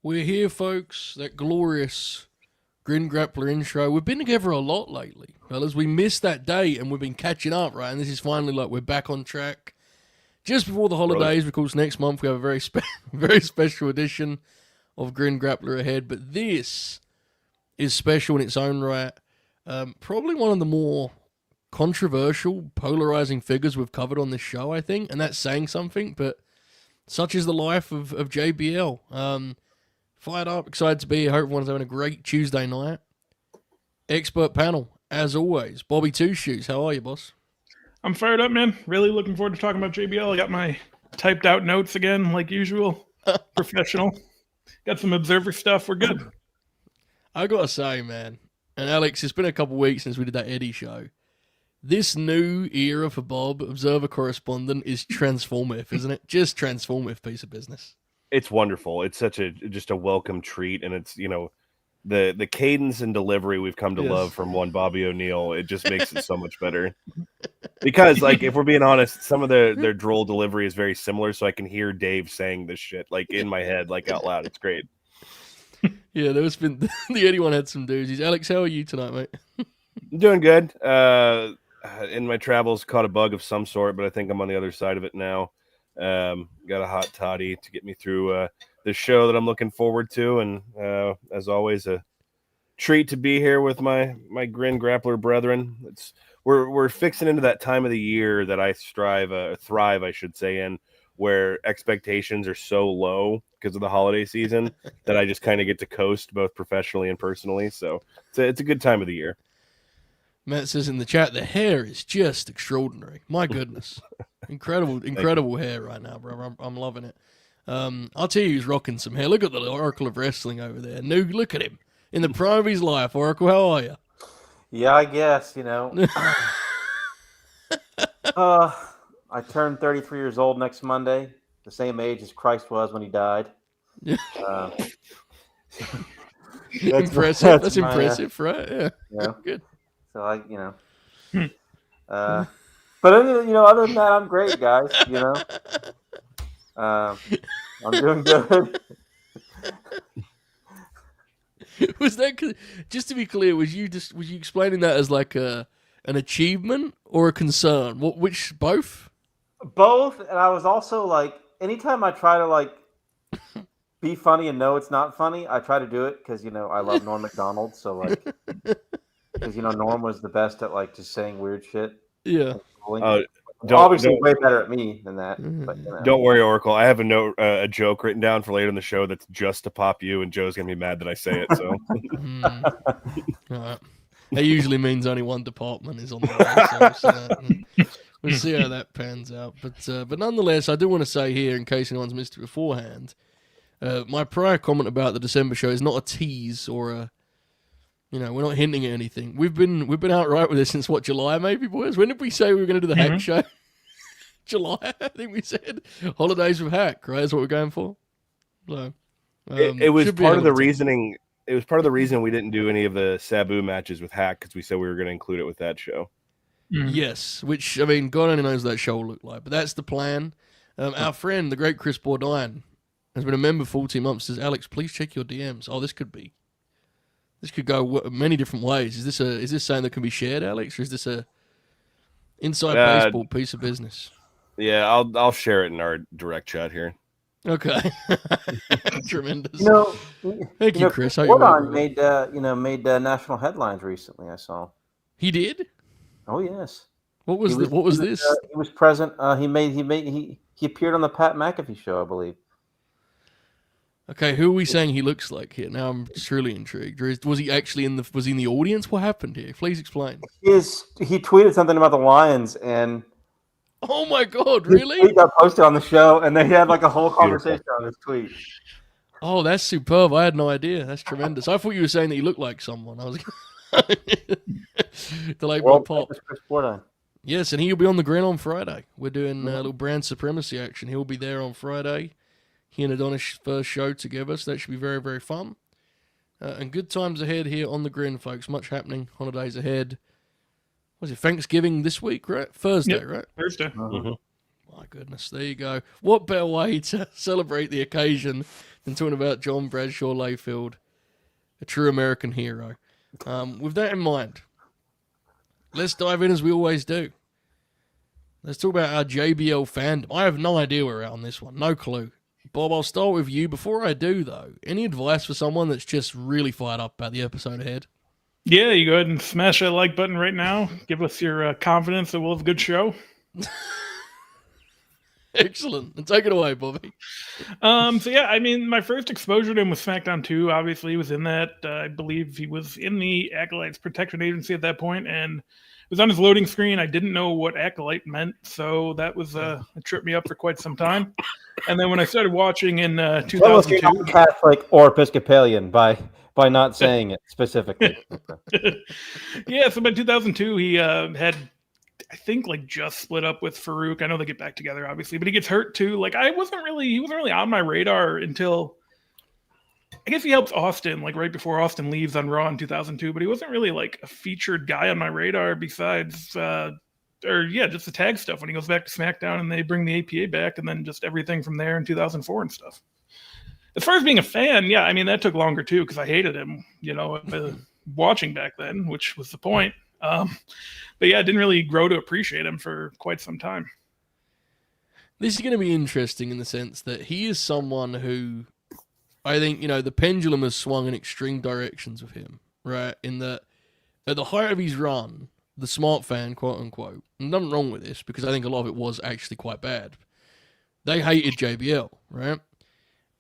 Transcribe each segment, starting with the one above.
We're here, folks. That glorious Grin Grappler intro. We've been together a lot lately, fellas. We missed that date and we've been catching up, right? And this is finally like we're back on track. Just before the holidays, because next month we have a very special edition of Grin Grappler ahead. But this is special in its own right. Probably one of the more controversial, polarizing figures we've covered on this show, I think. And that's saying something, but such is the life of JBL. Fired up, excited to be here. Hope everyone's having a great Tuesday night. Expert panel, as always. Bobby Two Shoes, how are you, boss? I'm fired up, man. Really looking forward to talking about JBL. I got my typed out notes again, like usual. Professional. Got some Observer stuff. We're good. I gotta say, man, and Alex, it's been a couple weeks since we did that Eddie show. This new era for Bob, Observer correspondent, is transformative, isn't it? Just transformative piece of business. It's wonderful. It's such just a welcome treat, and it's the cadence and delivery we've come to love from one Bobby O'Neill. It just makes it so much better. Because, like, if we're being honest, some of their droll delivery is very similar, so I can hear Dave saying this shit like in my head, like out loud. It's great. Yeah, there's been the Eddie one had some doozies. Alex, how are you tonight, mate? I'm doing good. In my travels, caught a bug of some sort, but I think I'm on the other side of it now. Got a hot toddy to get me through the show that I'm looking forward to, and as always, a treat to be here with my Grin Grappler brethren. We're fixing into that time of the year that I thrive, I should say, in where expectations are so low because of the holiday season that I just kind of get to coast both professionally and personally. So it's a good time of the year. Matt says in the chat, the hair is just extraordinary. My goodness. Incredible hair right now, bro. I'm loving it. I'll tell you who's rocking some hair. Look at the Oracle of Wrestling over there. Noog, look at him. In the prime of his life. Oracle, how are you? Yeah, I guess, I turned 33 years old next Monday, the same age as Christ was when he died. Impressive. That's impressive, right? Yeah. Good. So but other than that, I'm great, guys. I'm doing good. Was that, just to be clear, was you explaining that as like an achievement or a concern? Both? Both, and I was also like, anytime I try to be funny and know it's not funny, I try to do it because I love Norm Macdonald. So because Norm was the best at just saying weird shit. Yeah. Obviously way better at me than that. But, Don't worry, Oracle. I have a joke written down for later in the show that's just to pop you, and Joe's gonna be mad that I say it. So all right. That usually means only one department is on the way, so we'll see how that pans out. But nonetheless, I do want to say here, in case anyone's missed it beforehand, my prior comment about the December show is not a tease or a. We're not hinting at anything. We've been outright with this since July, maybe, boys? When did we say we were going to do the Hack show? July, I think we said. Holidays with Hack, right? That's what we're going for. So, it was part of the reasoning. It was part of the reason we didn't do any of the Sabu matches with Hack because we said we were going to include it with that show. Yes, which God only knows what that show will look like, but that's the plan. Our friend, the great Chris Bourdine, has been a member for 14 months. Says, Alex, please check your DMs. Oh, this could go many different ways. Is this something that can be shared, Alex, or is this a inside baseball piece of business? Yeah, I'll share it in our direct chat here. Okay, tremendous. Thank you, Chris. Bourdine made national headlines recently. I saw he did. Oh yes. What was this? He was present. He appeared on the Pat McAfee show, I believe. Okay, who are we saying he looks like here? Now I'm truly intrigued. Or was he actually in the audience? What happened here? Please explain. He tweeted something about the Lions, and oh my God, really? He got posted on the show, and then he had a whole conversation on his tweet. Oh, that's superb. I had no idea. That's tremendous. I thought you were saying that he looked like someone. I was delayed my pop. Yes, and he'll be on the Grin on Friday. We're doing a little brand supremacy action. He'll be there on Friday. He and Adonis' first show together, so that should be very, very fun. And good times ahead here on the Grin, folks. Much happening. Holidays ahead. Was it Thanksgiving this week, right? Thursday, right? Thursday. Wow, My goodness, there you go. What better way to celebrate the occasion than talking about John Bradshaw Layfield, a true American hero. With that in mind, let's dive in as we always do. Let's talk about our JBL fandom. I have no idea where we're at on this one. No clue. Bob, I'll start with you. Before I do, though, any advice for someone that's just really fired up about the episode ahead? Yeah, you go ahead and smash that like button right now. Give us your confidence that we'll have a good show. Excellent. And take it away, Bobby. So yeah, I mean, my first exposure to him was SmackDown 2. Obviously, he was in that. I believe he was in the Acolytes Protection Agency at that point, and it was on his loading screen. I didn't know what Acolyte meant, so that was it tripped me up for quite some time. And then when I started watching in 2002, Catholic or Episcopalian by not saying it specifically. Yeah, so by 2002, he had, I think, like just split up with Faarooq. I know they get back together, obviously, but he gets hurt too. Like he wasn't really on my radar until I guess he helps Austin, like right before Austin leaves on Raw in 2002. But he wasn't really like a featured guy on my radar besides, just the tag stuff when he goes back to SmackDown and they bring the APA back, and then just everything from there in 2004 and stuff. As far as being a fan, yeah, I mean that took longer too because I hated him, watching back then, which was the point. But yeah, I didn't really grow to appreciate him for quite some time. This is going to be interesting in the sense that he is someone who I think, the pendulum has swung in extreme directions with him, right? In that at the height of his run, the smart fan, quote unquote, and nothing wrong with this because I think a lot of it was actually quite bad. They hated JBL, right?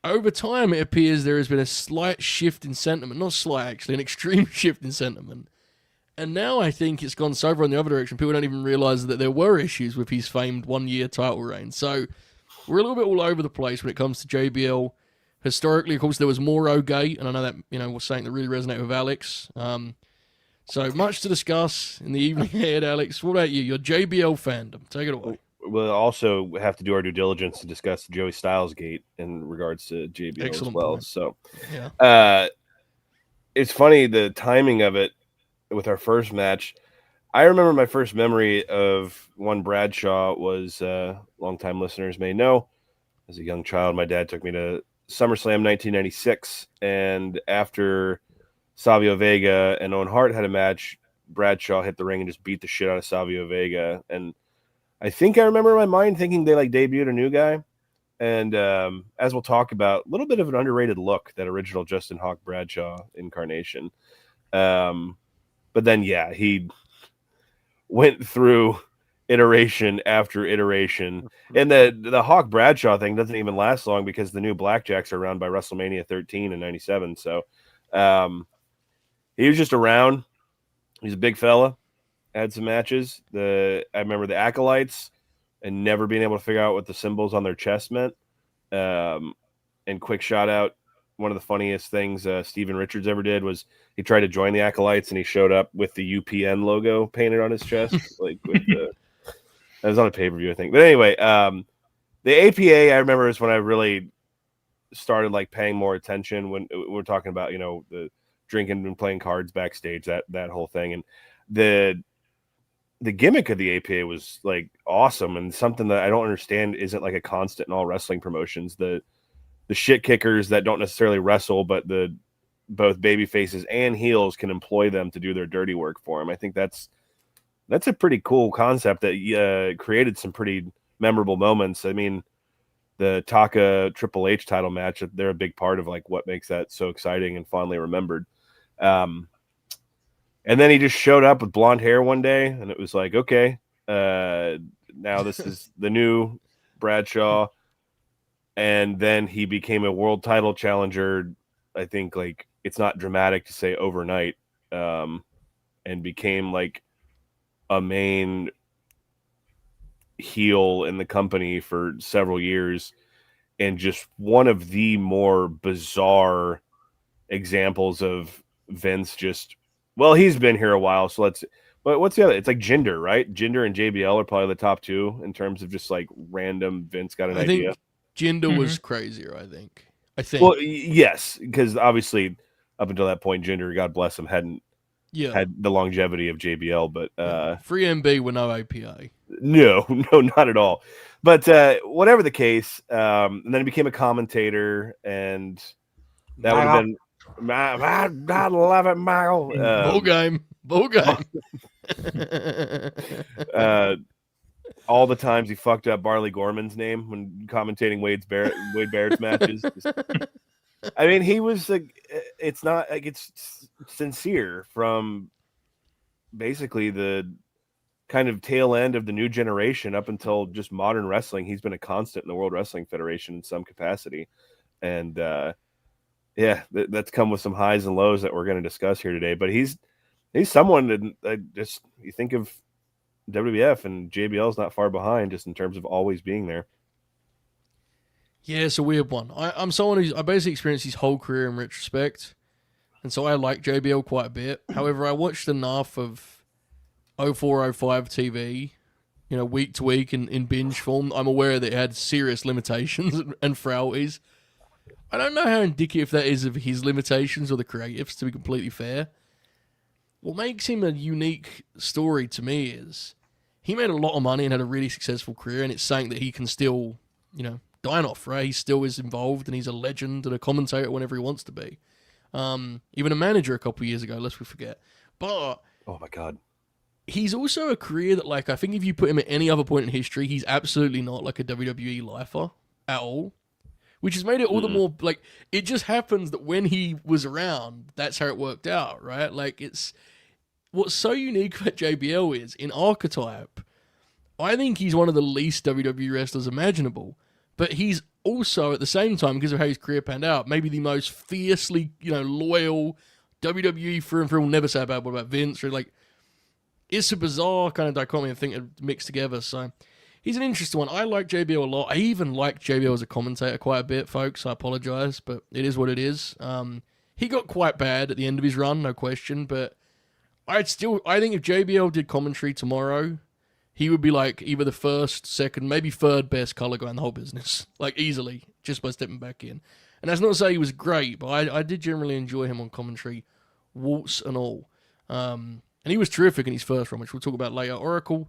Over time, it appears there has been a slight shift in sentiment. Not slight, actually, an extreme shift in sentiment. And now I think it's gone so far in the other direction, people don't even realize that there were issues with his famed one-year title reign. So we're a little bit all over the place when it comes to JBL. Historically, of course, there was more O'Gate, and I know that, was something that really resonated with Alex. So much to discuss in the evening ahead, Alex. What about you? Your JBL fandom. Take it away. We'll also have to do our due diligence to discuss the Joey Styles gate in regards to JBL Excellent as well. point. So, yeah. It's funny, the timing of it with our first match. I remember my first memory of one Bradshaw was, longtime listeners may know, as a young child, my dad took me to SummerSlam 1996, and after Savio Vega and Owen Hart had a match, Bradshaw hit the ring and just beat the shit out of Savio Vega. And I think I remember in my mind thinking they debuted a new guy. And as we'll talk about, a little bit of an underrated look, that original Justin Hawk Bradshaw incarnation. But then, yeah, he went through iteration after iteration. And the Hawk Bradshaw thing doesn't even last long because the new Blackjacks are around by WrestleMania 13 in 97. So he was just around. He's a big fella. Had some matches. I remember the Acolytes and never being able to figure out what the symbols on their chest meant. And quick shout out, one of the funniest things Steven Richards ever did was he tried to join the Acolytes and he showed up with the UPN logo painted on his chest. That was on a pay-per-view, I think. But anyway, the APA, I remember, is when I really started paying more attention when we're talking about, the drinking and playing cards backstage, that whole thing. And the gimmick of the APA was awesome, and something that I don't understand isn't a constant in all wrestling promotions. The shit kickers that don't necessarily wrestle, but both baby faces and heels can employ them to do their dirty work for them. I think that's a pretty cool concept that created some pretty memorable moments. I mean, the Taka Triple H title match, they're a big part of what makes that so exciting and fondly remembered. And then he just showed up with blonde hair one day, and it was okay, now this is the new Bradshaw. And then he became a world title challenger. I think it's not dramatic to say overnight, and became a main heel in the company for several years, and just one of the more bizarre examples of Vince he's been here a while, so but what's the other? It's Jinder, right? Jinder and JBL are probably the top two in terms of just random Vince got an idea. Think Jinder was crazier, I think. Well, yes, because obviously up until that point, Jinder, God bless him, hadn't had the longevity of JBL, but free MB with no APA. No, not at all. But whatever the case, and then he became a commentator, and that would have been. I love it, Michael. Ball game. All the times he fucked up Barley Gorman's name when commentating Wade Barrett's matches. I mean, he was like, it's not like it's sincere from basically the kind of tail end of the new generation up until just modern wrestling. He's been a constant in the World Wrestling Federation in some capacity. And yeah, that's come with some highs and lows that we're going to discuss here today. But he's someone that just, you think of WWF, and JBL's not far behind just in terms of always being there. Yeah, it's a weird one. I'm someone I basically experienced his whole career in retrospect, and so I like JBL quite a bit. However, I watched enough of 0405 TV, week to week in binge form. I'm aware that it had serious limitations and frailties. I don't know how indicative that is of his limitations or the creatives, to be completely fair. What makes him a unique story to me is he made a lot of money and had a really successful career, and it's saying that he can still, dine off, right? He still is involved, and he's a legend and a commentator whenever he wants to be. Even a manager a couple of years ago, lest we forget. But oh my God, he's also a career that, like, I think if you put him at any other point in history, he's absolutely not like a WWE lifer at all. Which has made it all the more, like, it just happens that when he was around, that's how it worked out, right? Like, it's, what's so unique about JBL is, in archetype, I think he's one of the least WWE wrestlers imaginable, but he's also, at the same time, because of how his career panned out, maybe the most fiercely, loyal WWE through and through. Will never say a bad word about Vince, or, like, it's a bizarre kind of dichotomy of thing mixed together, so he's an interesting one. I like JBL a lot. I even like JBL as a commentator quite a bit, folks. I apologize, but it is what it is. He got quite bad at the end of his run, no question, but I think if JBL did commentary tomorrow, he would be like either the first, second, maybe third best color guy in the whole business. Like, easily, just by stepping back in. And that's not to say he was great, but I did generally enjoy him on commentary, warts and all. And he was terrific in his first run, which we'll talk about later. Oracle,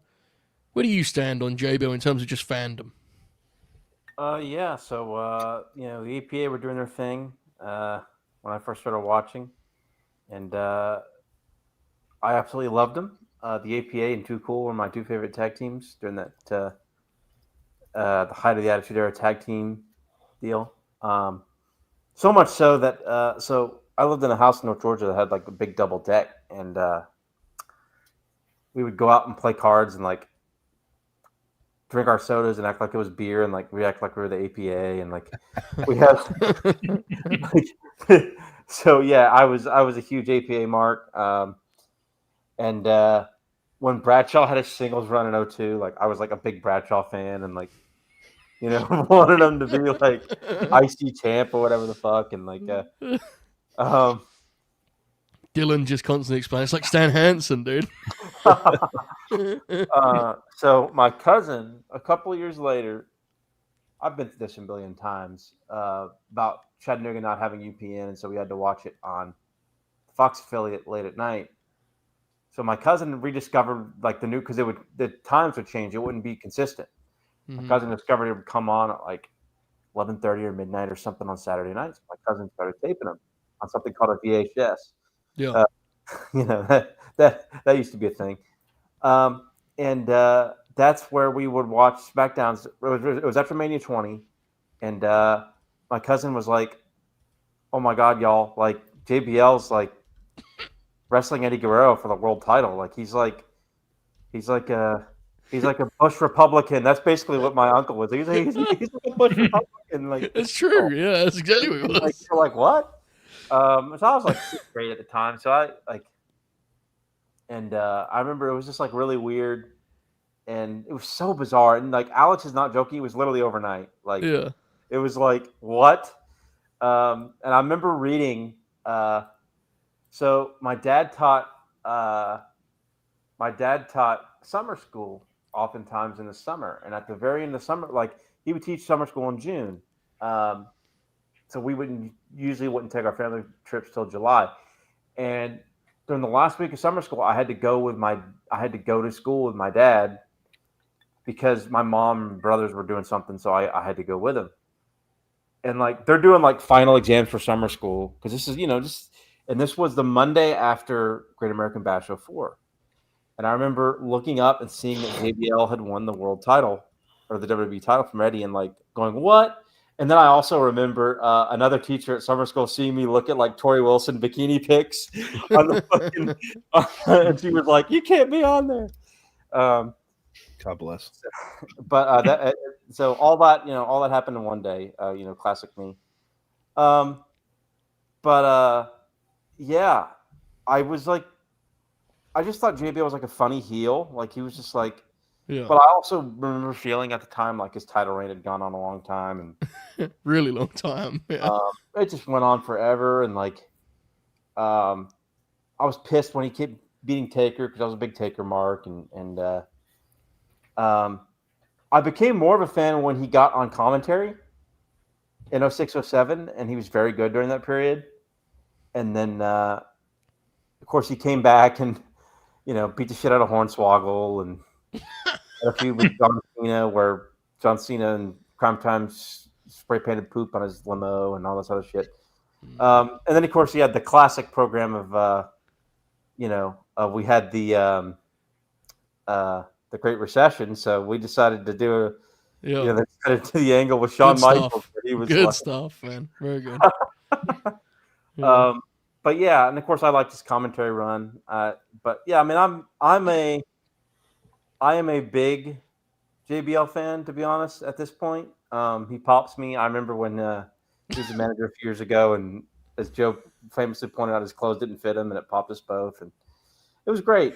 where do you stand on JBL in terms of just fandom? Yeah, so, the APA were doing their thing when I first started watching. And I absolutely loved them. The APA and Too Cool were my two favorite tag teams during that the height of the Attitude Era tag team deal. So much so that so I lived in a house in North Georgia that had like a big double deck, and we would go out and play cards and like drink our sodas and act like it was beer, and like we act like we were the APA, and like we have. So yeah, I was a huge APA mark. And when Bradshaw had his singles run in 2002, like I was like a big Bradshaw fan, and like, wanted him to be like IC champ or whatever the fuck, and like Dylan just constantly explains, it's like Stan Hansen, dude. So my cousin, a couple of years later, I've been to this a billion times, about Chattanooga not having UPN, and so we had to watch it on Fox affiliate late at night. So my cousin rediscovered like the new, because the times would change, it wouldn't be consistent. Mm-hmm. My cousin discovered it would come on at like 11:30 or midnight or something on Saturday nights. My cousin started taping them on something called a VHS. Yeah, that used to be a thing. And that's where we would watch SmackDowns. It was after Mania 20, and my cousin was like, "Oh my God, y'all! Like JBL's like wrestling Eddie Guerrero for the world title. Like he's like a Bush Republican." That's basically what my uncle was. He's like a Bush Republican. Like it's true. Yeah, that's exactly what it was. Like, you're like, what? So I was like 6th grade at the time. So I like. And I remember it was just like really weird, and it was so bizarre. And like Alex is not joking; it was literally overnight. Like, yeah, it was like what? And I remember reading. So my dad taught summer school oftentimes in the summer, and at the very end of the summer, like he would teach summer school in June. So we wouldn't take our family trips till July, and during the last week of summer school, I had to go to school with my dad, because my mom and brothers were doing something, so I had to go with them. And like they're doing like final exams for summer school because this is and this was the Monday after Great American Bash 04. And I remember looking up and seeing that JBL had won the world title or the WWE title from Eddie and like going, what? And then I also remember another teacher at summer school seeing me look at like Tori Wilson bikini pics on the fucking, and she was like, you can't be on there. God bless. But so all that happened in one day, classic me. Yeah, I was like, I just thought JBL was like a funny heel. Like he was just like, Yeah. But I also remember feeling at the time like his title reign had gone on a long time and really long time. Yeah. It just went on forever. And like, I was pissed when he kept beating Taker because I was a big Taker mark. And I became more of a fan when he got on commentary in 06, 07, and he was very good during that period. And then, of course, he came back and, beat the shit out of Hornswoggle and had a feud with John Cena where John Cena and Crime Time spray painted poop on his limo and all this other shit. And then, of course, he had the classic program of, we had the Great Recession. So we decided to do to the angle with Shawn Michaels. He was good stuff, man. Very good. But yeah, and of course I liked his commentary run. But yeah, I mean, I am a big JBL fan, to be honest. At this point, he pops me. I remember when he was a manager a few years ago, and as Joe famously pointed out, his clothes didn't fit him, and it popped us both, and it was great.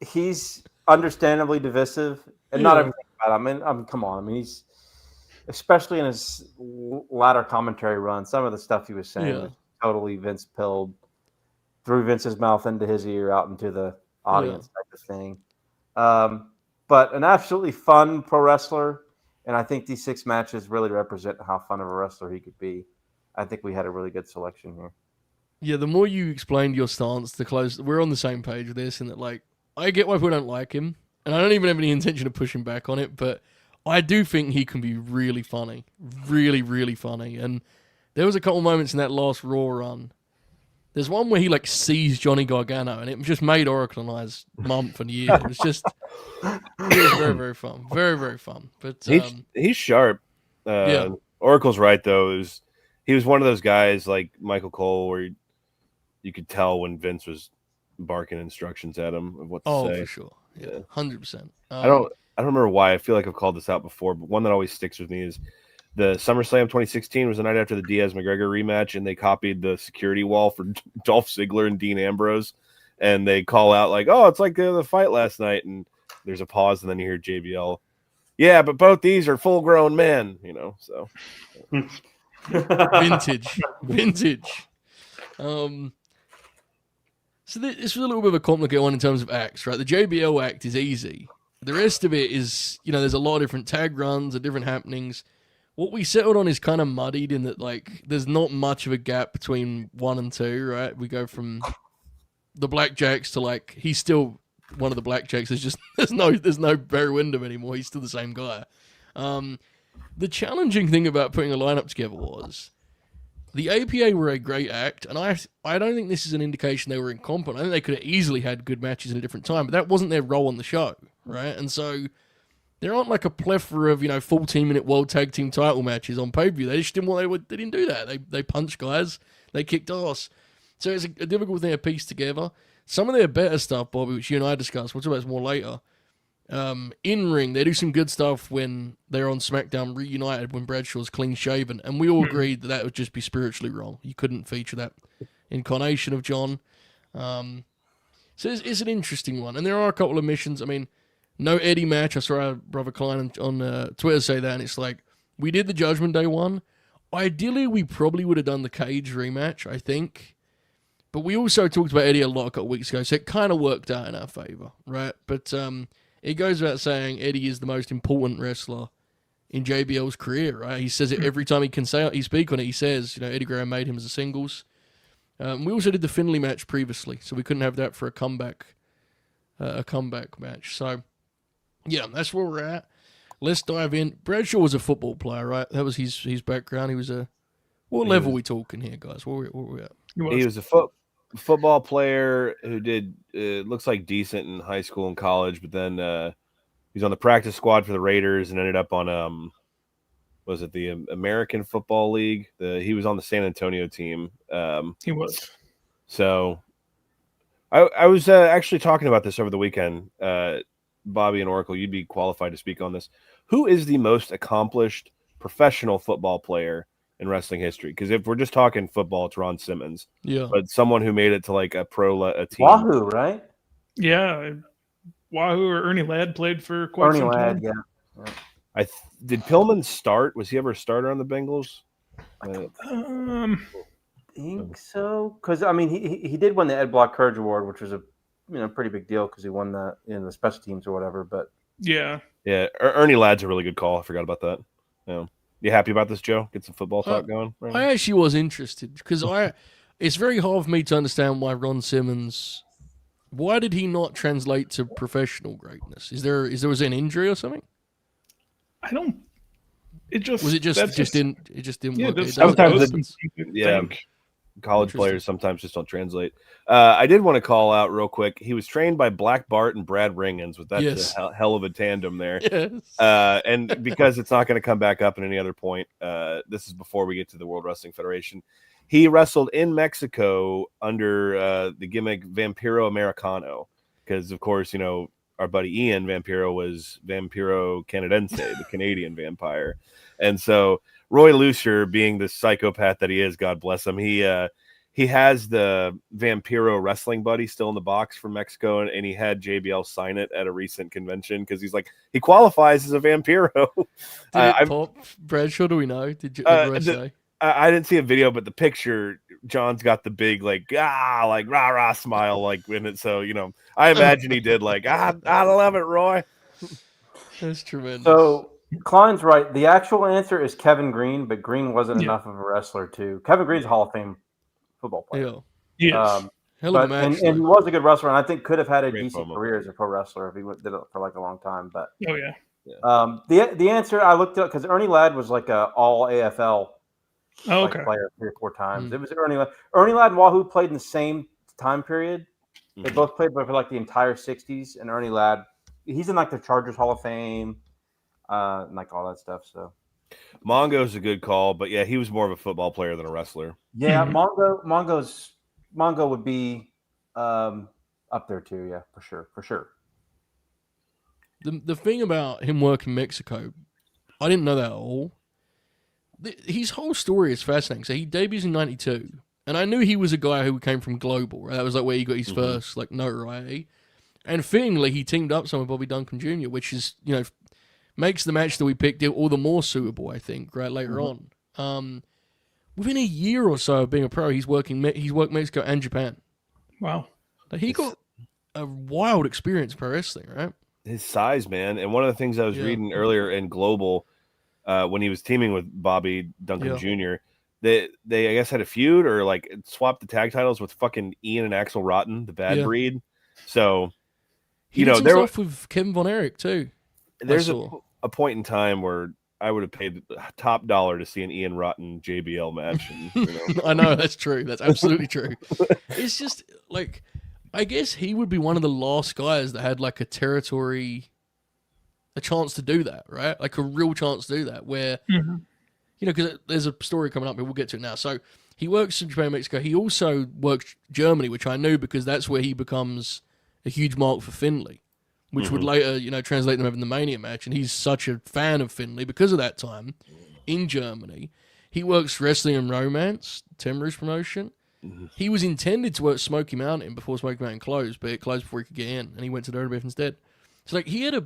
He's understandably divisive, and not everything about him. I mean, come on. I mean, he's especially in his latter commentary run. Some of the stuff he was saying was totally Vince pilled, threw Vince's mouth into his ear, out into the audience type of thing. But an absolutely fun pro wrestler, and I think these 6 matches really represent how fun of a wrestler he could be. I think we had a really good selection here. Yeah, the more you explained your stance, the closer we're on the same page with this, and that like I get why people don't like him, and I don't even have any intention of pushing back on it, but I do think he can be really funny, really, really funny. And there was a couple moments in that last Raw run. There's one where he like sees Johnny Gargano, and it just made Oracle and I's month and year. It was just, it was very, very fun, very, very fun. But he's sharp. Oracle's right though. He was one of those guys like Michael Cole where you could tell when Vince was barking instructions at him of what to say. Oh, for sure. Yeah, 100%. I don't remember why. I feel like I've called this out before, but one that always sticks with me is the SummerSlam 2016 was the night after the Diaz-McGregor rematch, and they copied the security wall for Dolph Ziggler and Dean Ambrose, and they call out like, "Oh, it's like the fight last night," and there's a pause, and then you hear JBL, "Yeah, but both these are full-grown men," so. Vintage. So this was a little bit of a complicated one in terms of acts, right? The JBL act is easy. The rest of it is, there's a lot of different tag runs and different happenings. What we settled on is kind of muddied in that, like, there's not much of a gap between 1 and 2, right? We go from the Blackjacks to, like, he's still one of the Blackjacks. There's just, there's no Barry Windham anymore. He's still the same guy. The challenging thing about putting a lineup together was the APA were a great act, and I don't think this is an indication they were incompetent. I think they could have easily had good matches at a different time, but that wasn't their role on the show, right? And so there aren't like a plethora of 14-minute World Tag Team title matches on pay-per-view. They just didn't they didn't do that. They punched guys, they kicked ass. So it's a difficult thing to piece together. Some of their better stuff, Bobby, which you and I discussed, we'll talk about this more later. In ring, they do some good stuff when they're on SmackDown reunited when Bradshaw's clean shaven, and we all agreed that would just be spiritually wrong. You couldn't feature that incarnation of John. So it's an interesting one, and there are a couple of missions. I mean, no Eddie match. I saw our brother Klein on Twitter say that, and it's like we did the Judgment Day one. Ideally, we probably would have done the Cage rematch, I think. But we also talked about Eddie a lot a couple weeks ago, so it kind of worked out in our favor, right? But it goes without saying Eddie is the most important wrestler in JBL's career, right? He says it every time he can speak on it. He says, Eddie Graham made him as a singles. We also did the Finlay match previously, so we couldn't have that for a comeback a comeback match. So, yeah, that's where we're at. Let's dive in. Bradshaw was a football player, right? That was his background. He was a... What level are we talking here, guys? Where we at? He was a football player who did looks like decent in high school and college, but then he's on the practice squad for the Raiders and ended up on was it the American Football League? He was on the San Antonio team. He was. So I was actually talking about this over the weekend. Bobby and Oracle, you'd be qualified to speak on this. Who is the most accomplished professional football player in wrestling history? Because if we're just talking football, it's Ron Simmons. Yeah. But someone who made it to like a team. Wahoo, right? Yeah. Wahoo or Ernie Ladd played for quite some time. Yeah. Did Pillman start? Was he ever a starter on the Bengals? I think so. Because I mean, he did win the Ed Block Courage Award, which was a pretty big deal because he won that in the special teams or whatever. But yeah, Ernie Ladd's a really good call. I forgot about that. Yeah. You happy about this, Joe? Get some football talk going. Right I actually was interested because it's very hard for me to understand why Ron Simmons. Why did he not translate to professional greatness? Is there an injury or something? I don't. It just was it just didn't work. Sometimes college players sometimes just don't translate. I did want to call out real quick. He was trained by Black Bart and Brad Ringens. That's a hell of a tandem there. Yes. And because it's not going to come back up at any other point, this is before we get to the World Wrestling Federation. He wrestled in Mexico under the gimmick Vampiro Americano, because of course our buddy Ian Vampiro was Vampiro Canadense, the Canadian vampire, and so Roy Lucier, being the psychopath that he is, God bless him, he has the Vampiro wrestling buddy still in the box from Mexico, and he had JBL sign it at a recent convention because he's like, he qualifies as a Vampiro. Did it pop, Bradshaw? Do we know? Did you say? I didn't see a video, but the picture, John's got the big rah smile in it. So I imagine he did I love it, Roy. That's tremendous. So Klein's right. The actual answer is Kevin Green, but Green wasn't enough of a wrestler too. Kevin Green's a Hall of Fame football player. Yeah. Hell of a match, and he was a good wrestler, and I think could have had a decent career as a pro wrestler if he did it for a long time. But the answer I looked up because Ernie Ladd was like a all AFL. Player 3 or 4 times. It was Ernie Ladd. Ernie Ladd and Wahoo played in the same time period. They both played for the entire 60s. And Ernie Ladd, he's in the Chargers Hall of Fame, and all that stuff. So Mongo's a good call, but yeah, he was more of a football player than a wrestler. Yeah, Mongo would be up there too. Yeah, for sure. The thing about him working in Mexico, I didn't know that at all. His whole story is fascinating. So he debuts in 92, and I knew he was a guy who came from Global. Right? That was where he got his first notoriety. And fittingly, he teamed up some with Bobby Duncum Jr., which is makes the match that we picked all the more suitable. I think later on. Within a year or so of being a pro, he's worked Mexico and Japan. Wow, he got a wild experience pro wrestling, right? His size, man, and one of the things I was reading earlier in Global. When he was teaming with Bobby Duncum Jr., they I guess had a feud or swapped the tag titles with fucking Ian and Axel Rotten, the Bad Breed. So he did some stuff with Kevin Von Erich too. There's a point in time where I would have paid top dollar to see an Ian Rotten JBL match. And, I know that's true. That's absolutely true. It's just I guess he would be one of the last guys that had a chance to do that, right? A real chance to do that, where because there's a story coming up, but we'll get to it now. So he works in Japan and Mexico. He also works Germany, which I knew because that's where he becomes a huge mark for Finlay, which would later, translate them having the Mania match. And he's such a fan of Finlay because of that time in Germany. He works Wrestling and Romance, Temuru's promotion. He was intended to work Smoky Mountain before Smoky Mountain closed, but it closed before he could get in, and he went to WWF instead. So he had a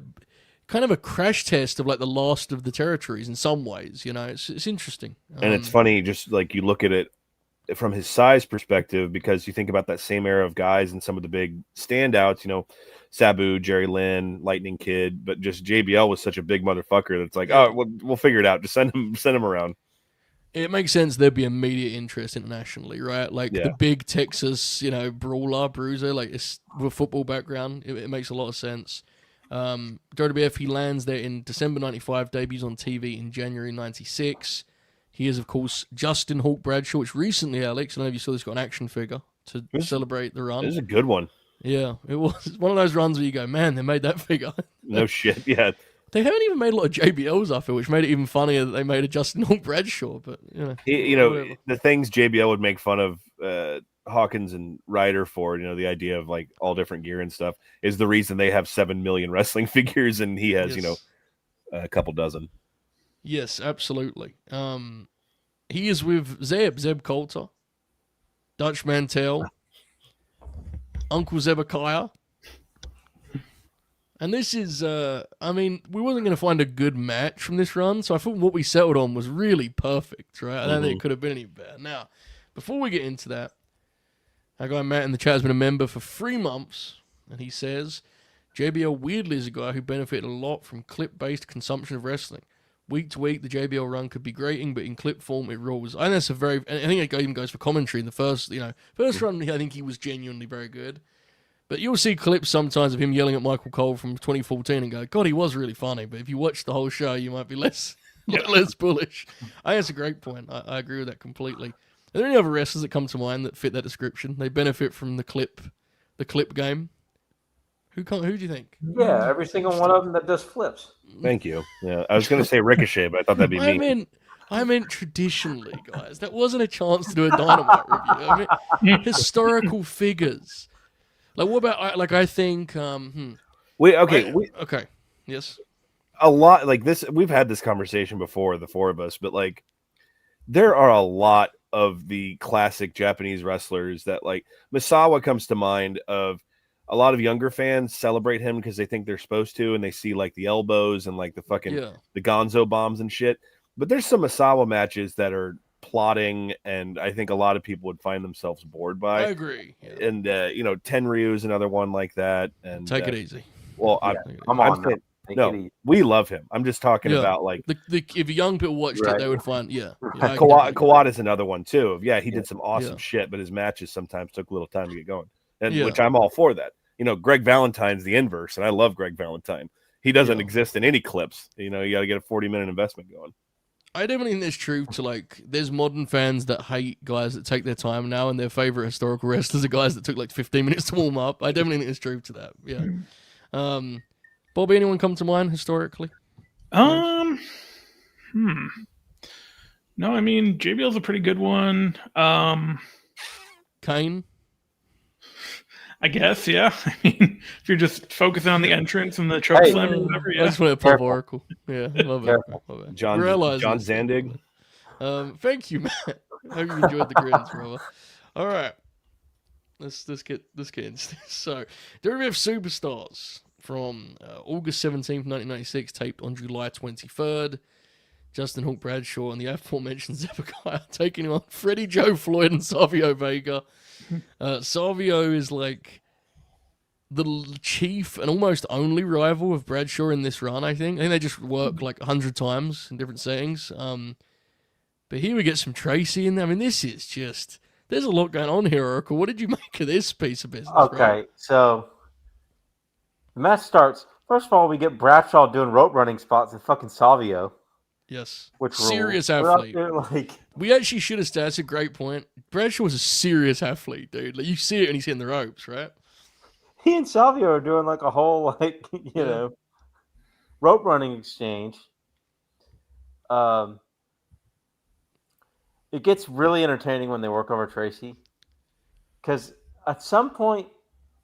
kind of a crash test of the last of the territories in some ways, it's interesting. And it's funny, just you look at it from his size perspective, because you think about that same era of guys and some of the big standouts, Sabu, Jerry Lynn, Lightning Kid, but just JBL was such a big motherfucker that's we'll figure it out. Just send him around. It makes sense there'd be immediate interest internationally, right? Like the big Texas, brawler, bruiser, like it's with a football background. It makes a lot of sense. WWF, he lands there in December 95, debuts on TV in January 96. He is, of course, Justin Hawk Bradshaw, which recently, Alex, I don't know if you saw this, got an action figure to celebrate the run. This is a good one. Yeah, it was one of those runs where you go, man, they made that figure. No shit, yeah. They haven't even made a lot of JBLs, I feel, which made it even funnier that they made a Justin Hawk Bradshaw. But the things JBL would make fun of Hawkins and Ryder for, the idea of like all different gear and stuff, is the reason they have 7 million wrestling figures and he has a couple dozen. Yes, absolutely. He is with Zeb Coulter, Dutch Mantell, Uncle Zebekiah. And this is, we wasn't going to find a good match from this run, so I thought what we settled on was really perfect, right? I don't think it could have been any better. Now, before we get into that, our guy Matt in the chat has been a member for 3 months, and he says, JBL weirdly is a guy who benefited a lot from clip-based consumption of wrestling. Week to week, the JBL run could be grating, but in clip form, it rules. I think that's I think it even goes for commentary. In the first run, I think he was genuinely very good. But you'll see clips sometimes of him yelling at Michael Cole from 2014 and go, God, he was really funny. But if you watch the whole show, you might be less bullish. I think that's a great point. I agree with that completely. Are there any other wrestlers that come to mind that fit that description? They benefit from the clip game. Who do you think? Yeah, every single one of them that does flips. Thank you. Yeah, I was going to say Ricochet, but I thought that'd be me. I meant traditionally, guys. That wasn't a chance to do a Dynamite review. I mean, historical figures. Like, what about, I think... Okay, yes? A lot, like this, we've had this conversation before, the four of us, but, like, there are a lot of the classic Japanese wrestlers that, like, Misawa comes to mind of a lot of younger fans celebrate him because they think they're supposed to, and they see, like, the elbows and, like, the fucking, the gonzo bombs and shit. But there's some Misawa matches that are plotting, and I think a lot of people would find themselves bored by. I agree. Yeah. And Tenryu is another one like that. And take it easy. Well, we love him. I'm just talking about like if young people watched it, they would find Kawada's another one too. Yeah, he did some awesome shit, but his matches sometimes took a little time to get going, and which I'm all for that. Greg Valentine's the inverse, and I love Greg Valentine. He doesn't exist in any clips. You got to get a 40-minute investment going. I definitely think there's truth to, like, there's modern fans that hate guys that take their time now, and their favorite historical wrestlers are guys that took like 15 minutes to warm up. I definitely think there's truth to that. Yeah. Bobby, anyone come to mind historically? No, I mean, JBL's a pretty good one. Kane? I guess, yeah. I mean, if you're just focusing on the entrance and the choke slam or whatever, I just want to pop Oracle. Yeah, love it. John Zandig. Thank you, Matt. Hope you enjoyed the grins, brother. All right. Let's get into this. So, WWF Superstars from August 17th, 1996, taped on July 23rd. Justin Hawk Bradshaw and the aforementioned Zebekiah taking on Freddie, Joe, Floyd, and Savio Vega. Savio is like the chief and almost only rival of Bradshaw in this run, I think. I think they just work like 100 times in different settings. But here we get some Tracy in there. I mean, this is just... There's a lot going on here, Oracle. What did you make of this piece of business? Okay, so the match starts. First of all, we get Bradshaw doing rope running spots and fucking Savio. Yes. Which serious rules. athlete. There, like... We actually should have said, that's a great point. Bradshaw was a serious athlete, dude. Like, you see it and he's hitting the ropes, right? He and Savio are doing like a whole, like, rope running exchange. It gets really entertaining when they work over Tracy. Because at some point,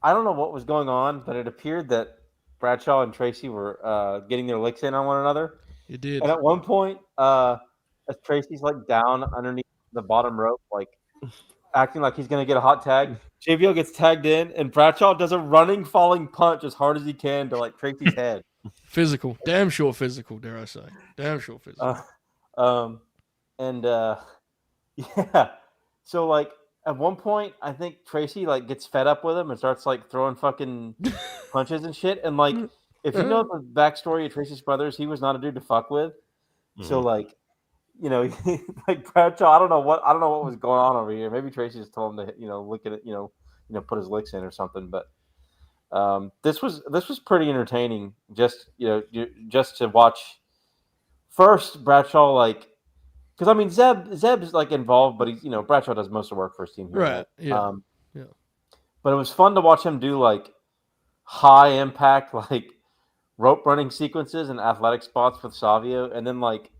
I don't know what was going on, but it appeared that Bradshaw and Tracy were getting their licks in on one another. It did. And at one point, as Tracy's like down underneath the bottom rope, like acting like he's going to get a hot tag, JBL gets tagged in, and Bradshaw does a running, falling punch as hard as he can to like Tracy's head. Physical. Damn sure physical, dare I say. Damn sure physical. Yeah. So like at one point, I think Tracy like gets fed up with him and starts like throwing fucking punches and shit. And like, if you know the backstory of Tracy's brothers, he was not a dude to fuck with. Mm-hmm. So like, like Bradshaw. I don't know what was going on over here. Maybe Tracy just told him to look at it, put his licks in or something. But this was pretty entertaining. Just just to watch. First, Bradshaw, like, because I mean Zeb's like involved, but he's Bradshaw does most of the work for his team here, Right. Yeah. Yeah. But it was fun to watch him do like high impact like rope running sequences and athletic spots with Savio, and then like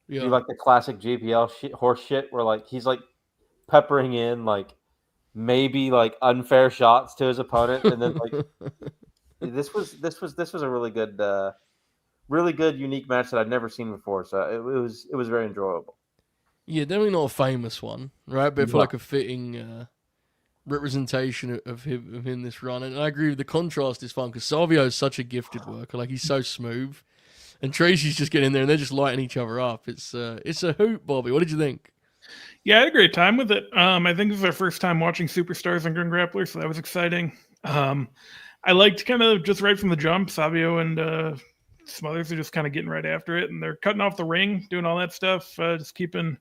do like the classic JBL horse shit where like he's like peppering in like maybe like unfair shots to his opponent, and then like this was a really good unique match that I'd never seen before. So it was very enjoyable. Yeah, definitely not a famous one, right? But I feel like a fitting representation of him in this run. And I agree with the contrast is fun because Savio is such a gifted worker. Like, he's so smooth. And Tracy's just getting in there and they're just lighting each other up. It's a hoot, Bobby. What did you think? Yeah, I had a great time with it. I think this is our first time watching Superstars and Grin Grappler, so that was exciting. I liked kind of just right from the jump, Savio and Smothers are just kind of getting right after it, and they're cutting off the ring, doing all that stuff, just keeping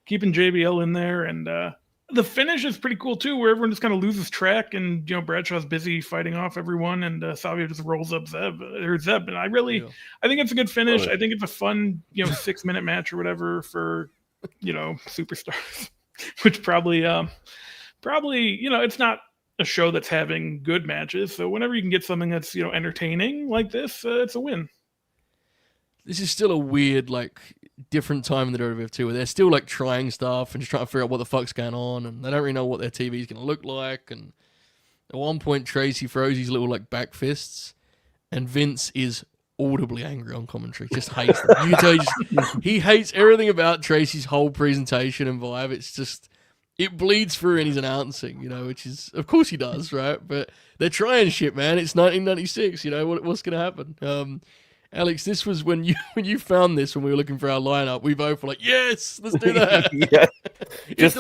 JBL in there. And the finish is pretty cool too, where everyone just kind of loses track, and Bradshaw's busy fighting off everyone, and Savio just rolls up Zeb. And I think it's a good finish. I think it's a fun 6-minute match or whatever for Superstars, which probably it's not a show that's having good matches. So whenever you can get something that's entertaining like this, it's a win. This is still a weird, like, different time in the WWF too, where they're still like trying stuff and just trying to figure out what the fuck's going on, and they don't really know what their TV is going to look like. And at one point, Tracy throws these little like back fists, and Vince is audibly angry on commentary. Just hates them. You can tell he hates everything about Tracy's whole presentation and vibe. It's just, it bleeds through and he's announcing, which is, of course he does, right? But they're trying shit, man. It's 1996, what's going to happen? Alex, this was when you found this when we were looking for our lineup. We both were like, yes, let's do that. Yeah. Just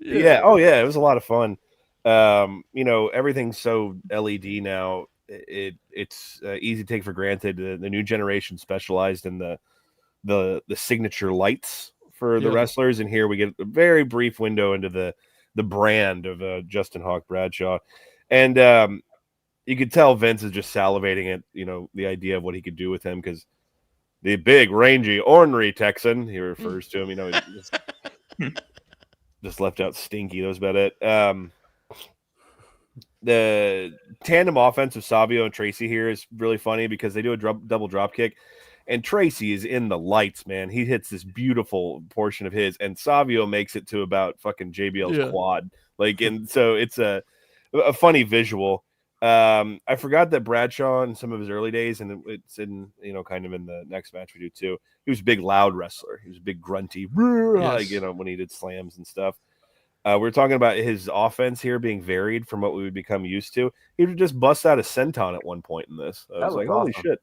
yeah. Oh yeah, it was a lot of fun. Everything's so LED now. It's easy to take for granted. The new generation specialized in the signature lights for the wrestlers, and here we get a very brief window into the brand of Justin Hawk Bradshaw, and you could tell Vince is just salivating at the idea of what he could do with him, because the big, rangy, ornery Texan, he refers to him. Just left out stinky. That was about it. The tandem offense of Savio and Tracy here is really funny because they do a double drop kick, and Tracy is in the lights, man. He hits this beautiful portion of his, and Savio makes it to about fucking JBL's quad. And so it's a funny visual. I forgot that Bradshaw in some of his early days, and it's in kind of in the next match we do too, he was a big loud wrestler. He was a big grunty, when he did slams and stuff. We were talking about his offense here being varied from what we would become used to. He would just bust out a senton at one point in this. I was like, holy shit.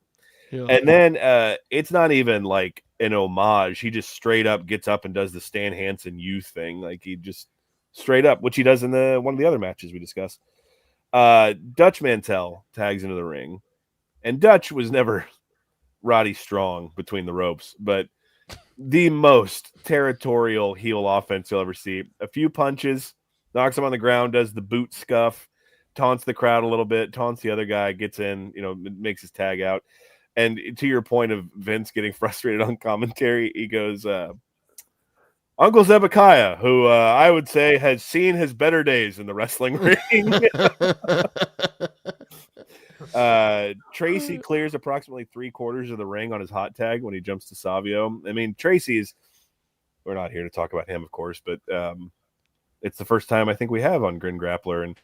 Yeah. And then it's not even like an homage. He just straight up gets up and does the Stan Hansen youth thing. Like, he just straight up, which he does in one of the other matches we discussed. Dutch Mantell tags into the ring, and Dutch was never Roddy Strong between the ropes, but the most territorial heel offense you'll ever see. A few punches, knocks him on the ground, does the boot scuff, taunts the crowd a little bit, taunts the other guy, gets in, makes his tag out. And to your point of Vince getting frustrated on commentary, he goes, Uncle Zebekiah, who I would say has seen his better days in the wrestling ring. Tracy clears approximately 3/4 of the ring on his hot tag when he jumps to Savio. I mean, we're not here to talk about him, of course, but it's the first time I think we have on Grin Grappler. And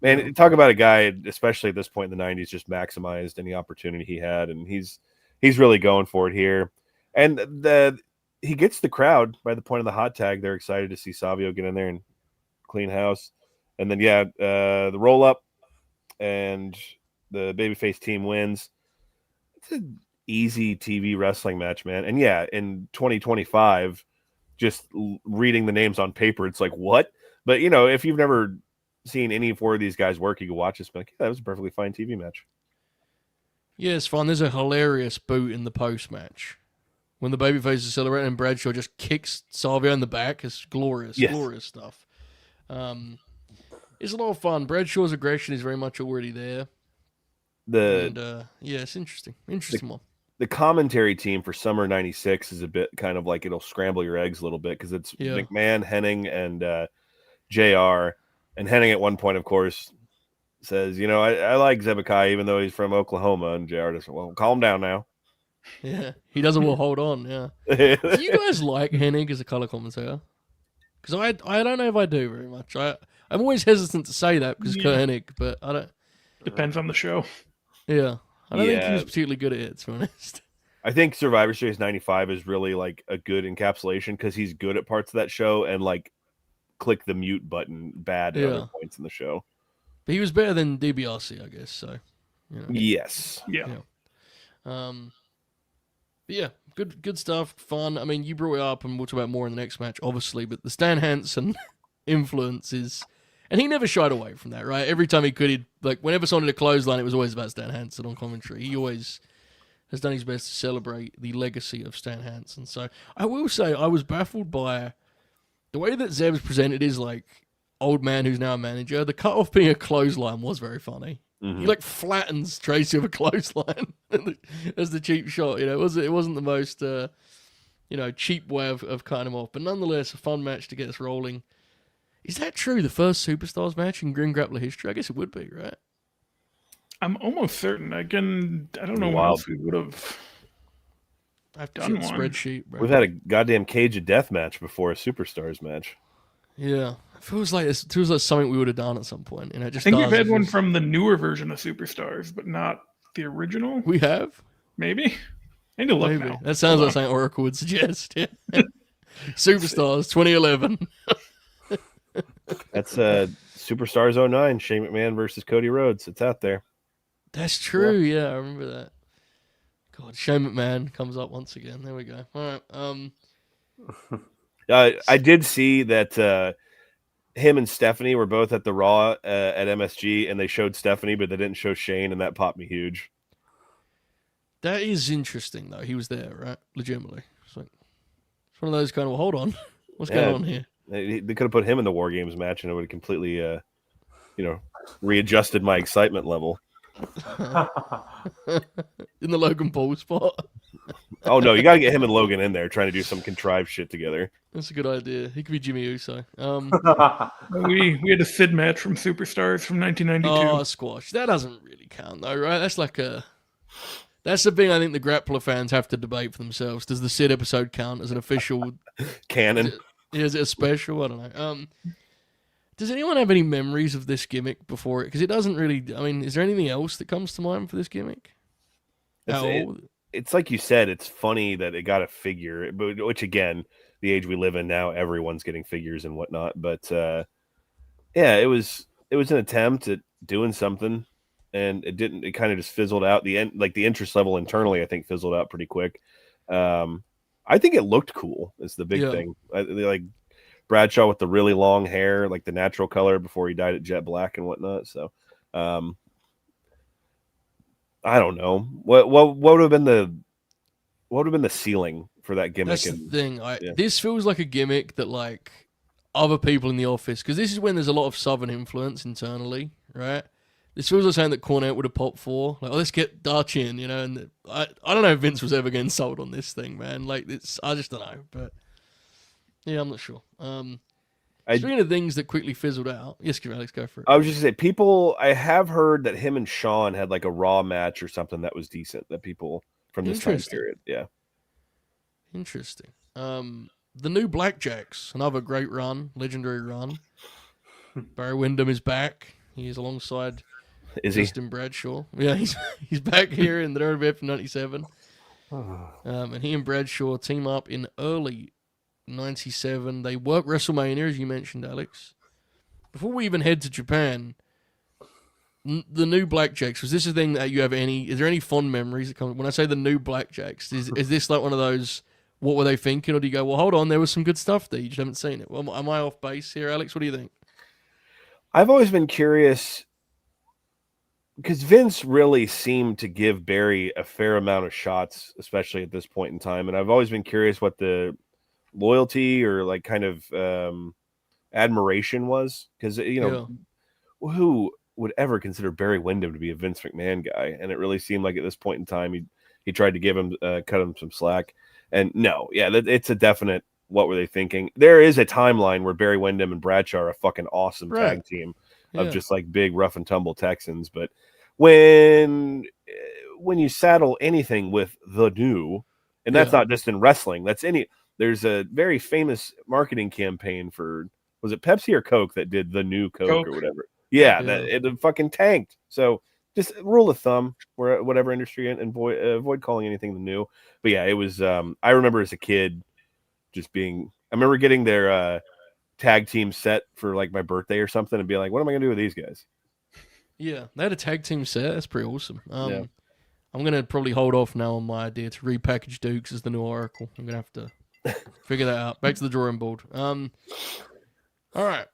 man, talk about a guy, especially at this point in the 90s, just maximized any opportunity he had, and he's really going for it here. And he gets the crowd by the point of the hot tag. They're excited to see Savio get in there and clean house. And then, the roll up, and the babyface team wins. It's an easy TV wrestling match, man. And in 2025, just reading the names on paper, it's like, what? But, if you've never seen any four of these guys work, you can watch this, but that was a perfectly fine TV match. Yeah, it's fun. There's a hilarious boot in the post match when the babyface is celebrating and Bradshaw just kicks Savio in the back. It's glorious, Yes. glorious stuff. It's a lot of fun. Bradshaw's aggression is very much already there. Yeah, it's interesting. Interesting one. The commentary team for Summer '96 is a bit kind of like it'll scramble your eggs a little bit because it's McMahon, Henning, and JR. And Henning at one point, of course, says, I like Zebekiah even though he's from Oklahoma. And JR just, well, calm down now. Yeah, he doesn't will hold on. Yeah. Do you guys like Hennig as a color commentator? Because I don't know if I do very much. I'm always hesitant to say that because Kurt Hennig, but I don't. Depends on the show. Yeah, I don't think he was particularly good at it, to be honest. I think Survivor Series '95 is really like a good encapsulation because he's good at parts of that show and like click the mute button bad at other points in the show. But he was better than DiBiase, I guess. So. Yes. Yeah. But yeah, good stuff, fun. I mean, you brought it up, and we'll talk about more in the next match, obviously. But the Stan Hansen influence is, and he never shied away from that, right? Every time he could, he'd whenever someone did a clothesline, it was always about Stan Hansen on commentary. He always has done his best to celebrate the legacy of Stan Hansen. So I will say, I was baffled by the way that Zeb's presented his old man who's now a manager. The cutoff being a clothesline was very funny. Mm-hmm. He flattens Tracy with a clothesline as the cheap shot. It wasn't the most cheap way of cutting him off, but nonetheless a fun match to get us rolling. Is that true? The first Superstars match in Grin Grappler history? I guess it would be, right? I'm almost certain. I don't know what else we would have. I've done one spreadsheet, bro. We've had a goddamn Cage of Death match before a Superstars match. Yeah. It feels like something we would have done at some point. I think we've had one from the newer version of Superstars, but not the original. We have? Maybe. I need to look now. That sounds like something Oracle would suggest. Yeah. Superstars 2011. That's Superstars 09, Shane McMahon versus Cody Rhodes. It's out there. That's true. Yeah, I remember that. God, Shane McMahon comes up once again. There we go. All right. I did see that him and Stephanie were both at the Raw at MSG, and they showed Stephanie, but they didn't show Shane, and that popped me huge. That is interesting, though. He was there, right? Legitimately. It's one of those kind of, hold on. What's going on here? They could have put him in the War Games match, and it would have completely, readjusted my excitement level. In the Logan Paul spot. Oh, no, you got to get him and Logan in there trying to do some contrived shit together. That's a good idea. He could be Jimmy Uso. We had a Sid match from Superstars from 1992. Oh, squash. That doesn't really count, though, right? That's that's the thing I think the Grappler fans have to debate for themselves. Does the Sid episode count as an official canon? Is it a special? I don't know. Does anyone have any memories of this gimmick before it? Because it doesn't really... I mean, is there anything else that comes to mind for this gimmick? It's like you said, it's funny that it got a figure, which again, the age we live in now, everyone's getting figures and whatnot. But it was an attempt at doing something, and it didn't. It kind of just fizzled out. The interest level internally, I think, fizzled out pretty quick. I think it looked cool. Is the big thing. Like Bradshaw with the really long hair, like the natural color before he dyed it jet black and whatnot. So. I don't know what would have been the ceiling for that gimmick. That's the thing. This feels like a gimmick that other people in the office, because this is when there's a lot of Southern influence internally, right? This feels like something that Cornette would have popped for. Let's get Dutch in, And I don't know if Vince was ever getting sold on this thing, man. I just don't know, but yeah, I'm not sure. Speaking of things that quickly fizzled out, yes, Alex, go for it. I was just going to say, I have heard that him and Sean had a Raw match or something that was decent, that people from this time period. Yeah. Interesting. The new Blackjacks, another great run, legendary run. Barry Windham is back. He is alongside Justin Bradshaw. Yeah, he's back here in the WWF in 97. And he and Bradshaw team up in early 97. They work WrestleMania, as you mentioned, Alex. Before we even head to Japan, the new Blackjacks, was this a thing that you have is there any fond memories that come when I say the new Blackjacks? Is this like one of those, what were they thinking? Or do you go, well, hold on, there was some good stuff there, you just haven't seen it? Well, am I off base here, Alex? What do you think? I've always been curious because Vince really seemed to give Barry a fair amount of shots, especially at this point in time. And I've always been curious what the loyalty or like kind of admiration was, because who would ever consider Barry Windham to be a Vince McMahon guy? And it really seemed like at this point in time he tried to give him cut him some slack. And no, yeah, it's a definite. What were they thinking? There is a timeline where Barry Windham and Bradshaw are a fucking awesome tag team of just like big rough and tumble Texans. But when you saddle anything with the new, and that's not just in wrestling, there's a very famous marketing campaign for, was it Pepsi or Coke that did the new Coke or whatever? Yeah. That it fucking tanked. So just rule of thumb, where whatever industry, and avoid calling anything the new. But yeah, it was. I remember as a kid, I remember getting their tag team set for like my birthday or something, and being like, "What am I gonna do with these guys?" Yeah, they had a tag team set. That's pretty awesome. I'm gonna probably hold off now on my idea to repackage Dukes as the new Oracle. I'm gonna have to figure that out. Back to the drawing board. All right.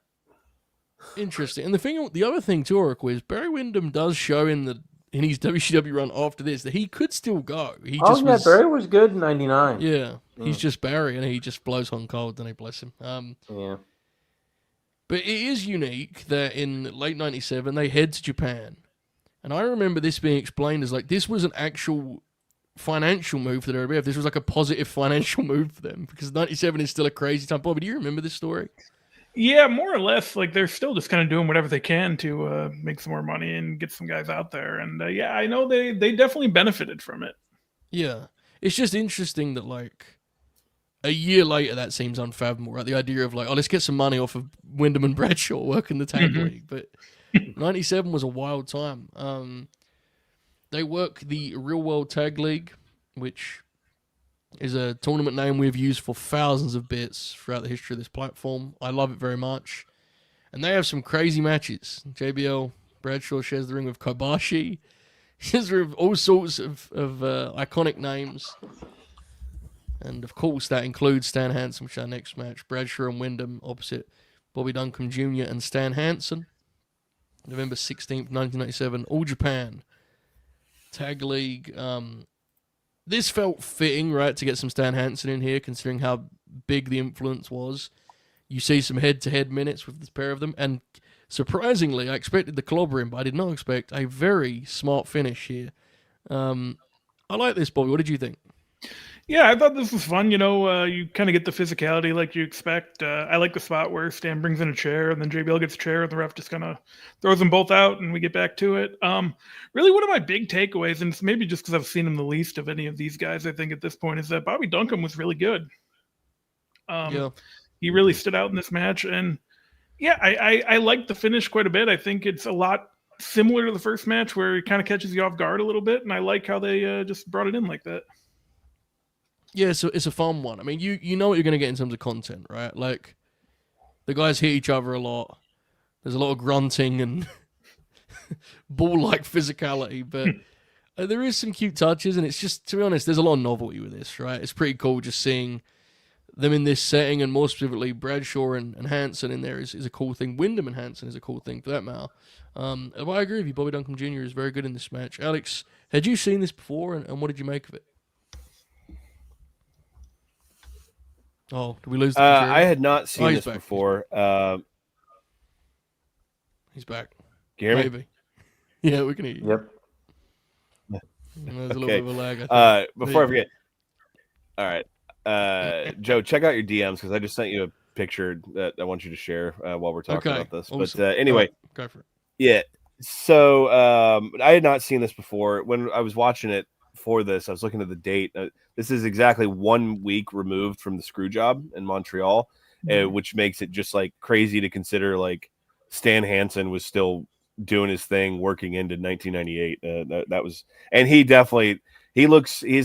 Interesting. And the other thing to Oracle is Barry Windham does show in his WCW run after this that he could still go. Barry was good in '99. Yeah, he's just Barry, and he just blows on cold, and he bless him. But it is unique that in late '97 they head to Japan, and I remember this being explained as like this was an actual financial move for the RBF. This was like a positive financial move for them because '97 is still a crazy time. Bobby, do you remember this story? Yeah, more or less. Like they're still just kind of doing whatever they can to make some more money and get some guys out there. And yeah, I know they definitely benefited from it. Yeah, it's just interesting that like a year later that seems unfathomable, right? The idea of like, oh, let's get some money off of Windham and Bradshaw working the tag league. But '97 was a wild time. They work the Real World Tag League, which is a tournament name we've used for thousands of bits throughout the history of this platform. I love it very much. And they have some crazy matches. JBL Bradshaw shares the ring with Kobashi. Shares the ring with all sorts of iconic names. And of course, that includes Stan Hansen, which is our next match. Bradshaw and Windham opposite Bobby Duncum Jr. and Stan Hansen. November 16th, 1997. All Japan Tag League. This felt fitting, right, to get some Stan Hansen in here, considering how big the influence was. You see some head-to-head minutes with this pair of them, and surprisingly, I expected the clobbering, but I did not expect a very smart finish here. I like this, Bobby. What did you think? Yeah, I thought this was fun. You know, you kind of get the physicality like you expect. I like the spot where Stan brings in a chair and then JBL gets a chair and the ref just kind of throws them both out and we get back to it. Really, one of my big takeaways, and it's maybe just because I've seen him the least of any of these guys, I think at this point, is that Bobby Duncum was really good. He really stood out in this match. And yeah, I like the finish quite a bit. I think it's a lot similar to the first match where it kind of catches you off guard a little bit. And I like how they just brought it in like that. Yeah, so it's a fun one. I mean, you know what you're going to get in terms of content, right? Like, the guys hit each other a lot. There's a lot of grunting and ball-like physicality, but there is some cute touches, and it's just, to be honest, there's a lot of novelty with this, right? It's pretty cool just seeing them in this setting, and more specifically, Bradshaw and Hansen in there is a cool thing. Windham and Hansen is a cool thing, for that matter. But I agree with you. Bobby Duncum Jr. is very good in this match. Alex, had you seen this before, and what did you make of it? Oh, did we lose the computer? I had not seen this back. before. He's back. Can you hear me? Maybe. Yeah, we can hear you. Yep. There's a little bit of a lag, I think. Before I forget. All right. Joe, check out your DMs because I just sent you a picture that I want you to share while we're talking about this. Awesome. But anyway. Go for it. Yeah. So I had not seen this before. When I was watching it for this, I was looking at the date. This is exactly 1 week removed from the screw job in Montreal, which makes it just like crazy to consider like Stan Hansen was still doing his thing working into 1998. That was, and he's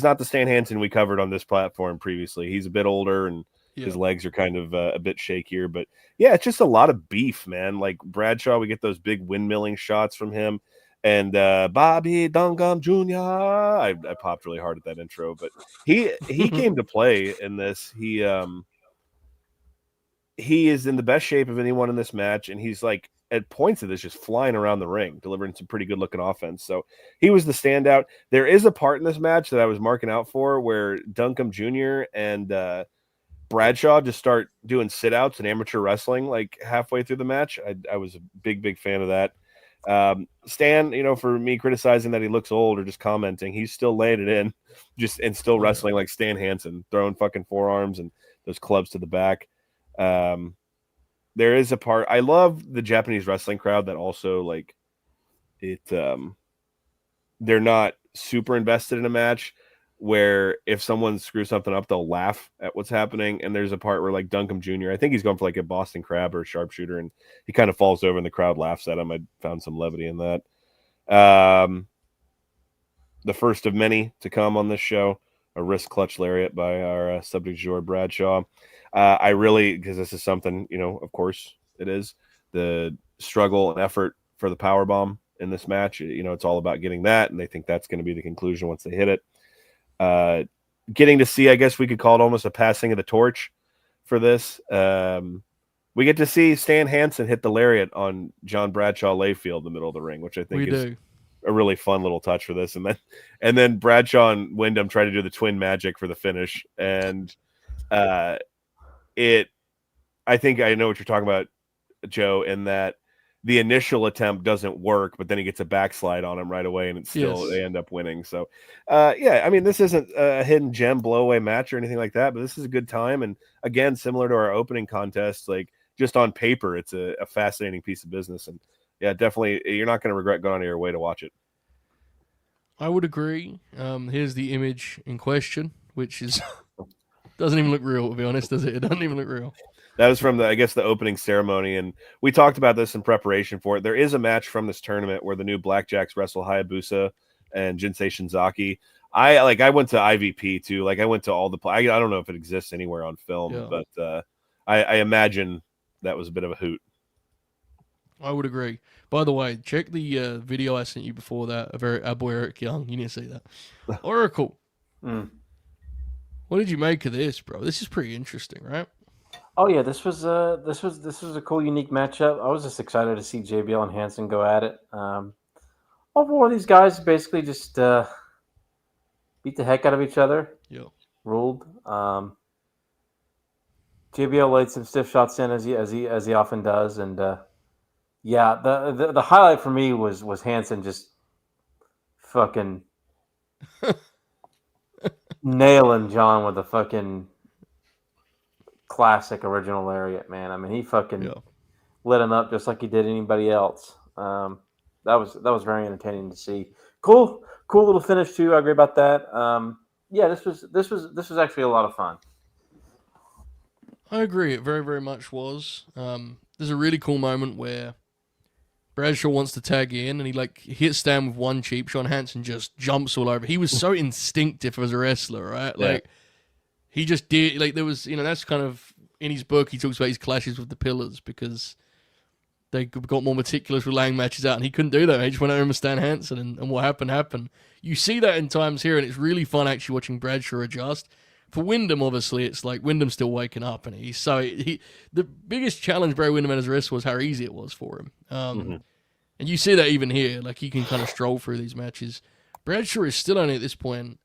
not the Stan Hansen we covered on this platform previously. He's a bit older and his legs are kind of a bit shakier, but yeah, it's just a lot of beef, man. Like Bradshaw, we get those big windmilling shots from him. And Bobby Duncum Jr. I popped really hard at that intro, but he came to play in this. He is in the best shape of anyone in this match, and he's like at points of this just flying around the ring, delivering some pretty good looking offense. So he was the standout. There is a part in this match that I was marking out for where Duncum Jr. and Bradshaw just start doing sit outs and amateur wrestling like halfway through the match. I was a big fan of that. Stan, for me criticizing that he looks old or just commenting, he's still laying it in, and still wrestling like Stan Hansen, throwing fucking forearms and those clubs to the back. There is a part I love the Japanese wrestling crowd that also like it. They're not super invested in a match where if someone screws something up, they'll laugh at what's happening. And there's a part where like Duncum Jr., I think he's going for like a Boston Crab or a sharpshooter, and he kind of falls over and the crowd laughs at him. I found some levity in that. The first of many to come on this show, a wrist clutch lariat by our subject du jour, Bradshaw. I really, because this is something, of course it is, the struggle and effort for the power bomb in this match. It's all about getting that, and they think that's going to be the conclusion once they hit it. Getting to see, I guess we could call it almost a passing of the torch for this. We get to see Stan Hansen hit the lariat on John Bradshaw Layfield in the middle of the ring, which I think is a really fun little touch for this. And then Bradshaw and Windham try to do the twin magic for the finish. And I think I know what you're talking about, Joe, in that the initial attempt doesn't work, but then he gets a backslide on him right away, and it's still they end up winning. So, this isn't a hidden gem blowaway match or anything like that, but this is a good time. And again, similar to our opening contest, like just on paper, it's a fascinating piece of business. And yeah, definitely, you're not going to regret going out of your way to watch it. I would agree. Here's the image in question, which is doesn't even look real, to be honest, does it? It doesn't even look real. That was from the opening ceremony, and we talked about this in preparation for it. There is a match from this tournament where the new Blackjacks wrestle Hayabusa and Jinsei Shinzaki. I went to IVP too. Like I went to all the. I don't know if it exists anywhere on film, but I imagine that was a bit of a hoot. I would agree. By the way, check the video I sent you before that of our boy Eric Young. You need to see that. Oracle. What did you make of this, bro? This is pretty interesting, right? Oh yeah, this was a cool, unique matchup. I was just excited to see JBL and Hansen go at it. All four of these guys basically just beat the heck out of each other. Yeah, ruled. JBL laid some stiff shots in as he often does, and the highlight for me was Hansen just fucking nailing John with a fucking classic original lariat, man. I mean, he fucking lit him up just like he did anybody else. That was very entertaining to see. Cool little finish too. I agree about that. This was actually a lot of fun. I agree. It very, very much was. There's a really cool moment where Bradshaw wants to tag in, and he hits Stan with one cheap shot. Hansen just jumps all over. He was so instinctive as a wrestler, right? Yeah. Like he just did. Like there was, that's kind of in his book. He talks about his clashes with the Pillars because they got more meticulous with laying matches out, and he couldn't do that. He just went over and Stan Hansen, and what happened. You see that in times here, and it's really fun actually watching Bradshaw adjust. For Windham, obviously, it's like Windham's still waking up, and the biggest challenge Barry Windham had as a wrestler was how easy it was for him. And you see that even here, like he can kind of stroll through these matches. Bradshaw is still only at this point,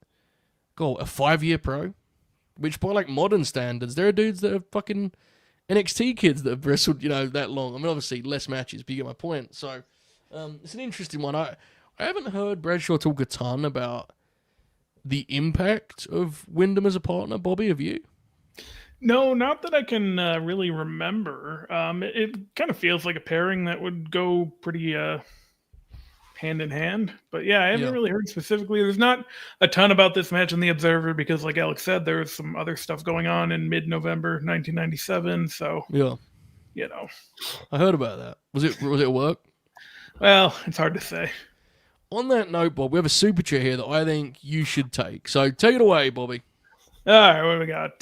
a 5-year pro, which by like modern standards, there are dudes that are fucking NXT kids that have wrestled, that long. I mean, obviously less matches, but you get my point. So it's an interesting one. I haven't heard Bradshaw talk a ton about the impact of Windham as a partner. Bobby, have you? No, not that I can really remember. It kind of feels like a pairing that would go pretty hand in hand. But yeah, I haven't really heard specifically. There's not a ton about this match in The Observer because, like Alex said, there was some other stuff going on in mid-November 1997. So I heard about that. Was it work? Well, it's hard to say. On that note, Bob, we have a super chat here that I think you should take. So take it away, Bobby. All right, what do we got?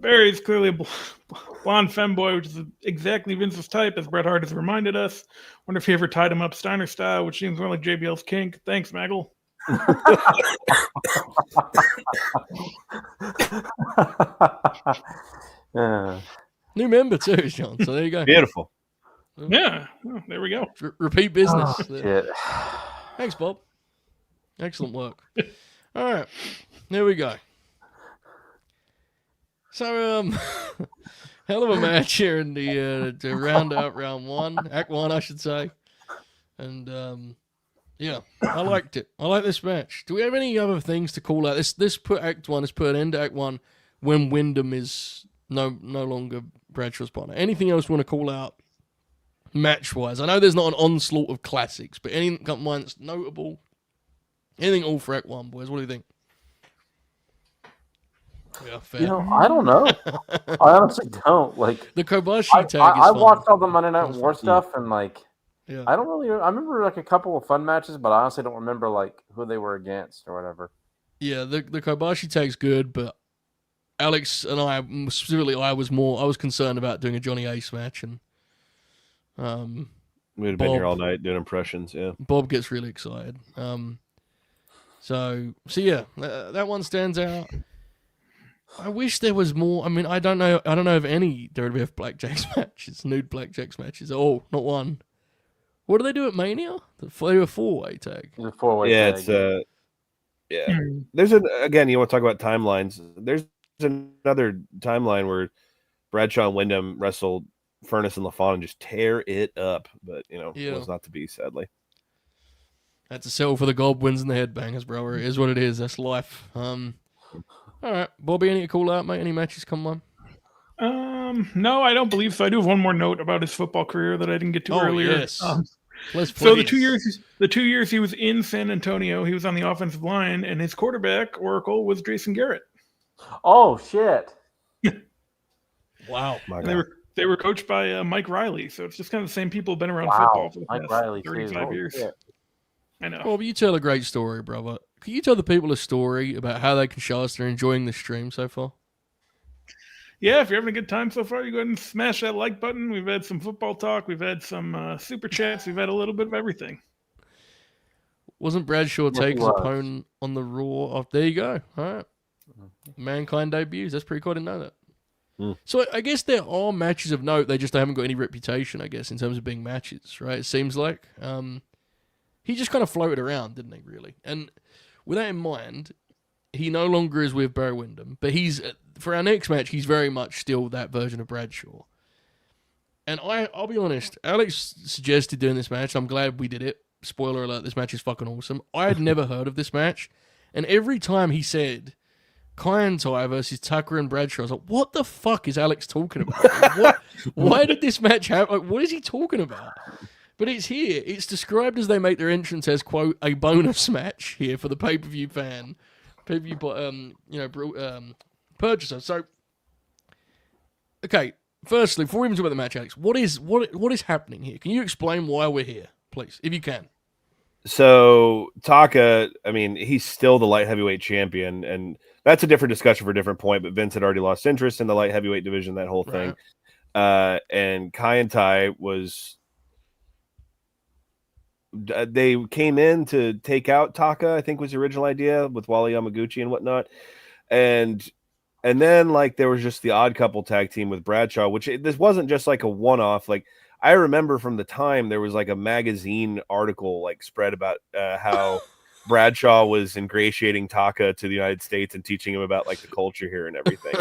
Barry's clearly a blonde femboy, which is exactly Vince's type, as Bret Hart has reminded us. Wonder if he ever tied him up Steiner style, which seems more like JBL's kink. Thanks, Maggle. New member too, John. So there you go. Beautiful. Yeah, Repeat business. Oh, shit. Thanks, Bob. Excellent work. All right, there we go. So, hell of a match here in the to round out round one, Act 1, I should say. And yeah, I liked it. I like this match. Do we have any other things to call out? This put Act 1, this put an end to Act 1 when Windham is no longer Bradshaw's partner. Anything else you want to call out match-wise? I know there's not an onslaught of classics, but anything come mind that's notable? Anything all for Act 1, boys? What do you think? Yeah, fair. I don't know. I honestly don't. Like The Kobashi tag I is fun. watched all the Monday Night War stuff, and like, Yeah. I don't really. I remember like a couple of fun matches, but I honestly don't remember like who they were against or whatever. Yeah, the Kobashi tag's good, but Alex and I, specifically, I was concerned about doing a Johnny Ace match, and We'd have been here all night doing impressions. Yeah. Bob gets really excited. So yeah, that one stands out. I wish there was more. I mean, I don't know of any WWF Blackjacks matches, nude Blackjacks matches. Oh, not one. What do they do at Mania? They do a 4-way tag. It's a 4-way Yeah, tag. it's yeah. There's again, you want to talk about timelines. There's another timeline where Bradshaw and Windham wrestled Furnace and LaFon and just tear it up, but it was not to be, sadly. Had to settle for the gold wins and the headbangers, bro. It is what it is. That's life. All right, Bobby, any to call out, mate? Any matches come on? No, I don't believe so. I do have one more note about his football career that I didn't get to earlier. Yes. So the 2 years he was in San Antonio, he was on the offensive line, and his quarterback oracle was Jason Garrett. Oh shit! Wow. And they were coached by Mike Riley, so it's just kind of the same people who've been around Wow, football for the Mike past Riley, 35 too. years. Shit. I know. Bob, you tell a great story, brother. Can you tell the people a story about how they can show us they're enjoying the stream so far? Yeah, if you're having a good time so far, you go ahead and smash that like button. We've had some football talk. We've had some super chats. We've had a little bit of everything. Wasn't Bradshaw Yes, he take his was. opponent on the Raw? Oh, there you go. All right. Mankind debuts. That's pretty cool. I didn't know that. So I guess there are matches of note. They just haven't got any reputation, I guess, in terms of being matches, right? It seems like. He just kind of floated around, didn't he, really? And with that in mind, he no longer is with Barry Windham, but for our next match, he's very much still that version of Bradshaw. And I'll be honest, Alex suggested doing this match. I'm glad we did it. Spoiler alert, this match is fucking awesome. I had never heard of this match, and every time he said Kai and Tai versus Taka and Bradshaw, I was like, what the fuck is Alex talking about? Why did this match happen? Like, what is he talking about? But it's here. It's described as they make their entrance as, quote, a bonus match here for the pay-per-view fan. Pay-per-view, purchaser. So, okay, firstly, before we even talk about the match, Alex, what is happening here? Can you explain why we're here, please, if you can? So Taka, I mean, he's still the light heavyweight champion, and that's a different discussion for a different point. But Vince had already lost interest in the light heavyweight division, that whole thing. Right. And Kai and Tai they came in to take out Taka, I think was the original idea, with Wally Yamaguchi and whatnot. And then like there was just the odd couple tag team with Bradshaw, which this wasn't just like a one-off. Like I remember from the time there was like a magazine article like spread about how Bradshaw was ingratiating Taka to the United States and teaching him about like the culture here and everything.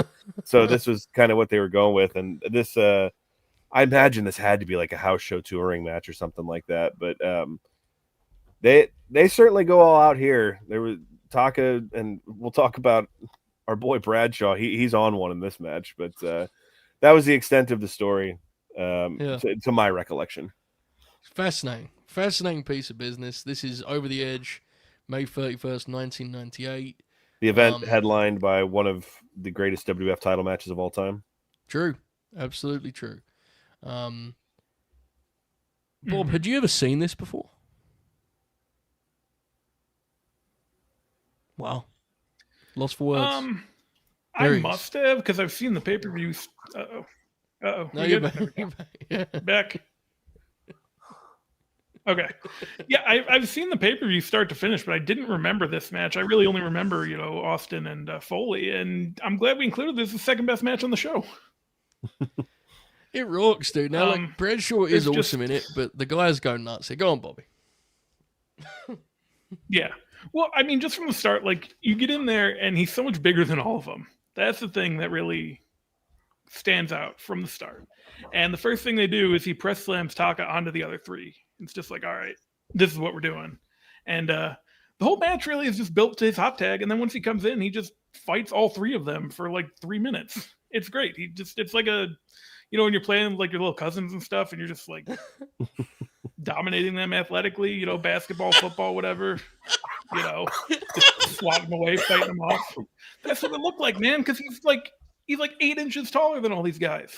So this was kind of what they were going with. And this, I imagine this had to be like a house show touring match or something like that. But they certainly go all out here. There was Taka, and we'll talk about our boy Bradshaw. He's on one in this match, but that was the extent of the story. To my recollection. Fascinating piece of business. This is Over the Edge, May 31st, 1998. The event headlined by one of the greatest WWF title matches of all time. True. Absolutely true. Bob, had you ever seen this before? Wow. Lost for words. I must have, because I've seen the pay-per-views. Uh-oh. No, you're back. Yeah. Back. Okay. Yeah, I've seen the pay-per-view start to finish, but I didn't remember this match. I really only remember, Austin and Foley, and I'm glad we included this as the second best match on the show. It rocks, dude. Now, like, Bradshaw is it's awesome in it, but the guys go nuts. Here, go on, Bobby. Yeah. Well, I mean, just from the start, like, you get in there and he's so much bigger than all of them. That's the thing that really stands out from the start. And the first thing they do is he press slams Taka onto the other three. It's just like, all right, this is what we're doing. And the whole match really is just built to his hot tag. And then once he comes in, he just fights all three of them for like 3 minutes. It's great. It's like a, when you're playing like your little cousins and stuff and you're just like dominating them athletically, basketball, football, whatever, just swatting them away, fighting them off. That's what it looked like, man, because he's like 8 inches taller than all these guys.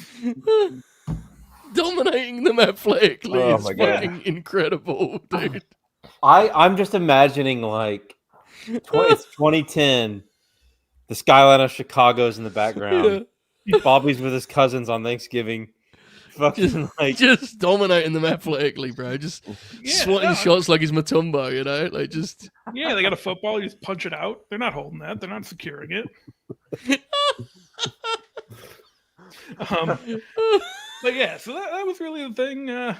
Dominating them athletically Oh is my God. fucking incredible, dude. I'm just imagining like it's 2010. The skyline of Chicago's in the background. Bobby's with his cousins on Thanksgiving. Fucking like Just dominating them athletically, bro. Just swatting shots like he's Matumbo, like just. Yeah, they got a football. You just punch it out. They're not holding that. They're not securing it. But yeah, so that was really the thing. And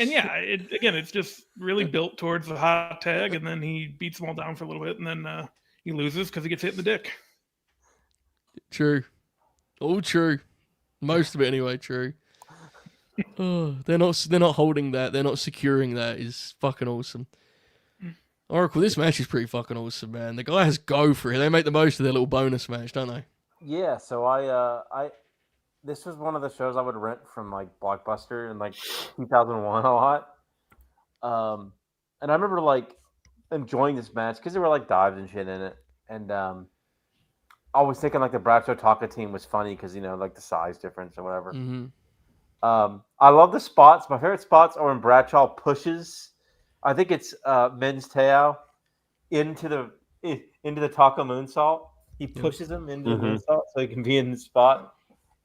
yeah, it's just really built towards the hot tag, and then he beats them all down for a little bit, and then he loses because he gets hit in the dick. True. All true. Most of it anyway, true. Oh, they're not holding that. They're not securing that. Is fucking awesome. Oracle, this match is pretty fucking awesome, man. The guys go for it. They make the most of their little bonus match, don't they? yeah. So I this was one of the shows I would rent from like Blockbuster in like 2001 a lot. And I remember like enjoying this match because there were like dives and shit in it, and I was thinking like the Bradshaw Taka team was funny because like the size difference or whatever. Mm-hmm. I love the spots. My favorite spots are when Bradshaw pushes. I think it's men's Teioh into the Taka moonsault. He pushes him into the moonsault so he can be in the spot.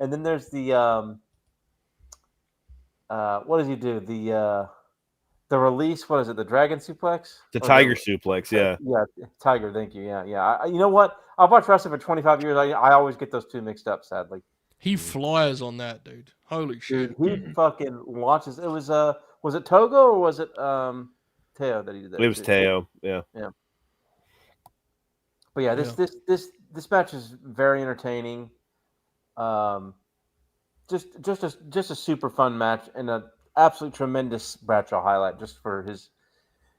And then there's the what does he do? The release. What is it? The dragon suplex. The tiger suplex. Yeah. Yeah, tiger. Thank you. Yeah. You know what? I've watched wrestling for 25 years. I always get those two mixed up. Sadly. He flies on that, dude. Holy shit. Dude, he fucking launches. It was it Togo or was it Teioh that he did that? It was Teioh. Yeah. Yeah. But yeah, this match is very entertaining. Just a super fun match and an absolute tremendous Bradshaw highlight just for his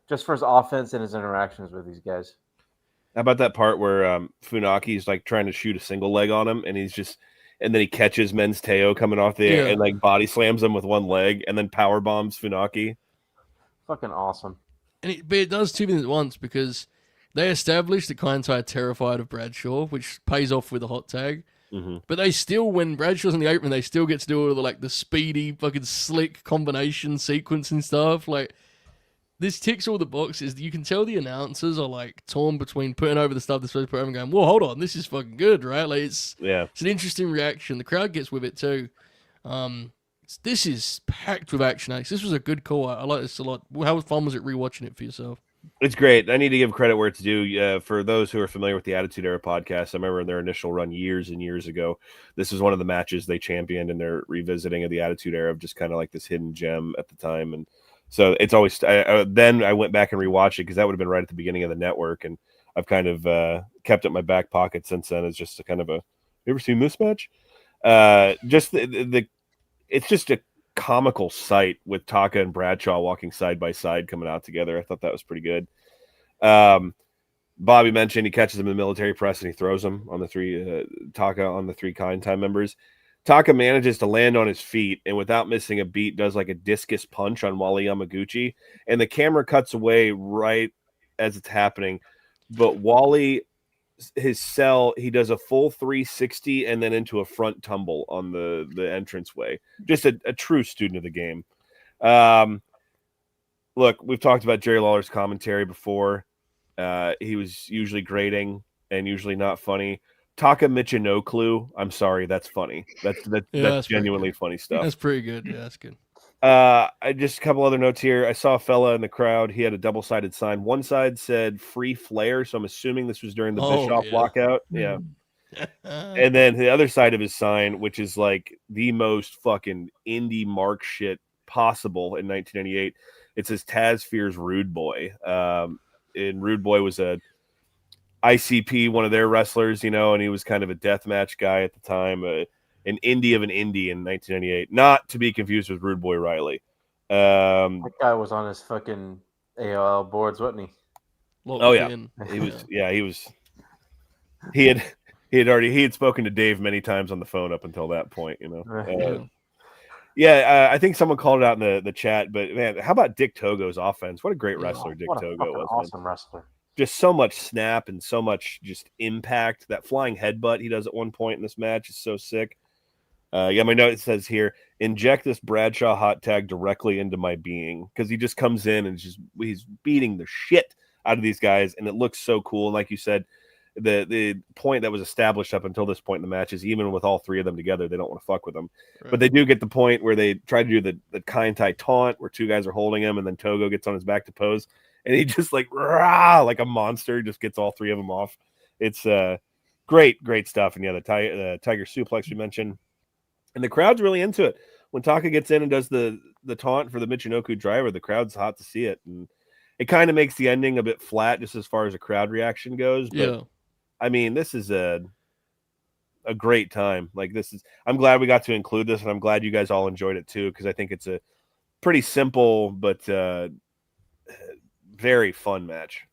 offense and his interactions with these guys. How about that part where Funaki's like trying to shoot a single leg on him, and then he catches men's Teioh coming off the air and like body slams him with one leg, and then power bombs Funaki. Fucking awesome. And but it does two things at once because they established that Kaientai are terrified of Bradshaw, which pays off with a hot tag. Mm-hmm. But they still, when Bradshaw's in the apron, they still get to do all the speedy, fucking slick combination sequence and stuff. Like, this ticks all the boxes. You can tell the announcers are like torn between putting over the stuff they're supposed to put over and going, "Well, hold on, this is fucking good, right?" Like it's an interesting reaction. The crowd gets with it too. This is packed with action. This was a good call. I like this a lot. How fun was it rewatching it for yourself? It's great. I need to give credit where it's due. For those who are familiar with the Attitude Era podcast, I remember in their initial run years and years ago, this was one of the matches they championed in their revisiting of the Attitude Era of just kind of like this hidden gem at the time. And so it's always then I went back and rewatched it because that would have been right at the beginning of the network, and I've kind of kept it in my back pocket since then. It's just a kind of you ever seen this match? Just it's just a comical sight with Taka and Bradshaw walking side by side coming out together. I thought that was pretty good. Bobby mentioned he catches him in the military press and he throws him on the three Taka on the three Kaientai members. Taka manages to land on his feet and without missing a beat does like a discus punch on Wally Yamaguchi, and the camera cuts away right as it's happening, but Wally, his cell, he does a full 360 and then into a front tumble on the entranceway. Just a true student of the game. Look, we've talked about Jerry Lawler's commentary before. He was usually grating and usually not funny. Taka Michinoku, I'm sorry, that's funny. That's genuinely funny stuff. That's pretty good. Yeah, that's good. I just a couple other notes here. I saw a fella in the crowd. He had a double-sided sign. One side said "Free Flair," so I'm assuming this was during the Bischoff lockout. Yeah. And then the other side of his sign, which is like the most fucking indie mark shit possible in 1998, it says Taz fears Rude Boy. And Rude Boy was a ICP, one of their wrestlers, and he was kind of a deathmatch guy at the time, an indie of an indie in 1998, not to be confused with Rude Boy Riley. That guy was on his fucking AOL boards, wasn't he? Oh yeah, he was. Yeah, he was. He had spoken to Dave many times on the phone up until that point. I think someone called it out in the chat, but man, how about Dick Togo's offense? What a great wrestler Dick Togo was. Awesome wrestler. Just so much snap and so much just impact. That flying headbutt he does at one point in this match is so sick. My note says here, inject this Bradshaw hot tag directly into my being, because he just comes in and he's beating the shit out of these guys, and it looks so cool. And like you said, the point that was established up until this point in the match is even with all three of them together, they don't want to fuck with them. Right. But they do get the point where they try to do the kind tie taunt where two guys are holding him, and then Togo gets on his back to pose, and he just like a monster just gets all three of them off. It's great stuff. And the tiger suplex we mentioned, and the crowd's really into it. When Taka gets in and does the taunt for the Michinoku driver, the crowd's hot to see it, and it kind of makes the ending a bit flat just as far as a crowd reaction goes. But yeah. I mean, this is a great time. Like, I'm glad we got to include this, and I'm glad you guys all enjoyed it too, because I think it's a pretty simple but very fun match.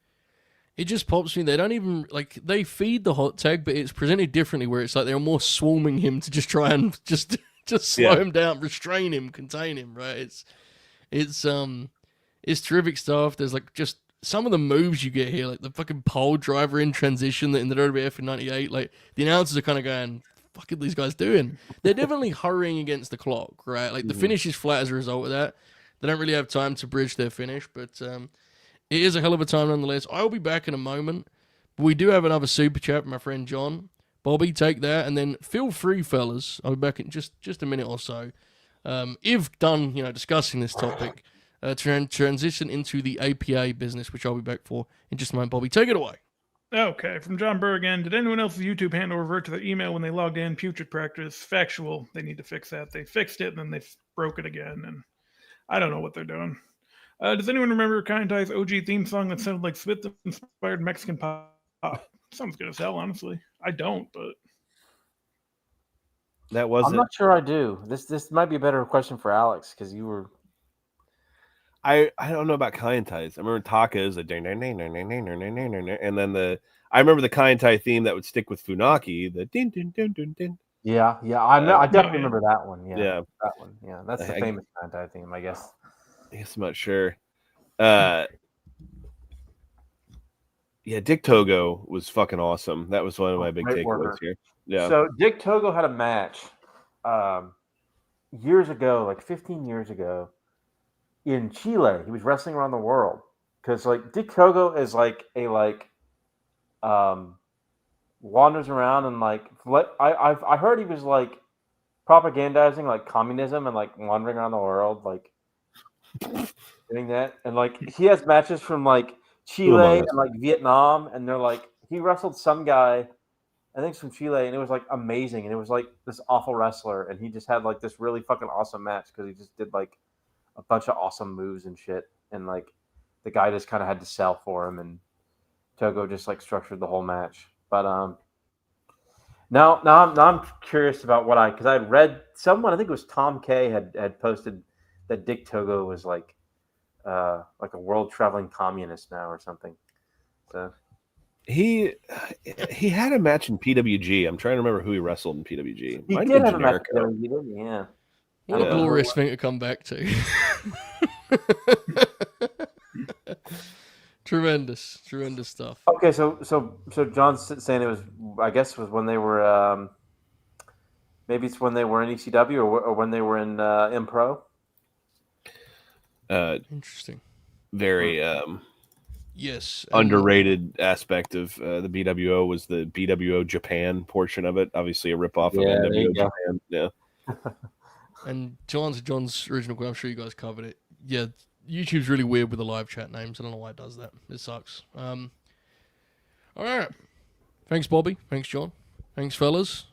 It just pops me. They don't even they feed the hot tag, but it's presented differently, where it's like they're more swarming him to just try and just slow him down, restrain him, contain him. Right? It's terrific stuff. There's just some of the moves you get here, like the fucking pole driver in transition in the WWF in '98. Like, the announcers are kind of going, "Fuck are these guys doing?" They're definitely hurrying against the clock, right? Like, the finish is flat as a result of that. They don't really have time to bridge their finish, but it is a hell of a time nonetheless. I'll be back in a moment, but we do have another super chat from my friend John. Bobby, take that, and then feel free, fellas. I'll be back in just a minute or so. If done, discussing this topic. Transition into the APA business, which I'll be back for in just a moment. Bobby, take it away. Okay, from John Burr again. Did anyone else's YouTube handle revert to their email when they logged in? Putrid practice. Factual. They need to fix that. They fixed it, and then they broke it again, and I don't know what they're doing. Does anyone remember Kind Tai's OG theme song that sounded like Smith-inspired Mexican pop? Sounds good as hell, honestly. I don't, but... That was I'm not sure I do. This might be a better question for Alex, because you were... I don't know about Kind Tais. I remember Taka is a ding ding ding ding ding ding ding ding ding, and then I remember the Kind Tai theme that would stick with Funaki, the ding ding ding ding ding. Yeah, I definitely remember that one. Yeah, that one. Yeah, that's the famous Kind Tai theme, I guess. I guess I'm not sure. Dick Togo was fucking awesome. That was one of my big takeaways here. Yeah. So Dick Togo had a match years ago, like 15 years ago, in Chile. He was wrestling around the world because Dick Togo is wanders around and I heard he was propagandizing communism and wandering around the world doing that, and he has matches from Chile and Vietnam, and they're he wrestled some guy, I think it's from Chile, and it was amazing, and it was this awful wrestler, and he just had this really fucking awesome match because he just did a bunch of awesome moves and shit, and the guy just kind of had to sell for him, and Togo just structured the whole match. But now I'm curious about because I had read someone, I think it was Tom K had posted that Dick Togo was like a world traveling communist now or something. So he had a match in PWG. I'm trying to remember who he wrestled in PWG. He did have a match in PWG, yeah. What a glorious thing to come back to. Tremendous stuff. Okay, so John's saying it was, I guess, was when they were, maybe it's when they were in ECW or when they were in Pro. Interesting. Very yes, underrated aspect of the BWO was the BWO Japan portion of it. Obviously, a ripoff of NWO Japan. Yeah. And John's original question, I'm sure you guys covered it. Yeah, YouTube's really weird with the live chat names. I don't know why it does that. It sucks. All right. Thanks, Bobby. Thanks, John. Thanks, fellas.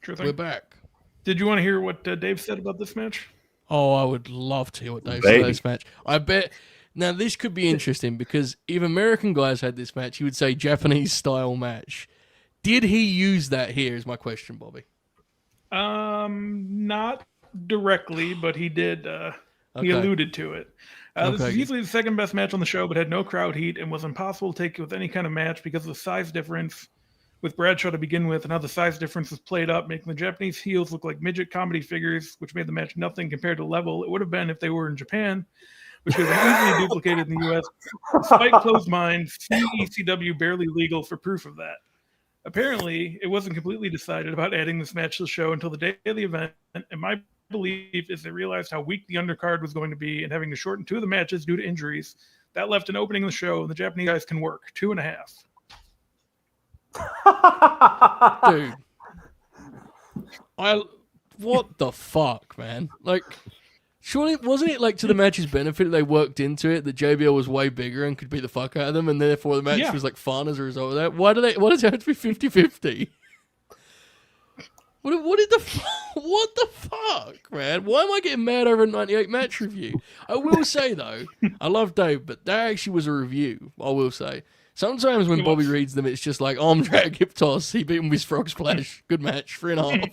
Sure thing. We're back. Did you want to hear what Dave said about this match? Oh, I would love to hear what Dave said about this match. I bet. Now, this could be interesting because if American guys had this match, he would say Japanese style match. Did he use that here? Is my question, Bobby. Not directly, but he did. He alluded to it. This is easily the second best match on the show, but had no crowd heat and was impossible to take with any kind of match because of the size difference with Bradshaw to begin with and how the size difference was played up, making the Japanese heels look like midget comedy figures, which made the match nothing compared to the level it would have been if they were in Japan, which was easily duplicated in the U.S. Despite closed minds, ECW barely legal for proof of that. Apparently, it wasn't completely decided about adding this match to the show until the day of the event, and my belief is they realized how weak the undercard was going to be and having to shorten 2 of the matches due to injuries. That left an opening in the show, and the Japanese guys can work 2.5. Dude, what the fuck, man? Like, surely wasn't it like to the match's benefit they worked into it that JBL was way bigger and could beat the fuck out of them, and therefore the match was like fun as a result of that? Why does it have to be 50-50? What the fuck, man? Why am I getting mad over a 98 match review? I will say though, I love Dave, but that actually was a review. I will say. Sometimes when Bobby reads them, it's just like arm drag, hip toss. He beat him with frog splash. Good match, 3.5.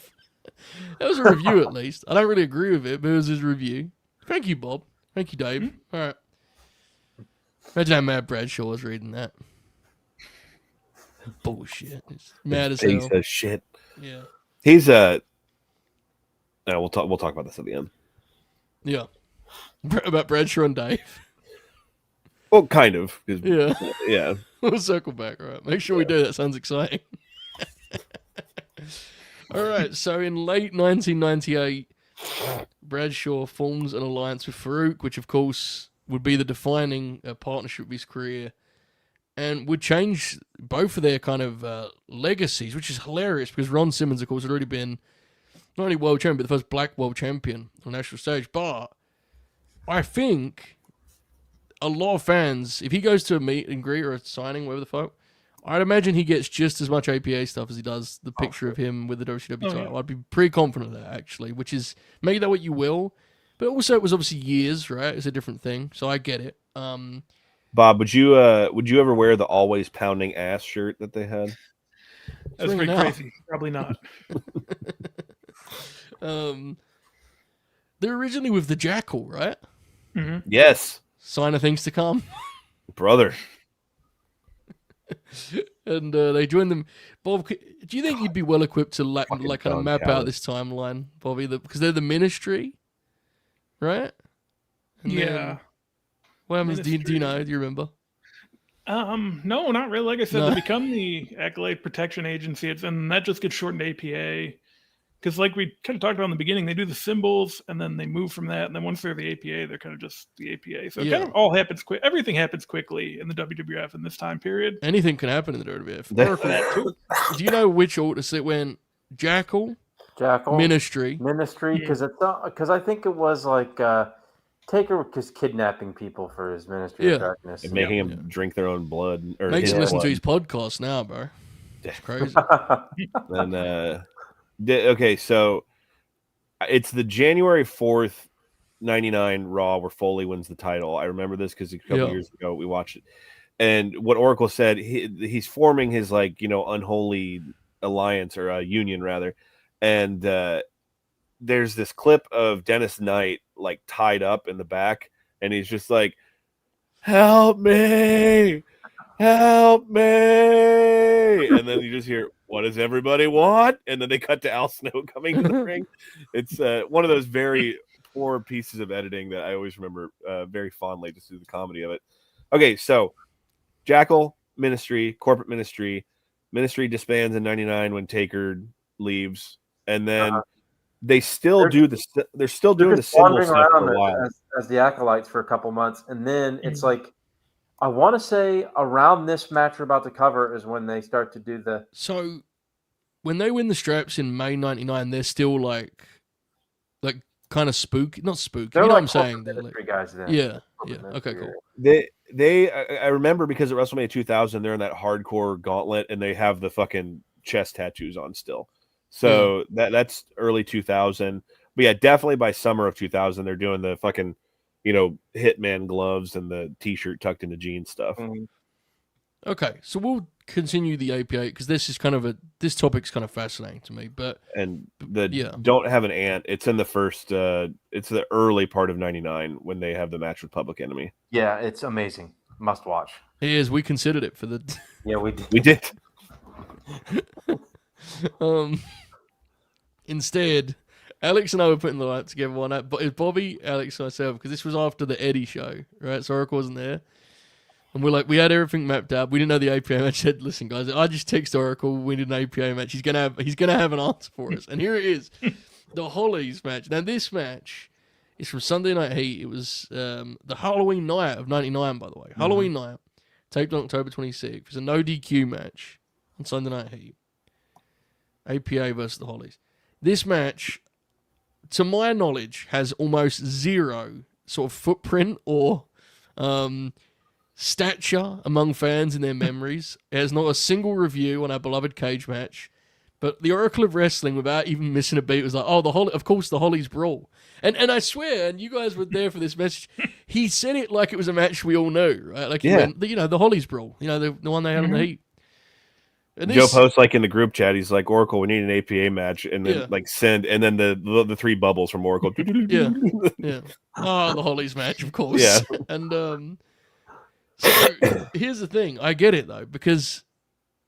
That was a review at least. I don't really agree with it, but it was his review. Thank you, Bob. Thank you, Dave. All right. Imagine how mad Bradshaw was reading that. Bullshit. It's mad as hell. Piece of shit. Yeah. He's we'll talk about this at the end. Yeah. About Bradshaw and Dave. Well, kind of. Yeah. Yeah. We'll circle back. All right. Make sure we do. That sounds exciting. All right. So in late 1998, Bradshaw forms an alliance with Faarooq, which of course would be the defining partnership of his career, and would change both of their kind of legacies, which is hilarious because Ron Simmons, of course, had already been not only world champion, but the first black world champion on the national stage. But I think a lot of fans, if he goes to a meet and greet or a signing, whatever the fuck, I'd imagine he gets just as much APA stuff as he does the picture of him with the WCW title. I'd be pretty confident of that, actually, which is, make that what you will. But also, it was obviously years, right? It's a different thing, so I get it. Bob, would you ever wear the always pounding ass shirt that they had? That's pretty crazy. Probably not. They're originally with the Jackal, right? Mm-hmm. Yes. Sign of things to come. Brother. And they joined them. Bob, do you think you'd be well equipped to like kind of map out this timeline, Bobby? Because they're the Ministry, right? And yeah. What happens? Do you know? Do you remember? No, not really. Like I said, they become the Accolade Protection Agency, and that just gets shortened to APA. Because like we kind of talked about in the beginning, they do the symbols, and then they move from that, and then once they're the APA, they're kind of just the APA. So it kind of all happens quick. Everything happens quickly in the WWF in this time period. Anything can happen in the WWF. Do you know which orders it went? Jackal, Ministry, because I think it was like Taker was kidnapping people for his Ministry of Darkness and making them drink their own blood. Or makes him listen to his podcast now, bro. It's crazy. And okay, so it's the January 4th, 99 Raw where Foley wins the title. I remember this because a couple years ago we watched it. And what Oracle said, he's forming his unholy alliance or union rather. And there's this clip of Dennis Knight like tied up in the back, and he's just like, "Help me! Help me!" And then you just hear, "What does everybody want?" And then they cut to Al Snow coming to the ring. It's one of those very poor pieces of editing that I always remember very fondly, just through the comedy of it. Okay, so Jackal, Ministry, Corporate Ministry. Ministry disbands in 99 when Taker leaves. And then they're still doing the symbol stuff for a while. As the Acolytes for a couple months. And then it's like, I want to say around this match we're about to cover is when they start to do the... So, when they win the straps in May 99, they're still like kind of spooky. Not spooky. They're you know like what I'm saying? Ministry guys then. Yeah. Okay, cool. I remember because at WrestleMania 2000, they're in that hardcore gauntlet and they have the fucking chest tattoos on still. So that's early 2000. But yeah, definitely by summer of 2000, they're doing the fucking, Hitman gloves and the t-shirt tucked into jeans stuff. Mhm. Okay, so we'll continue the APA because this topic's kind of fascinating to me. But And yeah. Don't Have an Ant. It's in the first. It's the early part of '99 when they have the match with Public Enemy. Yeah, it's amazing. Must watch. It is. We considered it for the. Yeah, we did. We did. Instead, Alex and I were putting the lineup together one night, but it's Bobby, Alex, and myself because this was after the Eddie show, right? So Oracle wasn't there. And we had everything mapped out. We didn't know the APA match. I said, listen, guys, I just text Oracle. We need an APA match. He's gonna have an answer for us. And here it is, the Hollies match. Now this match is from Sunday Night Heat. It was the Halloween night of '99, by the way. Halloween night, taped on October 26th. It was a no DQ match on Sunday Night Heat. APA versus the Hollies. This match, to my knowledge, has almost zero sort of footprint or stature among fans in their memories. There's not a single review on our beloved cage match, but the Oracle of Wrestling, without even missing a beat, was like, "Oh, of course, the Hollies brawl." And I swear, and you guys were there for this message. He said it like it was a match we all knew, right? Like, he went, the Hollies brawl, the one they had on the Heat. And Joe posts like in the group chat. He's like, "Oracle, we need an APA match," and then send, and then the three bubbles from Oracle. yeah. Oh, the Hollies match, of course. Yeah. And so here's the thing. I get it though, because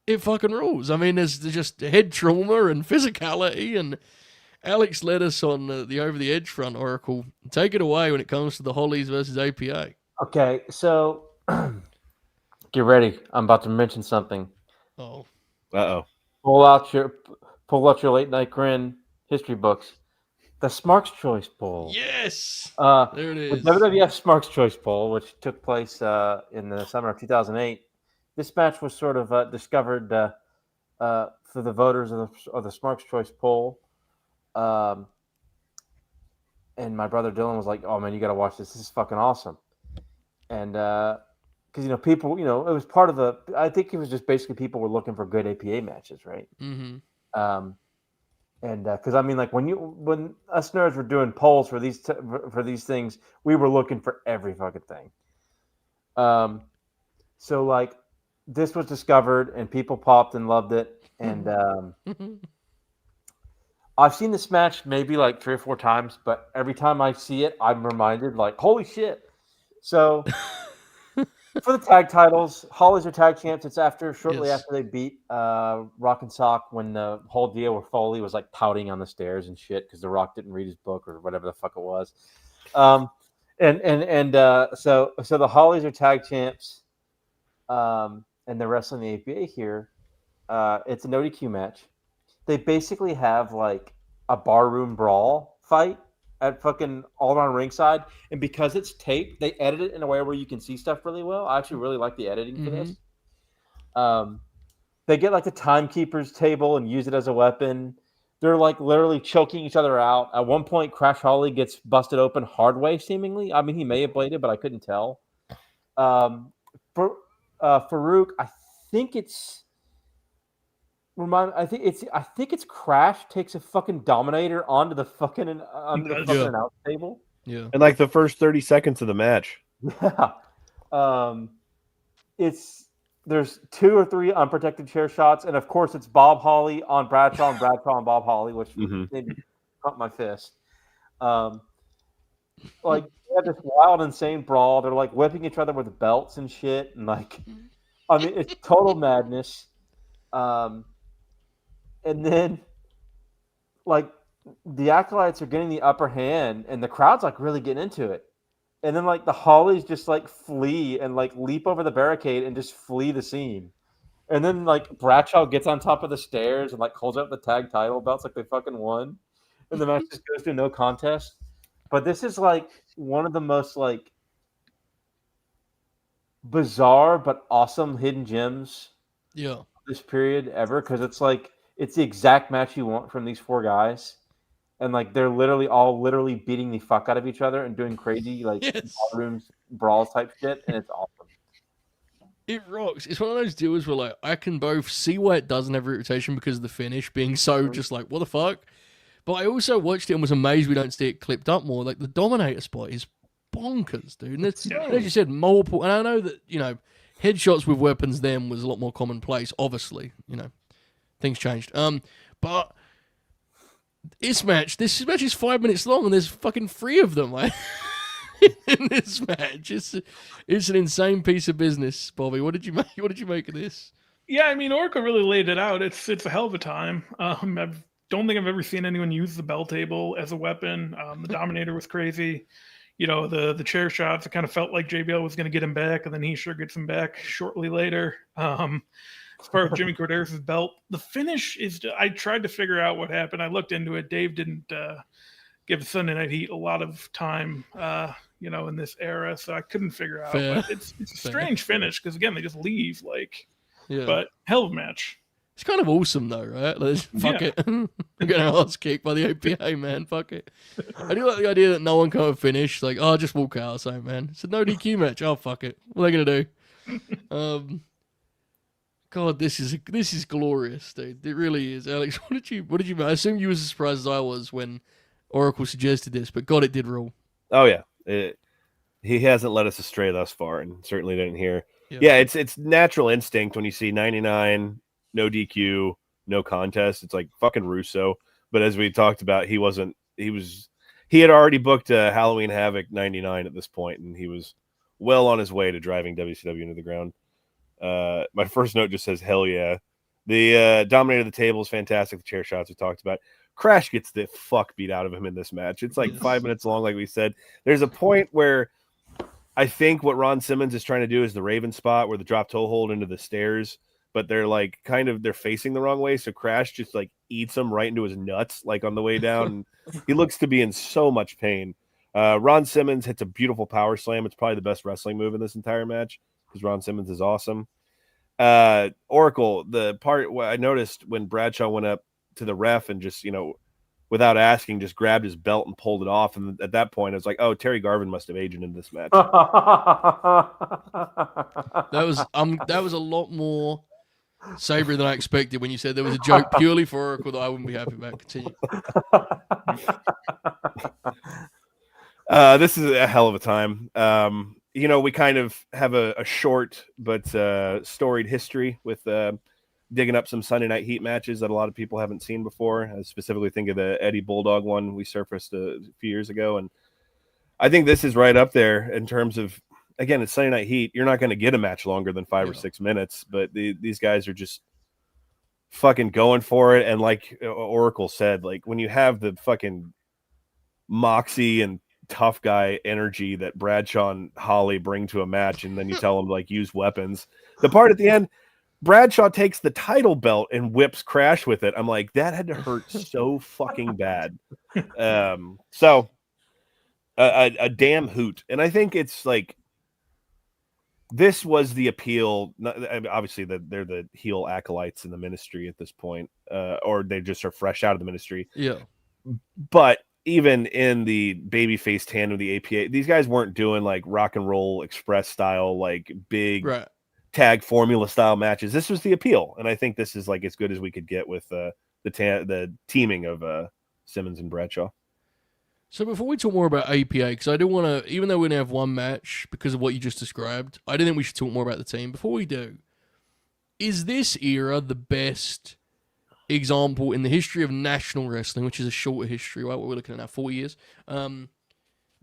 it fucking rules. I mean, there's just head trauma and physicality, and Alex led us on the over the edge front. Oracle, take it away when it comes to the Hollies versus APA. Okay, so get ready. I'm about to mention something. Oh. Uh-oh. Pull out your late night Grin history books. The Smarks Choice Bowl. Yes. There it is. The WWF Smarks Choice Bowl, which took place in the summer of 2008. This match was sort of discovered for the voters of the Smarks Choice Poll. And my brother Dylan was like, "Oh man, you got to watch this. This is fucking awesome." And because people, it was part of the. I think it was just basically people were looking for good APA matches, right? Mm-hmm. And because I mean, like when us nerds were doing polls for these things, we were looking for every fucking thing. So like this was discovered and people popped and loved it, and I've seen this match maybe like 3 or 4 times, but every time I see it, I'm reminded like, holy shit! So. For the tag titles, Hollies are tag champs. It's shortly after they beat Rock and Sock when the whole deal where Foley was like pouting on the stairs and shit because The Rock didn't read his book or whatever the fuck it was. So the Hollies are tag champs, and they're wrestling the APA here. It's a no DQ match. They basically have like a barroom brawl fight at fucking all around ringside, and because it's taped, they edit it in a way where you can see stuff really well. I actually really like the editing for this. They get like the timekeeper's table and use it as a weapon. They're like literally choking each other out. At one point, Crash Holly gets busted open hard way, seemingly. I mean, he may have bladed, but I couldn't tell. For Faarooq, I think it's Crash takes a fucking Dominator onto the fucking announce table. Yeah. And like the first 30 seconds of the match. Yeah. There's 2 or 3 unprotected chair shots, and of course it's Bob Holly on Bradshaw and Bradshaw on Bob Holly, which made me pump my fist. Like they have this wild, insane brawl. They're like whipping each other with belts and shit, and like, I mean, it's total madness. And then, like, the Acolytes are getting the upper hand, and the crowd's, like, really getting into it. And then, like, the Hollies just, like, flee and, like, leap over the barricade and just flee the scene. And then, like, Bradshaw gets on top of the stairs and, like, holds up the tag title belts like they fucking won. And the match just goes to no contest. But this is, like, one of the most, like, bizarre but awesome hidden gems of this period ever, because it's, like, it's the exact match you want from these 4 guys. And, like, they're literally beating the fuck out of each other and doing crazy, like, ballrooms, brawls type shit. And it's awesome. It rocks. It's one of those deals where like I can both see why it doesn't have reputation because of the finish being so just like what the fuck, but I also watched it and was amazed we don't see it clipped up more. Like the Dominator spot is bonkers, dude. And, and as you said, multiple. And I know that headshots with weapons then was a lot more commonplace. Obviously, things changed. But this match is 5 minutes long and there's fucking 3 of them. Like. In this match, it's an insane piece of business, Bobby. What did you make? What did you make of this? Yeah, I mean, Oracle really laid it out. It's a hell of a time. I don't think I've ever seen anyone use the bell table as a weapon. The Dominator was crazy. The chair shots. It kind of felt like JBL was going to get him back, and then he sure gets him back shortly later. As far as Jimmy Corderas' belt, the finish is. I tried to figure out what happened. I looked into it. Dave didn't give Sunday Night Heat a lot of time. In this era, so I couldn't figure out. But it's a strange finish because again, they just leave but hell of a match. It's kind of awesome though, right? Like, fuck it, I'm getting our ass kicked by the APA, man. Fuck it. I do like the idea that no one can finish. Like, just walk out, so man. It's a no DQ match. Oh fuck it. What are they gonna do? God, this is glorious, dude. It really is. Alex, what did you? I assume you were as surprised as I was when Oracle suggested this, but God, it did rule. Oh yeah. He hasn't led us astray thus far, and certainly didn't hear. Yeah, it's natural instinct when you see 99, no DQ, no contest. It's like fucking Russo. But as we talked about, he had already booked a Halloween Havoc 99 at this point, and he was well on his way to driving WCW into the ground. My first note just says, hell yeah. The Dominator of the table is fantastic. The chair shots we talked about. Crash gets the fuck beat out of him in this match. It's like 5 minutes long, like we said. There's a point where I think what Ron Simmons is trying to do is the Raven spot where the drop toe hold into the stairs, but they're like they're facing the wrong way. So Crash just like eats him right into his nuts, like on the way down. He looks to be in so much pain. Ron Simmons hits a beautiful power slam. It's probably the best wrestling move in this entire match because Ron Simmons is awesome. Oracle, the part I noticed when Bradshaw went up to the ref and just, without asking, just grabbed his belt and pulled it off. And at that point, I was like, oh, Terry Garvin must have aged in this match. That was a lot more savory than I expected when you said there was a joke purely for Oracle that I wouldn't be happy about. Continue. This is a hell of a time. We kind of have a short but storied history with digging up some Sunday Night Heat matches that a lot of people haven't seen before. I specifically think of the Eddie Bulldog one we surfaced a few years ago. And I think this is right up there in terms of, again, it's Sunday Night Heat. You're not going to get a match longer than 5 or 6 minutes, but these guys are just fucking going for it. And like Oracle said, like when you have the fucking moxie and tough guy energy that Bradshaw and Holly bring to a match, and then you tell them like use weapons. The part at the end, Bradshaw takes the title belt and whips Crash with it. I'm like, that had to hurt so fucking bad. So a damn hoot. And I think it's like, this was the appeal. Obviously, they're the heel acolytes in the ministry at this point, or they just are fresh out of the ministry. Yeah. But even in the babyface tandem of the APA, these guys weren't doing like Rock and Roll Express style, like big tag formula style matches. This was the appeal, and I think this is like as good as we could get with the teaming of Simmons and Bradshaw. So before we talk more about APA, because I do want to, even though we're going to have one match because of what you just described, I do think we should talk more about the team. Before we do, is this era the best example in the history of national wrestling, which is a shorter history, right? What we're looking at now, 4 years. The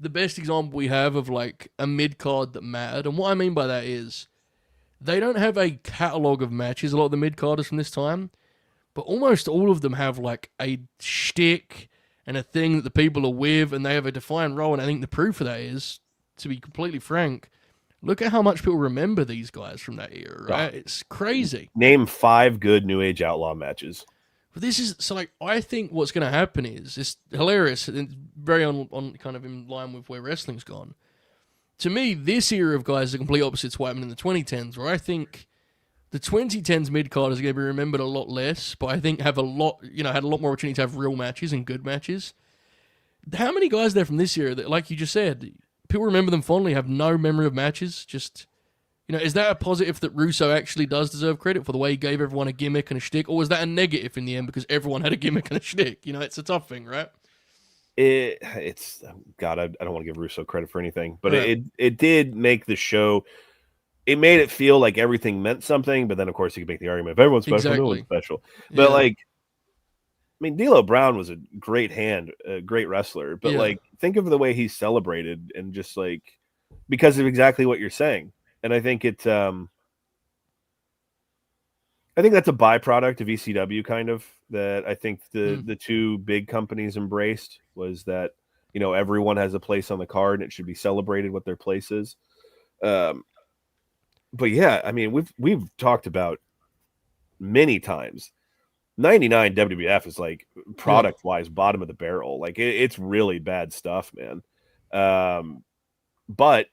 best example we have of like a mid-card that mattered. And what I mean by that is they don't have a catalog of matches, a lot of the mid-carders from this time, but almost all of them have like a shtick and a thing that the people are with, and they have a defined role. And I think the proof of that is, to be completely frank, look at how much people remember these guys from that era, right? It's crazy. Name 5 good New Age Outlaw matches. But this is, so like, I think what's going to happen is, it's hilarious and very on kind of in line with where wrestling's gone. To me, this era of guys are complete opposites to what happened in the 2010s, where I think the 2010s mid-carders are going to be remembered a lot less, but I think have a lot, had a lot more opportunity to have real matches and good matches. How many guys there from this era that, like you just said, people remember them fondly, have no memory of matches, just, You know, is that a positive that Russo actually does deserve credit for the way he gave everyone a gimmick and a shtick, or was that a negative in the end because everyone had a gimmick and a shtick? You know, it's a tough thing, right? It's God, I don't want to give Russo credit for anything, but Yeah. it did make the show. It made it feel like everything meant something, but then of course you could make the argument if everyone's special, no one's special. But Yeah. like, I mean, D'Lo Brown was a great a great wrestler, but Yeah. like, think of the way he celebrated and just like because of exactly what you're saying. And I think it's I think that's a byproduct of ECW kind of that I think the two big companies embraced was that, you know, everyone has a place on the card and it should be celebrated what their place is. But yeah, I mean, we've talked about many times 99 WWF is like product wise bottom of the barrel. Like it's really bad stuff, man. But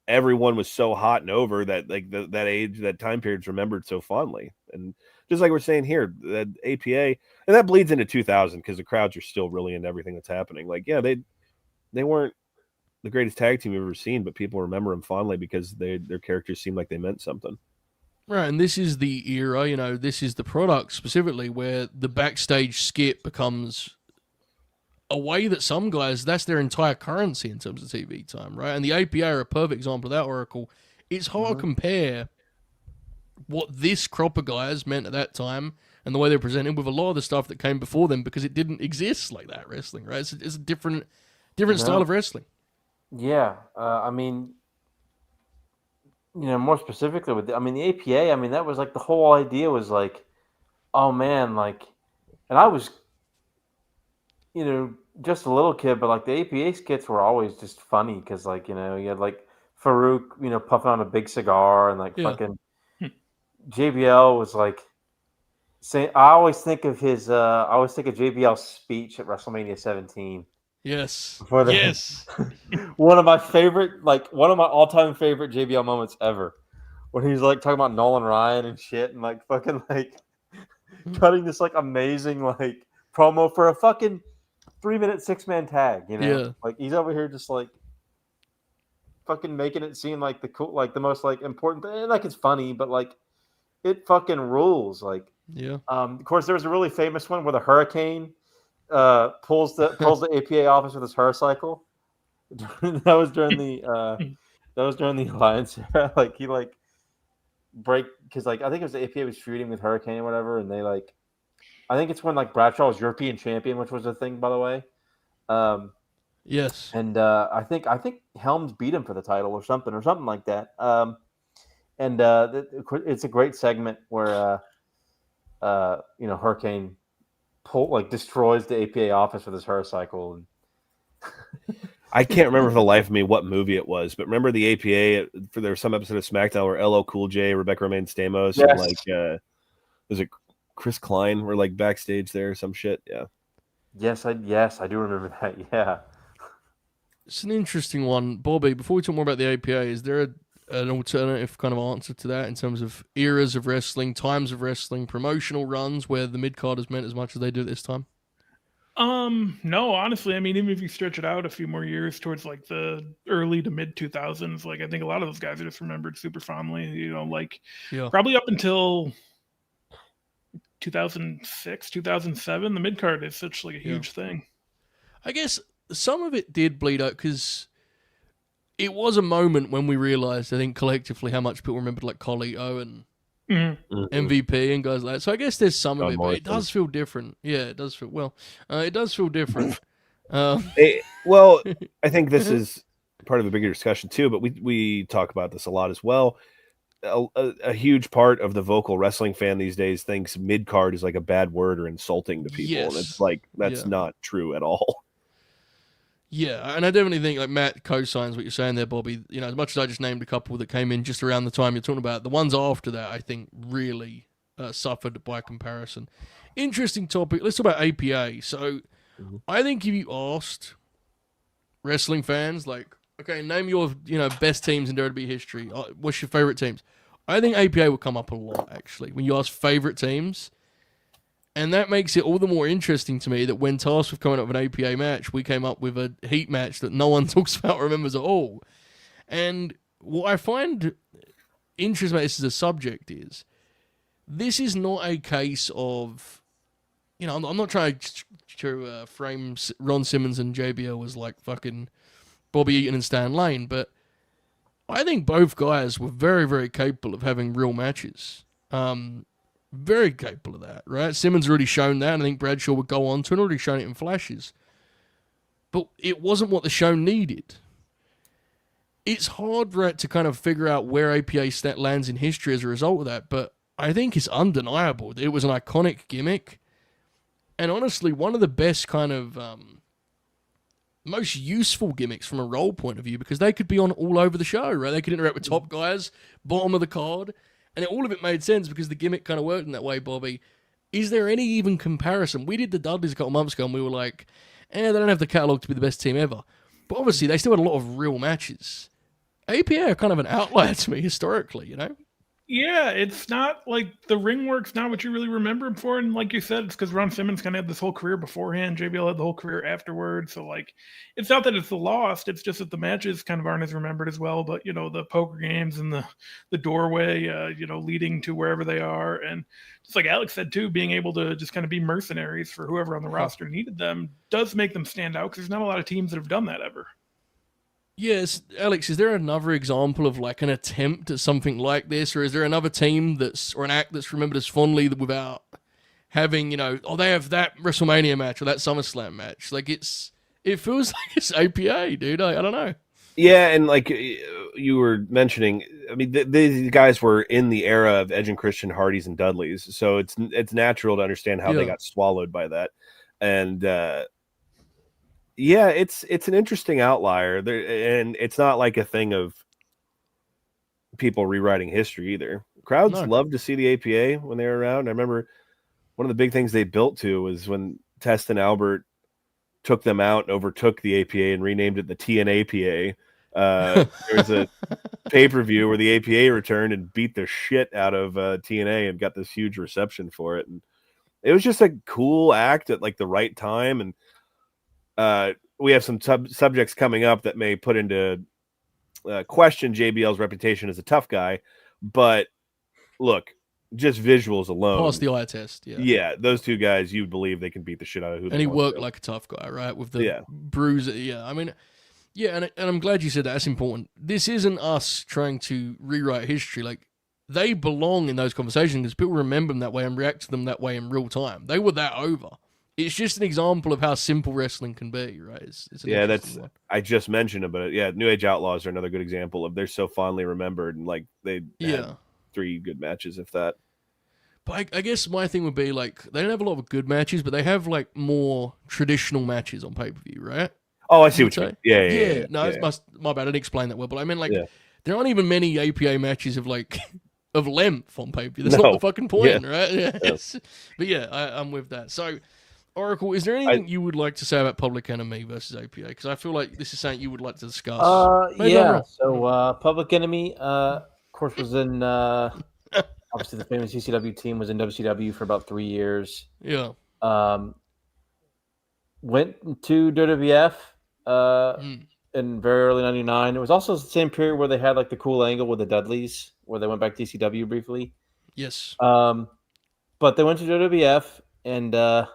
everyone was so hot and over that like that age, that time period's remembered so fondly. And just like we're saying here, that APA, and that bleeds into 2000 because the crowds are still really into everything that's happening. Like, yeah, they weren't the greatest tag team we've ever seen, but people remember them fondly because their characters seemed like they meant something. Right, and this is the era, you know, this is the product specifically where the backstage skit becomes a way that some guys, that's their entire currency in terms of TV time, right? And the APA are a perfect example of that, Oracle. It's hard to compare what this crop of guys meant at that time and the way they're presented with a lot of the stuff that came before them because it didn't exist like that, wrestling, right? It's a different style of wrestling. Yeah, I mean, you know, more specifically with, the APA, I mean, that was like the whole idea was like, oh man, like, and I was, you know, just a little kid, but like the APA skits were always just funny because, like, you know, you had like Faarooq, you know, puffing on a big cigar and like fucking JBL was like saying, I always think of JBL's speech at WrestleMania 17. Yes. Yes. one of my all-time favorite JBL moments ever, when he's like talking about Nolan Ryan and shit, and like fucking like cutting this like amazing like promo for a fucking 3-minute 6-man tag. You know, like he's over here just like fucking making it seem like the cool, like the most like important thing. And, like it's funny, but like it fucking rules. Like of course, there was a really famous one where the Hurricane pulls the APA office with his Hurricycle. that was during the Alliance era. Like he like break because like I think it was the APA was feuding with Hurricane or whatever, and they like I think it's when like Bradshaw was European champion, which was a thing, by the way. Yes. And I think Helms beat him for the title or something like that. And it's a great segment where you know, Hurricane destroys the APA office with his Hurricycle. And I can't remember for the life of me what movie it was, but remember the APA there was some episode of SmackDown where LL Cool J, Rebecca Romaine Stamos, and like was it Chris Klein were like backstage there or some shit? Yeah. Yes, I do remember that. Yeah. It's an interesting one, Bobby. Before we talk more about the APA, is there an alternative kind of answer to that in terms of eras of wrestling, times of wrestling, promotional runs where the mid-card has meant as much as they do this time? No, honestly, I mean, even if you stretch it out a few more years towards like the early to mid 2000s, like I think a lot of those guys are just remembered super fondly, you know, like probably up until 2006, 2007, the mid card is such like a huge thing. I guess some of it did bleed out because it was a moment when we realized, I think collectively, how much people remembered like Colito and MVP and guys like that. So I guess there's some of it, but it does feel different. Yeah, it does feel it does feel different. Well, I think this is part of a bigger discussion too, but we talk about this a lot as well. A huge part of the vocal wrestling fan these days thinks mid card is like a bad word or insulting to people, and it's like that's not true at all. Yeah, and I definitely think like Matt co-signs what you're saying there, Bobby. You know, as much as I just named a couple that came in just around the time you're talking about, the ones after that I think really suffered by comparison. Interesting topic. Let's talk about APA. So I think if you asked wrestling fans, like, okay, name your best teams in WWE history. What's your favorite teams? I think APA would come up a lot actually when you ask favorite teams. And that makes it all the more interesting to me that when tasked with coming up with an APA match, we came up with a heat match that no one talks about or remembers at all. And what I find interesting about this as a subject is this is not a case of, you know, I'm not trying to frame Ron Simmons and JBL as like fucking Bobby Eaton and Stan Lane, but I think both guys were very, very capable of having real matches. Very capable of that, right? Simmons already shown that, and I think Bradshaw would go on to and already shown it in flashes. But it wasn't what the show needed. It's hard, right, to kind of figure out where APA lands in history as a result of that, but I think it's undeniable. It was an iconic gimmick, and honestly, one of the best kind of most useful gimmicks from a role point of view, because they could be on all over the show, right? They could interact with top guys, bottom of the card, and all of it made sense because the gimmick kind of worked in that way, Bobby. Is there any even comparison? We did the Dudleys a couple months ago, and we were like, they don't have the catalogue to be the best team ever. But obviously, they still had a lot of real matches. APA are kind of an outlier to me historically, you know? Yeah, it's not like the ring work's not what you really remember him for. And like you said, it's because Ron Simmons kind of had this whole career beforehand. JBL had the whole career afterward. So, like, it's not that it's lost. It's just that the matches kind of aren't as remembered as well. But, you know, the poker games and the doorway, you know, leading to wherever they are. And just like Alex said, too, being able to just kind of be mercenaries for whoever on the roster needed them does make them stand out because there's not a lot of teams that have done that ever. Yes, Alex, is there another example of like an attempt at something like this, or is there another team or an act that's remembered as fondly without having, you know, they have that WrestleMania match or that SummerSlam match? Like it feels like it's APA, dude. I don't know. Yeah, and like you were mentioning, I mean, these guys were in the era of Edge and Christian, Hardys and Dudleys, so it's natural to understand how they got swallowed by that, and yeah, it's an interesting outlier there, and it's not like a thing of people rewriting history either. Crowds loved to see the APA when they were around. I remember one of the big things they built to was when Test and Albert took them out and overtook the APA and renamed it the TNAPA. There was a pay-per-view where the APA returned and beat the shit out of TNA and got this huge reception for it. And it was just a cool act at like the right time. And we have some subjects coming up that may put into question JBL's reputation as a tough guy, but look, just visuals alone, pass the eye test. Yeah, those two guys, you believe they can beat the shit out of who. And he worked like a tough guy, right? With the bruiser. Yeah, I mean, yeah, and I'm glad you said that. That's important. This isn't us trying to rewrite history. Like they belong in those conversations because people remember them that way and react to them that way in real time. They were that over. It's just an example of how simple wrestling can be, right? It's one. I just mentioned it, but yeah, New Age Outlaws are another good example of they're so fondly remembered and like they had 3 good matches, if that. But I guess my thing would be like they don't have a lot of good matches, but they have like more traditional matches on pay-per-view, right? Oh, I see what you mean. Yeah. No, it's my bad. I didn't explain that well, but I mean like there aren't even many APA matches of like of length on pay-per-view. That's not the fucking point, right? Yeah. But yeah, I'm with that. So. Oracle, is there anything you would like to say about Public Enemy versus APA? Because I feel like this is something you would like to discuss. So Public Enemy, of course, was in obviously the famous ECW team was in WCW for about 3 years. Yeah. Went to WWF in very early '99. It was also the same period where they had like the cool angle with the Dudleys, where they went back to ECW briefly. Yes. But they went to WWF and.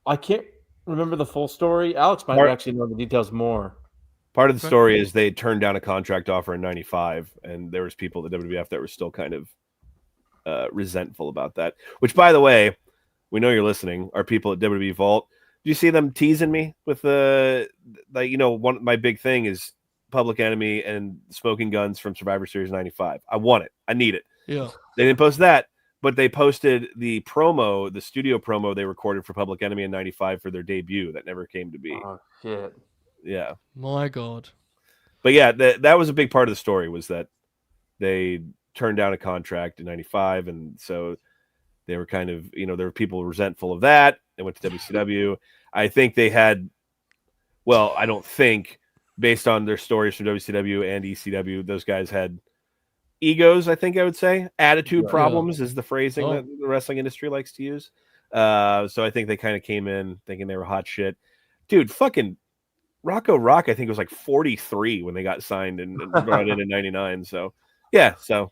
I can't remember the full story. Alex might actually know the details more. Part of the story is they turned down a contract offer in '95, and there was people at WWF that were still kind of resentful about that. Which, by the way, we know you're listening. Our people at WWE Vault. Do you see them teasing me with my big thing is Public Enemy and Smoking Guns from Survivor Series '95. I want it. I need it. Yeah. They didn't post that. But they posted the studio promo they recorded for Public Enemy in '95 for their debut that never came to be. Oh, shit. Yeah. My God. But yeah, that was a big part of the story was that they turned down a contract in '95. And so they were kind of, there were people resentful of that. They went to WCW. I think they had, I don't think, based on their stories from WCW and ECW, those guys had egos, I think I would say. Attitude problems is the phrasing that the wrestling industry likes to use. So I think they kind of came in thinking they were hot shit. Dude, fucking Rocco Rock, I think, was like 43 when they got signed and brought in '99. So Yeah, so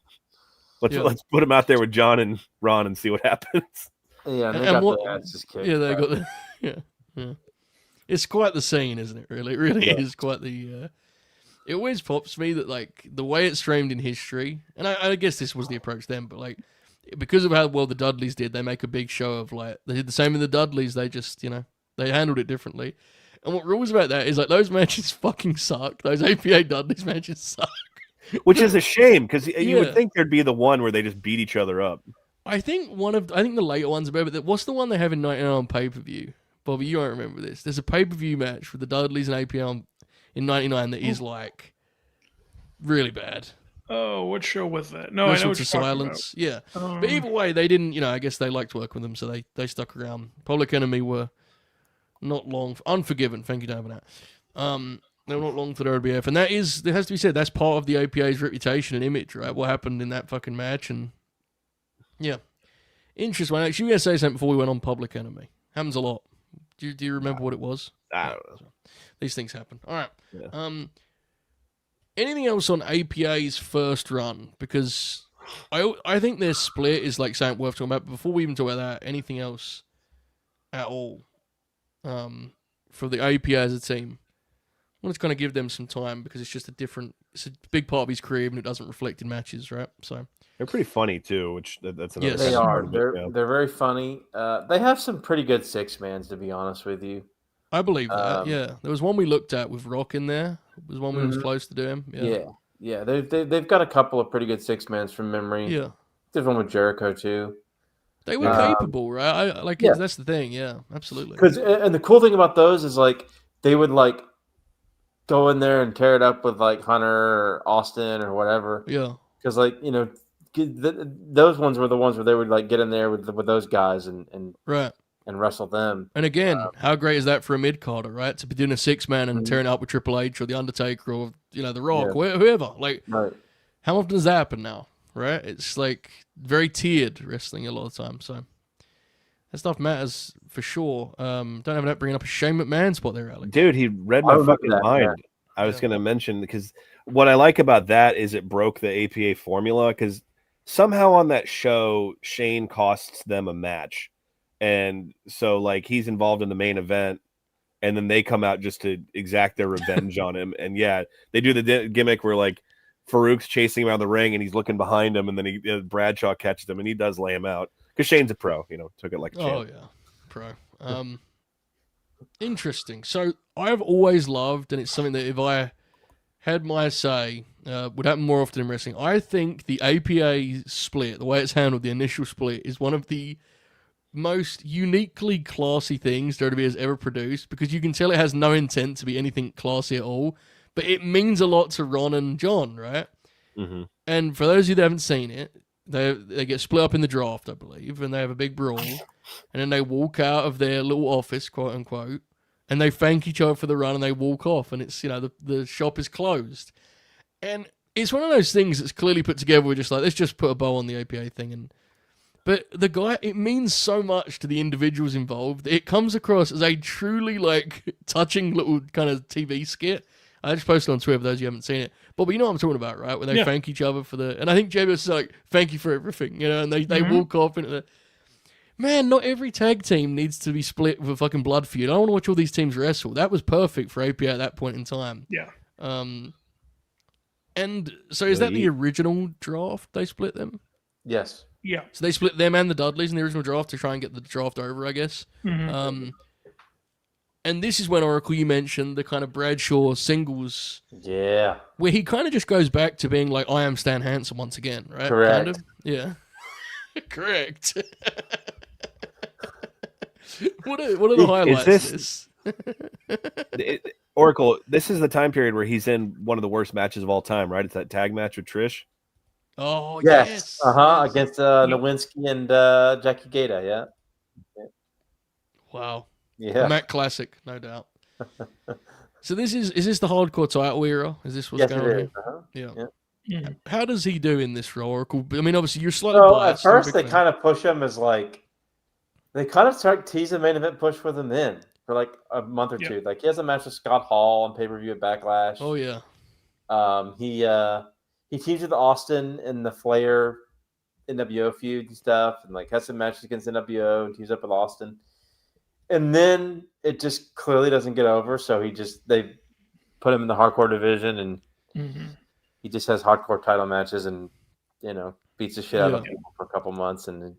let's Yeah. let's put him out there with John and Ron and see what happens. Yeah, and they And got what- their asses kicked. Yeah, they but- got the yeah. It's quite the scene, isn't it? Really, it really Yeah. is quite the. It always pops me that like the way it's framed in history, and I guess this was the approach then, but like because of how well the Dudleys did, they make a big show of like they did the same in the Dudleys. They just they handled it differently. And what rules about that is like those matches fucking suck. Those APA Dudleys matches suck. Which is a shame because you Yeah. would think there'd be the one where they just beat each other up. I think the later ones are better. But what's the one they have in 99 on pay per view? Bobby, you won't remember this. There's a pay per view match with the Dudleys and APA in 99 that is like really bad. Oh, what show was that? No, I know Whistle what to you're talking Silence. Yeah. about. But either way, they didn't, I guess they liked working with them, so they stuck around. Public Enemy were not long. Unforgiven, thank you, Dan, for that. They were not long for the RBF. And that has to be said, that's part of the APA's reputation and image, right? What happened in that fucking match. And yeah. Interesting one. Actually, you guys say something before we went on Public Enemy. Happens a lot. Do you remember what it was? I don't know. These things happen. All right. Yeah. Anything else on APA's first run? Because I think their split is like something worth talking about. But before we even talk about that, anything else at all for the APA as a team? I want to kind of give them some time because it's just it's a big part of his career and it doesn't reflect in matches, right? So They're pretty funny too, which that's another. Yes. They kind of are. part of it, yeah. They're very funny. They have some pretty good six-mans, to be honest with you. I believe that. Um, Yeah, there was one we looked at with Rock in there. It was one we was Mhm. close to doing. Yeah. They've got a couple of pretty good six-mans from memory. Yeah. There's one with Jericho too. They were Um, capable, right? yeah. That's the thing. Yeah, absolutely. And the cool thing about those is like they would like go in there and tear it up with like Hunter or Austin or whatever. Yeah. Because those ones were the ones where they would like get in there with those guys and Right. wrestle them. And again, how great is that for a mid-carder, right? To be doing a six-man and Mhm. tearing it up with Triple H or The Undertaker or, The Rock, whoever. Like, Right. how often does that happen now, right? It's like very tiered wrestling a lot of the time. So that stuff matters for sure. Don't have that bringing up a Shane McMahon spot there, Alex. Dude, he read I my remember fucking that, mind. yeah. I was Yeah. going to mention because what I like about that is it broke the APA formula because somehow on that show Shane costs them a match, and so like he's involved in the main event, and then they come out just to exact their revenge on him. And yeah, they do the gimmick where like Faarooq's chasing him around the ring and he's looking behind him, and then Bradshaw catches him and he does lay him out because Shane's a pro, took it like a champ. Oh, yeah. Pro. Interesting. So I've always loved, and it's something that if I had my say, would happen more often in wrestling. I think the APA split, the way it's handled, the initial split, is one of the most uniquely classy things WWE has ever produced because you can tell it has no intent to be anything classy at all, but it means a lot to Ron and John, right? Mm-hmm. And for those of you that haven't seen it, they get split up in the draft, I believe, and they have a big brawl, and then they walk out of their little office, quote unquote, and they thank each other for the run, and they walk off, and it's the shop is closed, and it's one of those things that's clearly put together. We're just like, let's just put a bow on the APA thing, but the guy, it means so much to the individuals involved. It comes across as a truly like touching little kind of TV skit. I just posted on Twitter for those of you who haven't seen it. But you know what I'm talking about, right? When they thank each other for and I think JBS is like, thank you for everything, and they walk off into the... Man, not every tag team needs to be split with a fucking blood feud. I don't want to watch all these teams wrestle. That was perfect for APA at that point in time. Yeah. And so is that the original draft they split them? Yes. Yeah. So they split them and the Dudleys in the original draft to try and get the draft over, I guess. Mhm. And this is when, Oracle, you mentioned the kind of Bradshaw singles, Yeah. where he kind of just goes back to being like, I am Stan Hansen once again, right? Correct. Kind of? Yeah. Correct. What are the highlights of this? Oracle, this is the time period where he's in one of the worst matches of all time, right? It's that tag match with Trish. Oh, Yes. yes. Yes. Against Nowinski and Jackie Gata. Yeah. Wow. Yeah. A Mac classic, no doubt. So is this the hardcore title era? Is this what's Yes, going it on is. here? Yeah. Yeah. How does he do in this role, Oracle? I mean, obviously, you're slightly So biased. at first they kind of push him as like they kind of start teasing main event push with him in for like a month or two. Like he has a match with Scott Hall on pay-per-view at Backlash. Oh yeah. he teams with Austin in the Flair NWO feud and stuff, and like has some matches against NWO and teams up with Austin. And then it just clearly doesn't get over, so they put him in the hardcore division, and he just has hardcore title matches, and beats the shit out of people for a couple months, and then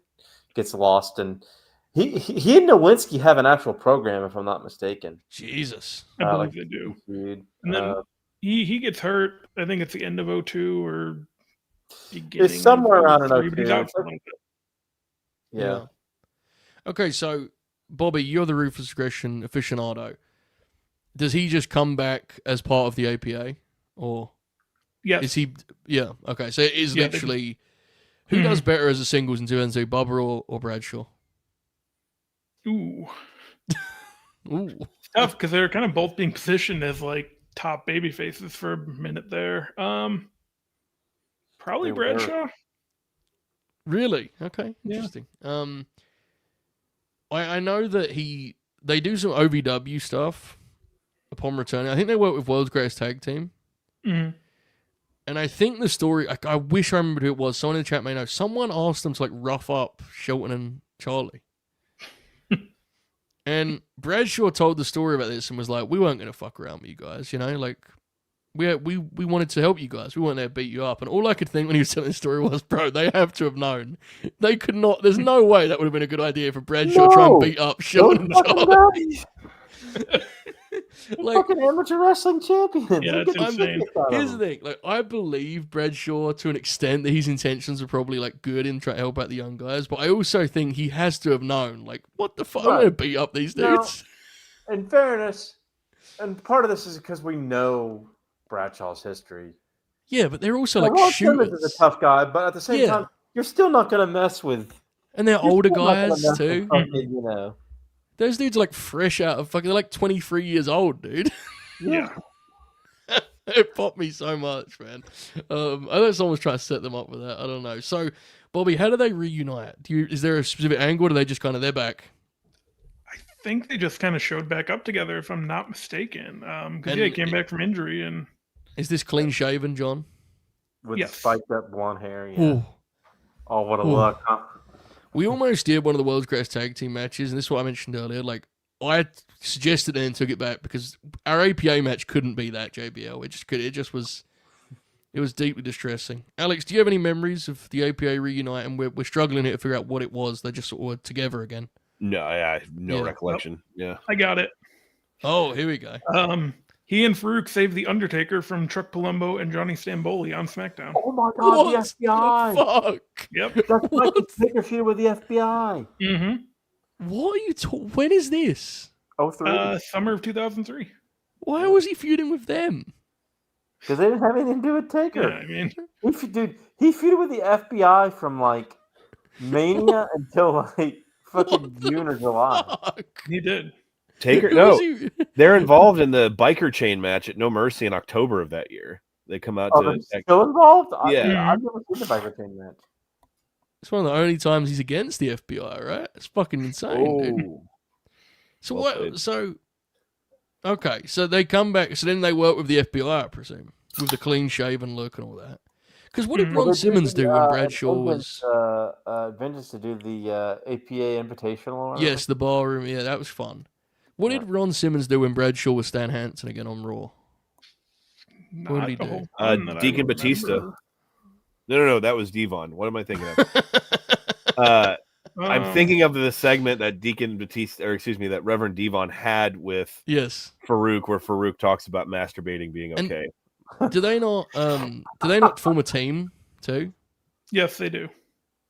gets lost. And he and Nowinski have an actual program, if I'm not mistaken. Jesus, I believe they do. Feud. And then he gets hurt. I think it's the end of 02 or beginning. It's somewhere around in 03, but he's 02. out for a little bit. Yeah. Okay, so Bobby, you're the Ruthless Aggression aficionado. Does he just come back as part of the APA, or is he? Yeah. Okay, so it is literally who does better as a singles in 2002, Bubba or Bradshaw? Ooh. Ooh. Tough because they're kind of both being positioned as like top baby faces for a minute there. Probably Bradshaw. Really? Okay. Interesting. I know that they do some OVW stuff upon returning. I think they work with World's Greatest Tag Team. Mm-hmm. And I think the story, I wish I remembered who it was. Someone in the chat may know. Someone asked them to like rough up Shelton and Charlie. And Bradshaw told the story about this and was like, we weren't going to fuck around with you guys, like we wanted to help you guys. We weren't there to beat you up. And all I could think when he was telling the story was, bro, they have to have known. They could not, there's no way that would have been a good idea for Bradshaw to try and beat up Shelton and Charlie. Like, fucking amateur wrestling champion. Yeah, it's insane. Here's the thing. Like, I believe Bradshaw to an extent that his intentions are probably like good in trying to help out the young guys, but I also think he has to have known, like, what the fuck? I'm gonna beat up these dudes. Now, in fairness, and part of this is because we know Bradshaw's history. Yeah, but they're also like Ron shooters. Simmons is a tough guy, but at the same time, you're still not gonna mess with. And they're older guys too. Fucking, Those dudes are like fresh out of fucking, they're like 23 years old, dude. Yeah. It popped me so much, man. I know someone's trying to set them up with that. I don't know. So, Bobby, how do they reunite? Is there a specific angle, or do they just kind of, they're back? I think they just kind of showed back up together, if I'm not mistaken. Because he came back from injury. And is this clean shaven, John? With the spiked up blonde hair. Yeah. Ooh. Oh, what a look, huh? We almost did one of the world's greatest tag team matches, and this is what I mentioned earlier. Like, I suggested and then took it back because our APA match couldn't be that, JBL. It was deeply distressing. Alex, do you have any memories of the APA reunite? And we're struggling here to figure out what it was. They just sort of were together again. No, I have no recollection. Yeah, I got it. Oh, here we go. He and Faarooq saved The Undertaker from Chuck Palumbo and Johnny Stamboli on SmackDown. Oh my God, what the FBI! The fuck? Yep. That's like the Taker feud with the FBI. Mm-hmm. What are you when is this? 03. Summer of 2003. Why was he feuding with them? Because they didn't have anything to do with Taker. Yeah, I mean, he feuded with the FBI from like Mania until like fucking June or July. Fuck. he did. Taker. No, they're involved in the biker chain match at No Mercy in October of that year. They come out to still involved. Yeah. I've never seen the biker chain match. It's one of the only times he's against the FBI, right? It's fucking insane, dude. So well what? played. So okay, so they come back. So then they work with the FBI, I presume, with the clean shaven look and all that. Because what did Ron Simmons do when Bradshaw was? Vengeance to do the APA Invitational. Or whatever? Yes, the ballroom. Yeah, that was fun. What did Ron Simmons do when Bradshaw was Stan Hansen again on Raw? What did he do? Deacon Batista. No, that was Devon. What am I thinking of? I'm thinking of the segment that Deacon Batista, or excuse me, that Reverend Devon had with Faarooq, where Faarooq talks about masturbating being okay. Do they not form a team too? Yes, they do.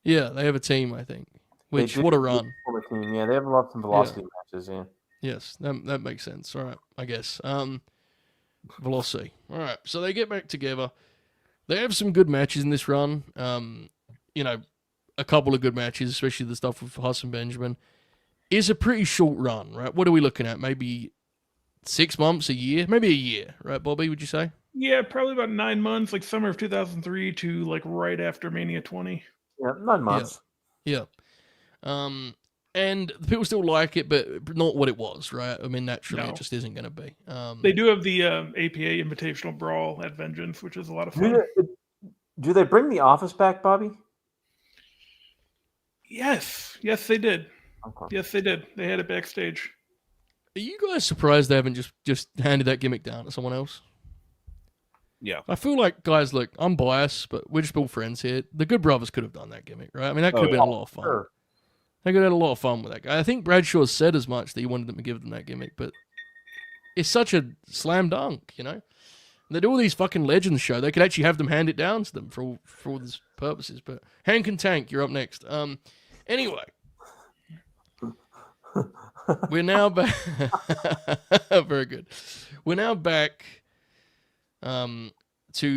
Yeah, they have a team, I think. Which what a run! Form a team. Yeah, they have a lot of velocity matches. Yeah. Yes, that makes sense. All right, I guess. Velocity. All right, so they get back together. They have some good matches in this run. A couple of good matches, especially the stuff with Huss and Benjamin. It's a pretty short run, right? What are we looking at? Maybe 6 months, a year? Maybe a year, right, Bobby, would you say? Yeah, probably about 9 months, like summer of 2003 to like right after Mania 20. Yeah, 9 months. Yeah. And the people still like it, but not what it was, right? I mean, naturally, it just isn't going to be. They do have the APA Invitational Brawl at Vengeance, which is a lot of fun. Do they bring the Office back, Bobby? Yes, they did. Okay. Yes, they did. They had it backstage. Are you guys surprised they haven't just handed that gimmick down to someone else? Yeah. I feel like, guys, look, I'm biased, but we're just all friends here. The Good Brothers could have done that gimmick, right? I mean, that could have been a lot of fun. Sure. They could have had a lot of fun with that guy. I think Bradshaw said as much that he wanted them to give them that gimmick, but it's such a slam dunk, you know? They do all these fucking legends show. They could actually have them hand it down to them for all these purposes. But Hank and Tank, you're up next. Anyway, we're now back. Very good. We're now back to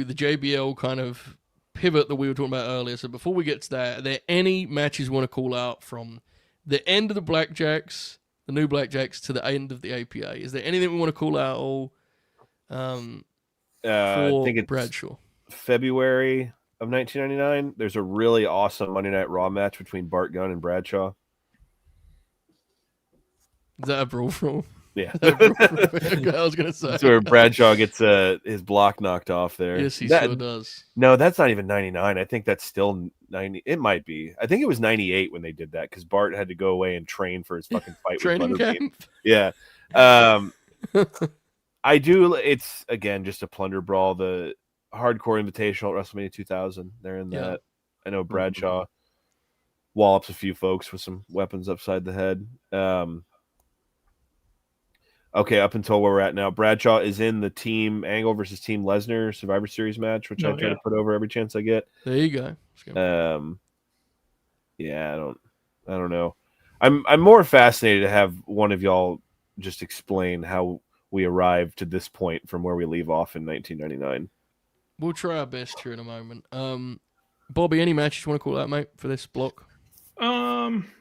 the JBL kind of pivot that we were talking about earlier. So before we get to that, are there any matches you want to call out from the end of the Blackjacks, the new Blackjacks, to the end of the APA? Is there anything we want to call out all? I think it's Bradshaw. February of 1999. There's a really awesome Monday Night Raw match between Bart Gunn and Bradshaw. Is that a brawl from? Yeah. I was going to say. That's where Bradshaw gets his block knocked off there. Yes, he sure does. No, that's not even 99. I think that's still 90. It might be. I think it was 98 when they did that because Bart had to go away and train for his fucking fight Training with Butterbean. camp? Yeah. I do. It's, again, just a plunder brawl. The Hardcore Invitational at WrestleMania 2000. They're in that. I know Bradshaw wallops a few folks with some weapons upside the head. Okay, up until where we're at now, Bradshaw is in the Team Angle versus Team Lesnar Survivor Series match, which I try to put over every chance I get. There you go. Yeah, I don't know. I'm more fascinated to have one of y'all just explain how we arrived to this point from where we leave off in 1999. We'll try our best here in a moment. Bobby, any matches you want to call out, mate, for this block?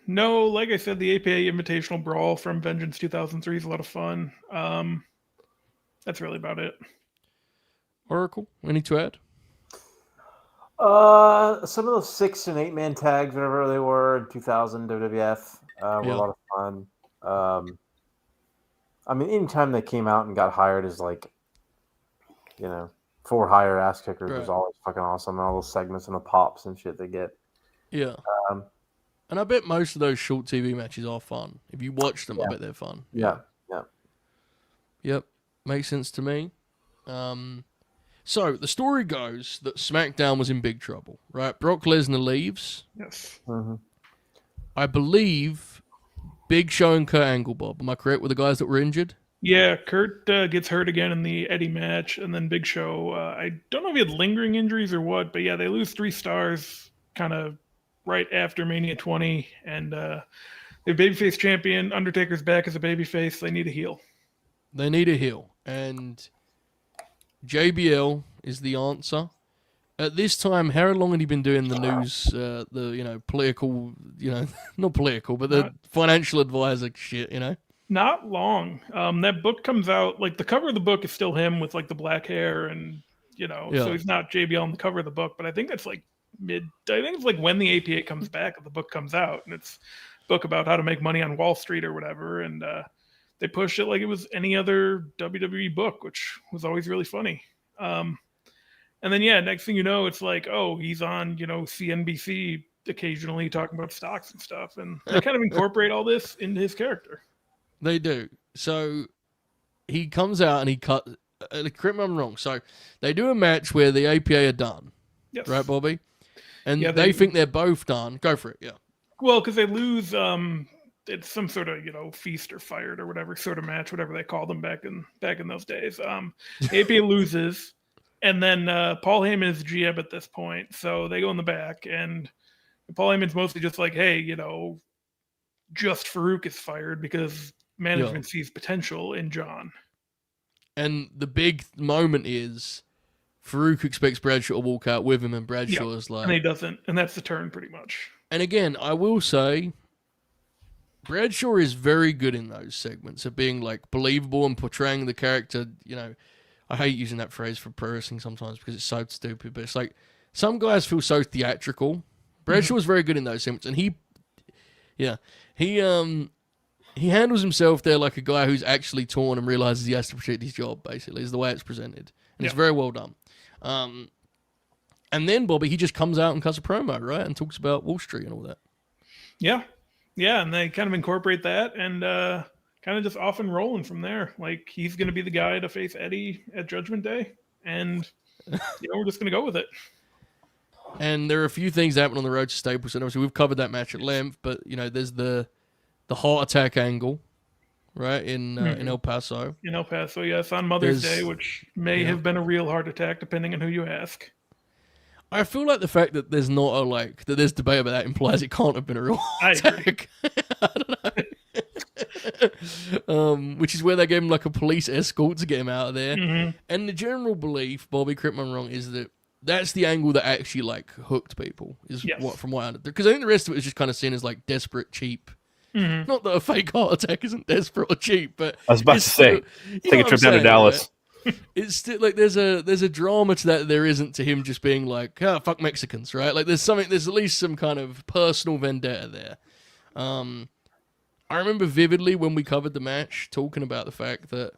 No, like I said, the APA Invitational Brawl from Vengeance 2003 is a lot of fun. That's really about it. Oracle, any to add? Some of those 6 and 8 man tags, whatever they were in 2000 WWF, were a lot of fun. I mean, anytime they came out and got hired as for hire ass kickers was always fucking awesome. And all those segments and the pops and shit they get. Yeah. And I bet most of those short TV matches are fun. If you watch them, I bet they're fun. Yeah. Yep. Makes sense to me. So the story goes that SmackDown was in big trouble, right? Brock Lesnar leaves. Yes. Mm-hmm. I believe Big Show and Kurt Angle, Bob. Am I correct with the guys that were injured? Yeah, Kurt gets hurt again in the Eddie match, and then Big Show, I don't know if he had lingering injuries or what, but yeah, they lose 3 stars kind of right after Mania 20, and they're babyface champion. Undertaker's back as a babyface. They need a heel. They need a heel, and JBL is the answer. At this time, how long had he been doing the news, political, not political, but the financial advisor shit, Not long. That book comes out, like the cover of the book is still him with like the black hair and, so he's not JBL on the cover of the book, but I think that's like I think it's like when the APA comes back, the book comes out, and it's a book about how to make money on Wall Street or whatever, and they pushed it like it was any other WWE book, which was always really funny. And then, next thing you know, it's like, oh, he's on, CNBC occasionally talking about stocks and stuff, and they kind of incorporate all this into his character. They do. So he comes out and he correct me if I'm wrong. So they do a match where the APA are done. Yes. Right, Bobby? And Yeah, they think they're both done. Go for it, yeah. Well, because they lose, it's some sort of, feast or fired or whatever sort of match, whatever they called them back in those days. APA loses, and then Paul Heyman is GM at this point, so they go in the back, and Paul Heyman's mostly just like, hey, just Faarooq is fired because management sees potential in John. And the big moment is Faarooq expects Bradshaw to walk out with him, and Bradshaw is like... And he doesn't, and that's the turn pretty much. And again, I will say, Bradshaw is very good in those segments of being like believable and portraying the character, I hate using that phrase for pro wrestling sometimes because it's so stupid, but it's like, some guys feel so theatrical. Bradshaw is very good in those segments, and he handles himself there like a guy who's actually torn and realizes he has to protect his job, basically, is the way it's presented. And it's very well done. And then Bobby, he just comes out and cuts a promo, right, and talks about Wall Street and all that. Yeah, and they kind of incorporate that and kind of just off and rolling from there. Like he's going to be the guy to face Eddie at Judgment Day, and we're just going to go with it. And there are a few things that happen on the road to Staples, and obviously we've covered that match at length. But there's the heart attack angle, right, in El Paso. In El Paso, yes, on Mother's Day, which may have been a real heart attack, depending on who you ask. I feel like the fact that there's not that there's debate about that implies it can't have been a real heart attack. I don't know. Which is where they gave him like a police escort to get him out of there. Mm-hmm. And the general belief, Bobby, correct me if I'm wrong, is that that's the angle that actually like hooked people. From what I understand, because I think the rest of it is just kind of seen as like desperate, cheap. Mm-hmm. Not that a fake heart attack isn't desperate or cheap, but I was about to say, take a trip down to Dallas. Right? It's still like there's a drama to that there isn't to him just being like, fuck Mexicans, right? Like there's at least some kind of personal vendetta there. I remember vividly when we covered the match talking about the fact that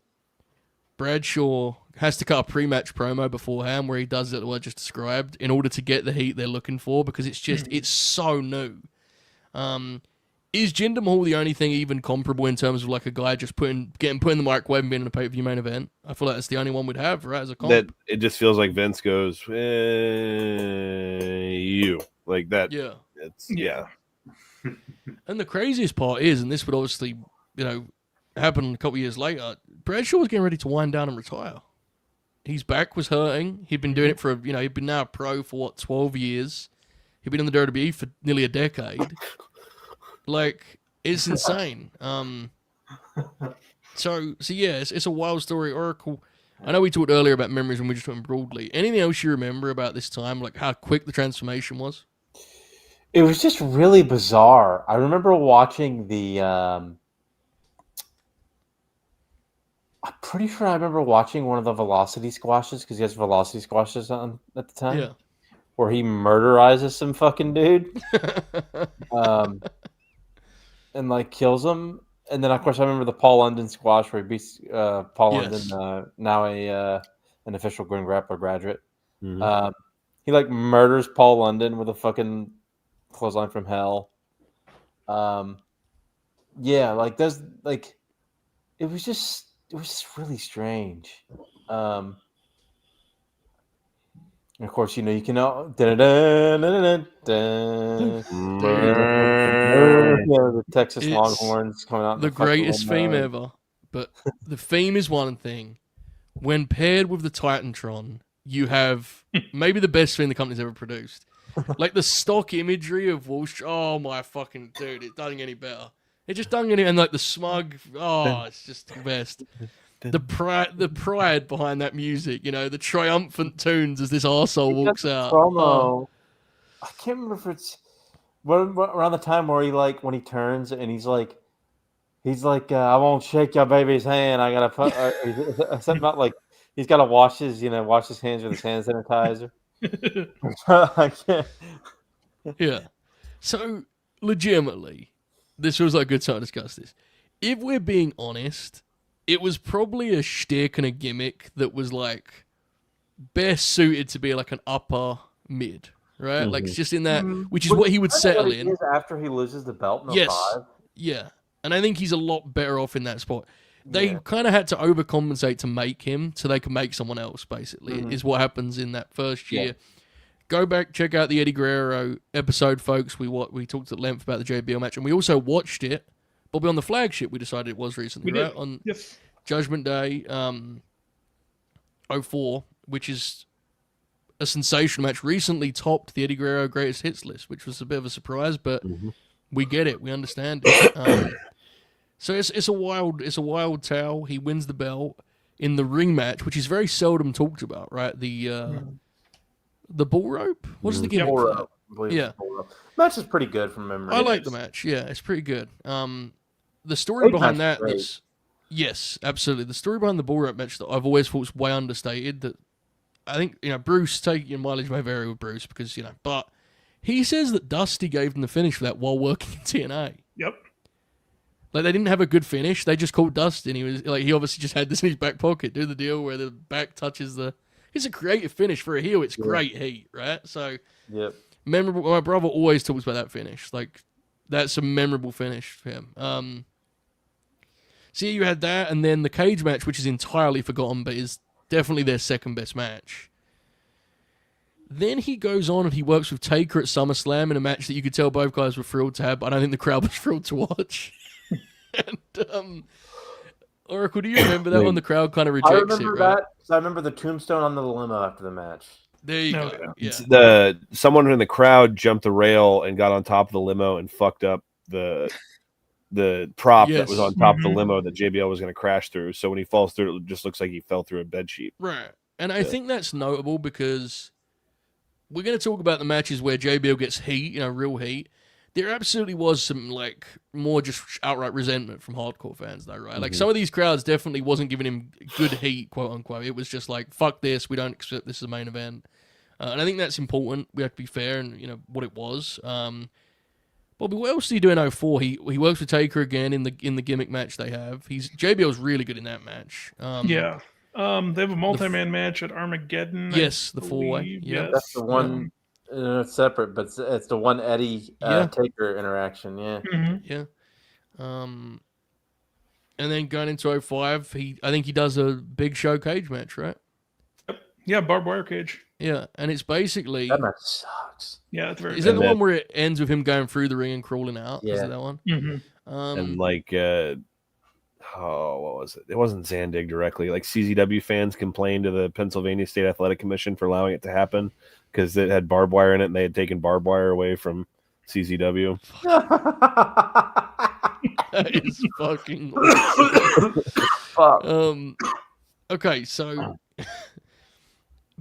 Bradshaw has to cut a pre-match promo beforehand where he does it what I just described in order to get the heat they're looking for because it's so new. Is Jinder Mahal the only thing even comparable in terms of like a guy just getting put in the microwave and being in a pay-per-view main event? I feel like that's the only one we'd have, right, as a comp. That it just feels like Vince goes, you like that. Yeah, yeah. And the craziest part is, and this would obviously happen a couple years later, Bradshaw was getting ready to wind down and retire. His back was hurting. He'd been doing it for he'd been now a pro for 12 years. He'd been in the WWE for nearly a decade. Like, it's insane. So yeah, it's a wild story. Oracle, I know we talked earlier about memories when we just went broadly. Anything else you remember about this time, like how quick the transformation was? It was just really bizarre. I remember watching the... I'm pretty sure I remember watching one of the Velocity squashes, because he has Velocity squashes on at the time. Yeah. Where he murderizes some fucking dude. And like kills him, and then of course I remember the Paul London squash where he beats Paul London, now an official Grin Grappler graduate. Mm-hmm. He like murders Paul London with a fucking clothesline from hell. Yeah, like there's like it was just really strange. And of course, you can the Texas Longhorns coming out. The greatest theme ever. But the theme is one thing. When paired with the Titantron, you have maybe the best thing the company's ever produced. Like the stock imagery of Wall Street. Oh my fucking dude, it doesn't get any better. It just doesn't get any, and like the smug. Oh, it's just the best. The pride behind that music, the triumphant tunes as this arsehole walks out. Promo. I can't remember if it's around the time where when he turns and he's like, I won't shake your baby's hand. I gotta put something about like he's gotta wash his hands with his hand sanitizer. I can't. Yeah. So legitimately, this feels like a good time to discuss this. If we're being honest, it was probably a shtick and a gimmick that was like best suited to be like an upper mid, right? Mm-hmm. Like it's just in that, which is what he would settle in after he loses the belt. Yes, 5. Yeah, and I think he's a lot better off in that spot. They kind of had to overcompensate to make him, so they could make someone else. Basically, is what happens in that first year. Yeah. Go back, check out the Eddie Guerrero episode, folks. We talked at length about the JBL match, and we also watched it. Probably on the flagship, we decided it was recently, right? On Judgment Day 04, which is a sensational match. Recently topped the Eddie Guerrero greatest hits list, which was a bit of a surprise, but we get it. We understand it. So it's a wild tale. He wins the belt in the ring match, which is very seldom talked about, right? The bull rope? What's the gimmick for that? Yeah. Match is pretty good from memory. I like the match. Yeah, it's pretty good. The story behind that is... Yes, absolutely. The story behind the bull rope match that I've always thought was way understated. That I think Bruce, take your mileage may vary with Bruce because but he says that Dusty gave them the finish for that while working in TNA. Yep. Like they didn't have a good finish. They just called Dusty, and he obviously just had this in his back pocket. Do the deal where the back touches the. it's a creative finish for a heel. It's Yeah. great heat, right? So Yep. memorable. My brother always talks about that finish. Like that's a memorable finish for him. So you had that, and then the cage match, which is entirely forgotten, but is definitely their second best match. Then he goes on and he works with Taker at SummerSlam in a match that you could tell both guys were thrilled to have, but I don't think the crowd was thrilled to watch. And Oracle, do you remember that one? The crowd kind of I rejects remember it, right? that. 'Cause I remember the tombstone on the limo after the match. There you Oh, go. yeah. Yeah. Someone in the crowd jumped the rail and got on top of the limo and fucked up the prop that was Yes. on top of the Mhm. limo that JBL was going to crash through. So when he falls through, it just looks like he fell through a bed sheet. Right. And I Yeah. think that's notable because we're going to talk about the matches where JBL gets heat, real heat. There absolutely was some, like, more just outright resentment from hardcore fans, though, right? Like, Mhm. some of these crowds definitely wasn't giving him good heat, quote unquote. It was just like, fuck this, we don't accept this as a main event. And I think that's important. We have to be fair and, what it was. Bobby, what else did he do in 04? He works with Taker again in the gimmick match they have. JBL's really good in that match. Yeah. They have a multi-man match at Armageddon. I Yes, the four-way. believe. Yeah. Yes. That's the one. It's separate, but it's the one Eddie Yeah. Taker interaction. Yeah. Mhm. Yeah. And then going into 05, I think he does a big show cage match, right? Yeah, barbed wire cage. Yeah, and it's basically That match sucks. Yeah, it's very is that bad. the one where it ends with him going through the ring and crawling out? Is Yeah. it that one? Mhm. And like, what was it? It wasn't Zandig directly. Like CZW fans complained to the Pennsylvania State Athletic Commission for allowing it to happen because it had barbed wire in it, and they had taken barbed wire away from CZW. That is fucking awesome. Fuck. Okay, so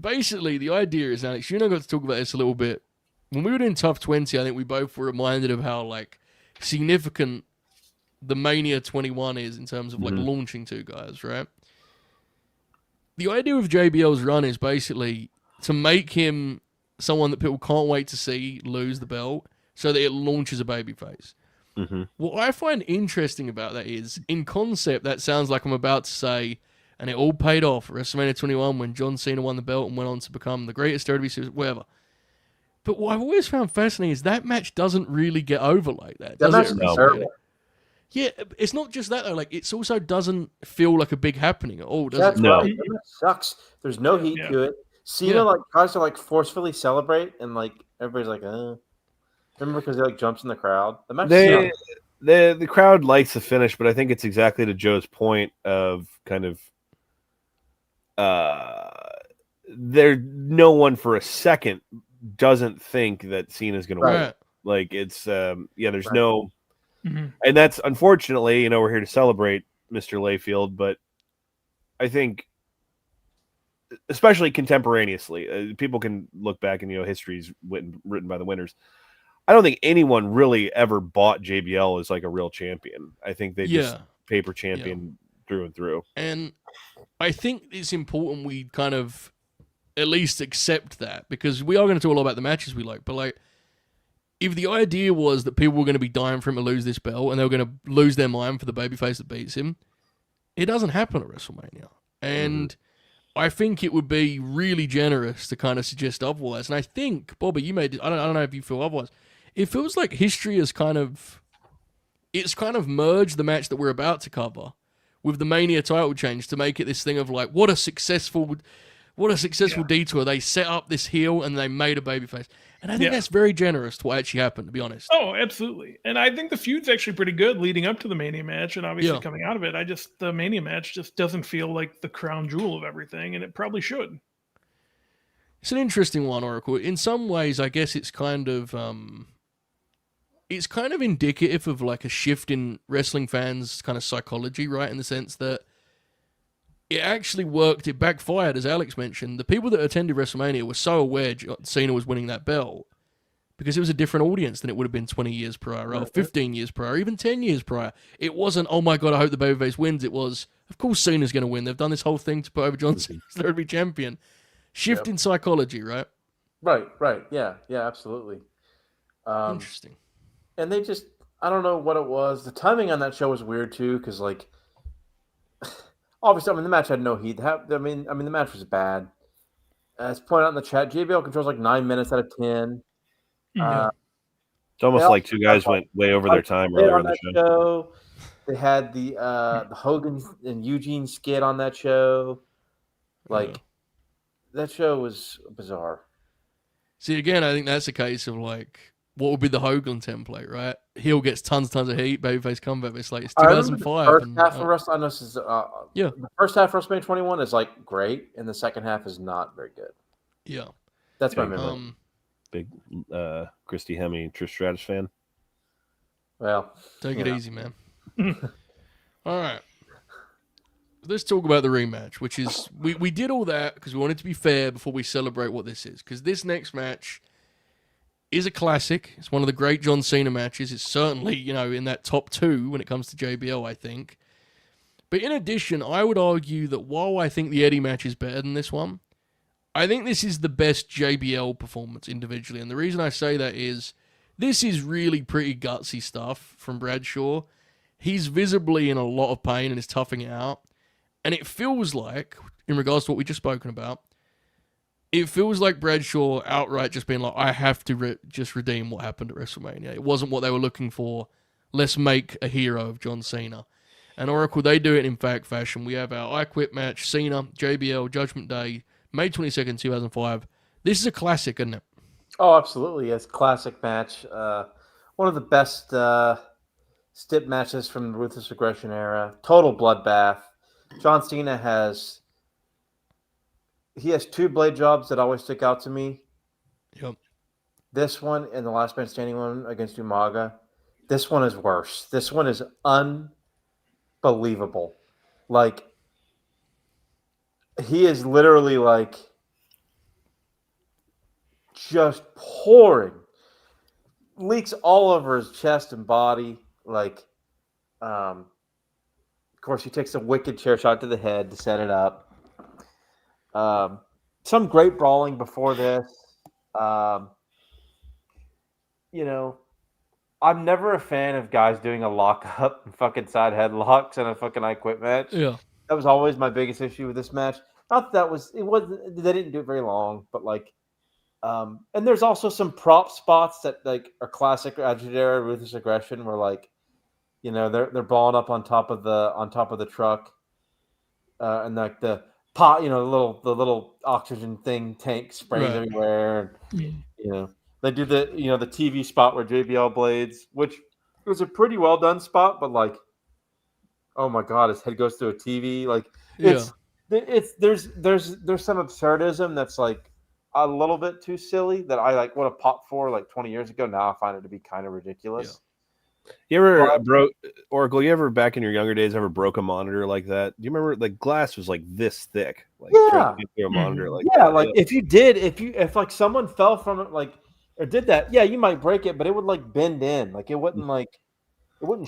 basically the idea is, Alex, you and I got to talk about this a little bit. When we were doing Tough 20, I think we both were reminded of how like significant the Mania 21 is in terms of like launching two guys, right? The idea of JBL's run is basically to make him someone that people can't wait to see lose the belt so that it launches a babyface. Mm-hmm. What I find interesting about that is, in concept, that sounds like I'm about to say, and it all paid off at WrestleMania 21 when John Cena won the belt and went on to become the greatest WWE, whatever. But what I've always found fascinating is that match doesn't really get over like that. That Does match it? is No. terrible. Yeah, it's not just that though. Like, it also doesn't feel like a big happening at all, does That's it? No. right. That match sucks. There's no heat Yeah. to it. Cena Yeah. like tries to like forcefully celebrate, and like everybody's like, Remember because he like jumps in the crowd. The match sucks. The crowd likes the finish, but I think it's exactly to Joe's point of kind of there. No one for a second doesn't think that Cena's going to win. Right. Like it's there's Right. no, Mhm. and that's unfortunately, we're here to celebrate Mr. Layfield, but I think, especially contemporaneously, people can look back and history's written by the winners. I don't think anyone really ever bought JBL as like a real champion. I think they just paper champion through and through. And I think it's important we kind of at least accept that, because we are going to talk a lot about the matches we like, but like, if the idea was that people were going to be dying for him to lose this belt and they were going to lose their mind for the babyface that beats him, it doesn't happen at WrestleMania. And I think it would be really generous to kind of suggest otherwise. And I think, Bobby, I don't know if you feel otherwise. It feels like history has kind of merged the match that we're about to cover with the Mania title change to make it this thing of like, what a successful detour. They set up this heel and they made a babyface. And I think that's very generous to what actually happened, to be honest. Oh, absolutely. And I think the feud's actually pretty good leading up to the Mania match, and obviously coming out of it. The Mania match just doesn't feel like the crown jewel of everything, and it probably should. It's an interesting one, Oracle. In some ways, I guess it's kind of indicative of like a shift in wrestling fans' kind of psychology, right? In the sense that it actually worked. It backfired, as Alex mentioned. The people that attended WrestleMania were so aware Cena was winning that belt because it was a different audience than it would have been 20 years prior, or 15 years prior, even 10 years prior. It wasn't, oh my God, I hope the babyface wins. It was, of course Cena's going to win. They've done this whole thing to put over John Cena as WWE champion. Shift in psychology, right? Right. Yeah, absolutely. Interesting. And they just, I don't know what it was. The timing on that show was weird too, because like, obviously, the match had no heat. The match was bad. As pointed out in the chat, JBL controls like 9 minutes out of 10. Yeah. It's almost like two guys went way over their time earlier in the show. They had the Hogan and Eugene skit on that show. Like, that show was bizarre. See, again, I think that's a case of like, what would be the Hogan template, right? Heel gets tons of heat, babyface comeback. It's like, it's 2005. First half of WrestleMania, I know this is, yeah. The first half of WrestleMania 21 is like great, and the second half is not very good. Yeah. That's my memory. Big Christy Hemme, Trish Stratus fan. Well, take it easy, man. All right. Let's talk about the rematch, which is we did all that because we wanted to be fair before we celebrate what this is. Because this next match is a classic. It's one of the great John Cena matches. It's certainly, in that top 2 when it comes to JBL, I think. But in addition, I would argue that while I think the Eddie match is better than this one, I think this is the best JBL performance individually. And the reason I say that is this is really pretty gutsy stuff from Bradshaw. He's visibly in a lot of pain and is toughing it out. And it feels like, in regards to what we just spoken about, it feels like Bradshaw outright just being like, I have to just redeem what happened at WrestleMania. It wasn't what they were looking for. Let's make a hero of John Cena. And Oracle, they do it in fact fashion. We have our I Quit match, Cena, JBL, Judgment Day, May 22nd, 2005. This is a classic, isn't it? Oh, absolutely. It's a classic match. One of the best stip matches from the Ruthless Aggression era. Total bloodbath. John Cena has 2 blade jobs that always stick out to me. Yep. This one and the last man standing one against Umaga. This one is worse. This one is unbelievable. Like, he is literally like just pouring leaks all over his chest and body. Like, of course, he takes a wicked chair shot to the head to set it up. Some great brawling before this. I'm never a fan of guys doing a lockup and fucking side headlocks in a fucking I Quit match. Yeah. That was always my biggest issue with this match. Not that they didn't do it very long, but like, and there's also some prop spots that like are classic Attitude Era Ruthless Aggression where like, they're balling up on top of the truck, and like the pot, the little oxygen tank sprays everywhere. And, they do the the TV spot where JBL blades, which was a pretty well done spot, but like, oh my god, his head goes through a TV. Like, there's some absurdism that's like a little bit too silly that I like would have popped for like 20 years ago. Now I find it to be kind of ridiculous. Yeah. You ever Oracle? You ever back in your younger days ever broke a monitor like that? Do you remember the glass was like this thick? Like, trying to get through a monitor like that. Like if like someone fell from it like or did that, you might break it, but it would like bend in, like it wouldn't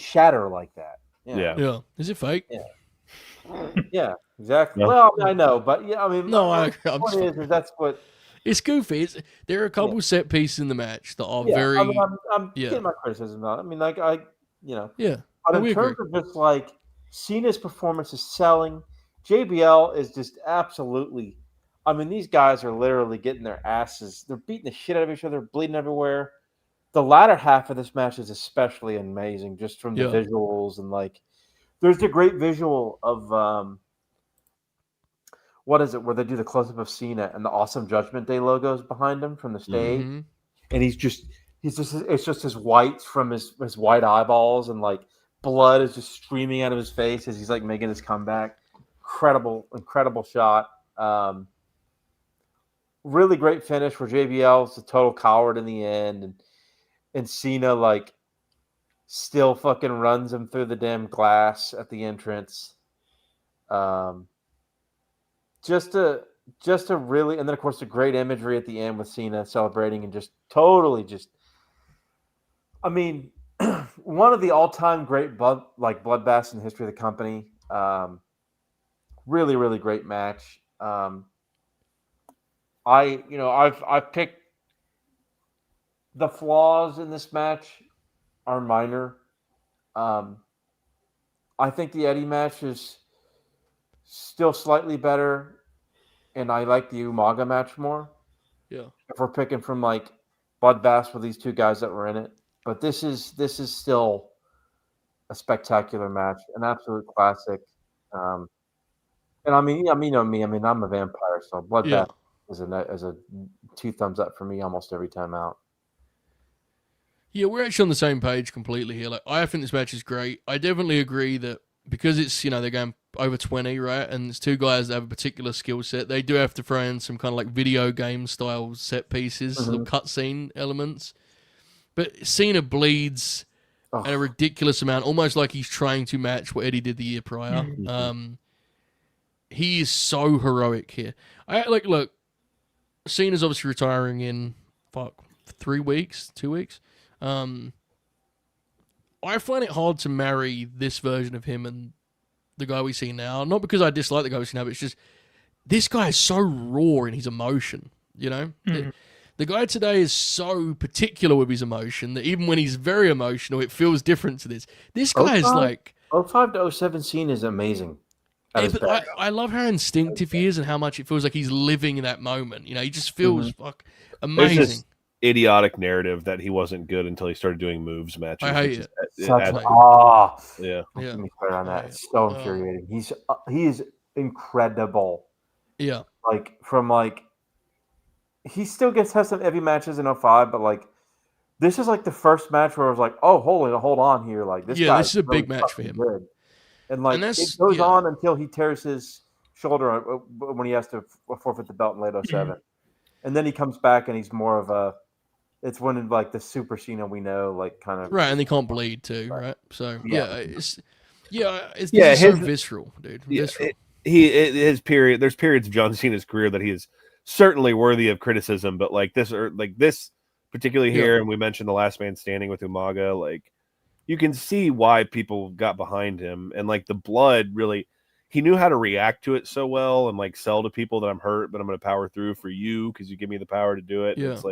shatter like that. Yeah. Is it fake? Yeah, exactly. No. Well, I know, but no, that's what. It's goofy. There are a couple set pieces in the match that are very. I'm getting my criticism out. I mean, like Yeah. But in terms of just like Cena's performance is selling, JBL is just absolutely. I mean, these guys are literally getting their asses. They're beating the shit out of each other, bleeding everywhere. The latter half of this match is especially amazing, just from the visuals and like. There's a great visual of what is it where they do the close up of Cena and the awesome Judgment Day logos behind him from the stage, and it's just his whites from his white eyeballs and like blood is just streaming out of his face as he's like making his comeback. Incredible shot. Really great finish where JBL's a total coward in the end, and Cena like still fucking runs him through the damn glass at the entrance. Just a really, and then of course the great imagery at the end with Cena celebrating and just totally I mean, one of the all-time great bloodbaths in the history of the company. Really, really great match. I've picked the flaws in this match are minor. I think the Eddie match is still slightly better, and I like the Umaga match more. Yeah. If we're picking from like bloodbaths with these two guys that were in it, but this is still a spectacular match, an absolute classic. And I mean, I'm a vampire, so bloodbath is a 2 thumbs up for me almost every time out. Yeah, we're actually on the same page completely here. Like, I think this match is great. I definitely agree that because it's, they're going over 20, right? And it's two guys that have a particular skill set. They do have to throw in some kind of like video game style set pieces, some cutscene elements. But Cena bleeds at a ridiculous amount, almost like he's trying to match what Eddie did the year prior. He is so heroic here. Look, Cena's obviously retiring in 3 weeks, 2 weeks. I find it hard to marry this version of him and the guy we see now. Not because I dislike the guy we see now, but it's just this guy is so raw in his emotion, The guy today is so particular with his emotion that even when he's very emotional, it feels different to this. This guy is like... 05 to 07 scene is amazing. I love how instinctive he is and how much it feels like he's living that moment. He just feels amazing. There's this idiotic narrative that he wasn't good until he started doing moves matches. I hate it. Yeah. Let me clear on that. It's so infuriating. He is incredible. Yeah. He still has some heavy matches in 05, but this is the first match where I was like, oh, hold on here. This is a big match for him. Good. And it goes on until he tears his shoulder when he has to forfeit the belt in late 07. And then he comes back and he's more of it's one of the super Cena we know, kind of. Right, and he can't bleed too, right? So, it's so visceral, dude. Visceral. There's periods of John Cena's career that he is certainly worthy of criticism, but this particularly here, and we mentioned the Last Man Standing with Umaga, you can see why people got behind him, and the blood really, he knew how to react to it so well, and sell to people that I'm hurt, but I'm going to power through for you because you give me the power to do it. Yeah. It's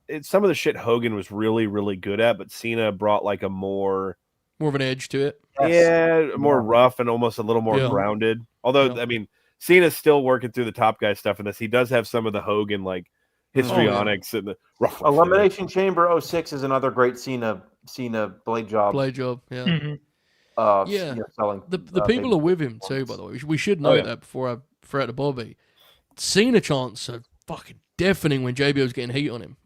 it's some of the shit Hogan was really, really good at, but Cena brought a more of an edge to it. Yeah, more rough and almost a little more grounded. Although, I mean, Cena's still working through the top guy stuff in this. He does have some of the Hogan histrionics and the rough. Elimination Chamber 06 is another great Cena blade job. Yeah. Selling the people are with him too, by the way. We should note that before I throw out to Bobby. Cena chants are fucking deafening when JBL's getting heat on him.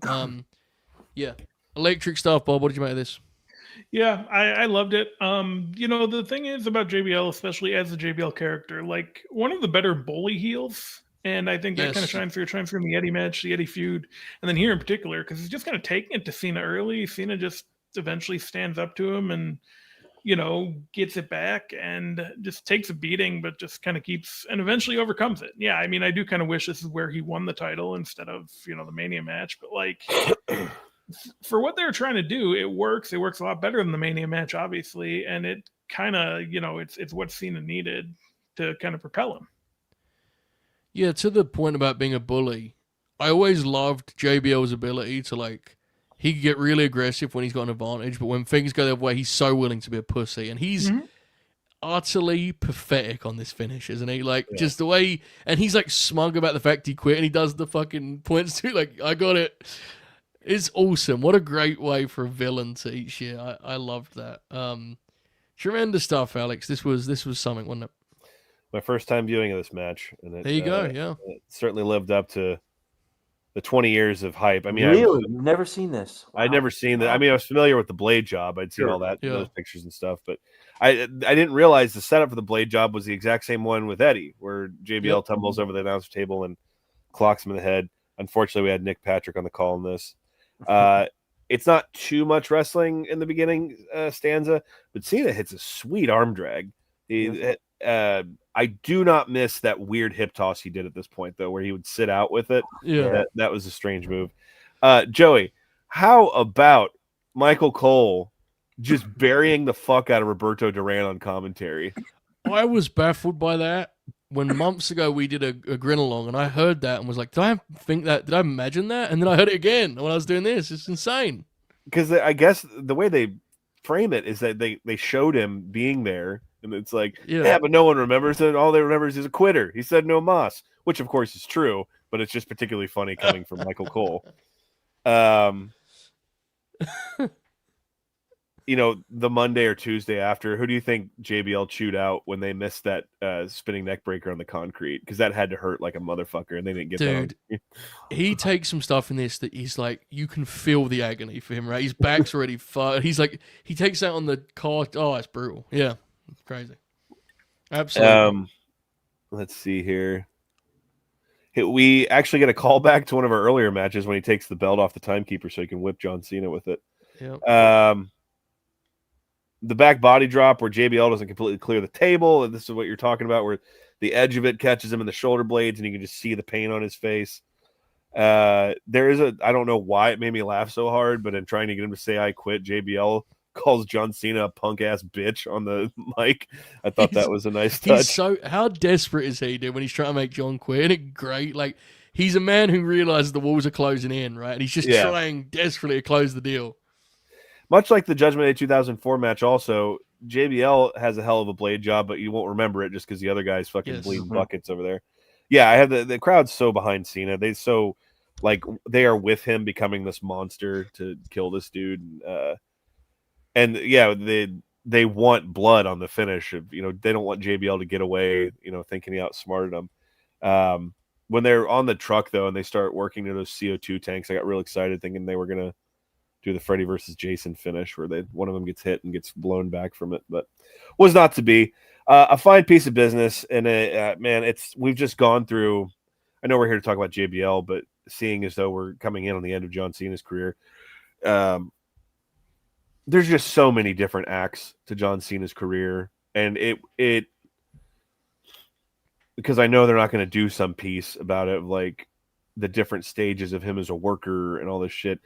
Electric stuff, Bob. What did you make of this? Yeah, I loved it. The thing is about JBL, especially as a JBL character, one of the better bully heels. And I think that kind of shines through in the Eddie match, the Eddie feud. And then here in particular, because he's just kind of taking it to Cena early. Cena just eventually stands up to him and, gets it back and just takes a beating, but just kind of keeps and eventually overcomes it. Yeah, I mean, I do kind of wish this is where he won the title instead of, the Mania match. But for what they're trying to do, it works. It works a lot better than the Mania match, obviously. And it kind of, it's what Cena needed to kind of propel him. Yeah, to the point about being a bully, I always loved JBL's ability to he could get really aggressive when he's got an advantage, but when things go the other way, he's so willing to be a pussy. And he's utterly pathetic on this finish, isn't he? Just the way, and he's smug about the fact he quit, and he does the fucking points to I got it. It's awesome. What a great way for a villain to eat shit. I loved that. Tremendous stuff, Alex. This was something, wasn't it? My first time viewing of this match, and there you go. Yeah, it certainly lived up to the 20 years of hype. I mean, really, you've never seen this? Wow. I'd never seen that. I mean, I was familiar with the blade job. I'd seen all that, those pictures and stuff, but I didn't realize the setup for the blade job was the exact same one with Eddie, where JBL tumbles over the announcer table and clocks him in the head. Unfortunately, we had Nick Patrick on the call in this. It's not too much wrestling in the beginning stanza, but Cena hits a sweet arm drag. I do not miss that weird hip toss he did at this point, though, where he would sit out with it. Yeah, that was a strange move. Joey, how about Michael Cole just burying the fuck out of Roberto Duran on commentary? I was baffled by that. When months ago we did a Grin along, and I heard that and was like, did I imagine that? And then I heard it again when I was doing this. It's insane. Because I guess the way they frame it is that they showed him being there And it's like, Yeah. yeah, but no one remembers it. All they remember is he's a quitter. He said no mas, which of course is true, but it's just particularly funny coming from Michael Cole. You know, the Monday or Tuesday after, who do you think JBL chewed out when they missed that spinning neck breaker on the concrete? Because that had to hurt like a motherfucker, and they didn't get Dude, that. he takes some stuff in this that he's like, you can feel the agony for him, right? His back's already fucked. He's like, he takes that on the car. Oh, it's brutal. Yeah, it's crazy. Absolutely. Let's see here. We actually get a call back to one of our earlier matches when he takes the belt off the timekeeper so he can whip John Cena with it. Yeah. The back body drop where JBL doesn't completely clear the table, and this is what you're talking about, where the edge of it catches him in the shoulder blades, and you can just see the pain on his face. There is I don't know why it made me laugh so hard, but in trying to get him to say I quit, JBL calls John Cena a punk ass bitch on the mic. I thought that was a nice touch. How desperate is he, dude, when he's trying to make John quit? Isn't it great? Like, he's a man who realizes the walls are closing in, right? And he's just trying desperately to close the deal. Much like the Judgment Day 2004 match, also, JBL has a hell of a blade job, but you won't remember it just because the other guy's fucking bleeding buckets over there. Yeah, I have the crowd's so behind Cena. They are with him becoming this monster to kill this dude. And yeah, they want blood on the finish. You know, they don't want JBL to get away, you know, thinking he outsmarted them. When they're on the truck, though, and they start working to those CO2 tanks, I got real excited thinking they were going to do the Freddie versus Jason finish where one of them gets hit and gets blown back from it, but was not to be. A fine piece of business, and man, we've just gone through. I know we're here to talk about JBL, but seeing as though we're coming in on the end of John Cena's career, there's just so many different acts to John Cena's career, and it because I know they're not going to do some piece about it, like the different stages of him as a worker and all this shit.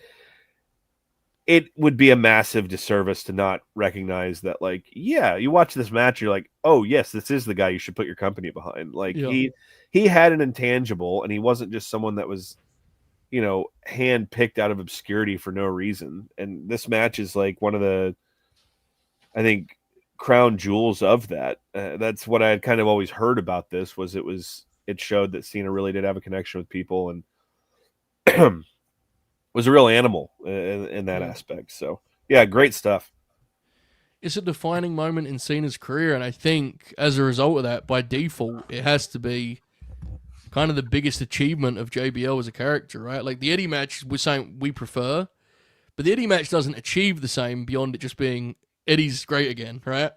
It would be a massive disservice to not recognize that, like, yeah, you watch this match, you're like, oh, yes, this is the guy you should put your company behind. Like, he had an intangible, and he wasn't just someone that was, you know, hand-picked out of obscurity for no reason. And this match is, like, one of the, I think, crown jewels of that. That's what I had kind of always heard about this, it showed that Cena really did have a connection with people, and was a real animal in that aspect. So, yeah, great stuff. It's a defining moment in Cena's career, and I think as a result of that, by default, it has to be kind of the biggest achievement of JBL as a character, right? Like, the Eddie match, we're saying we prefer, but the Eddie match doesn't achieve the same beyond it just being Eddie's great again, right?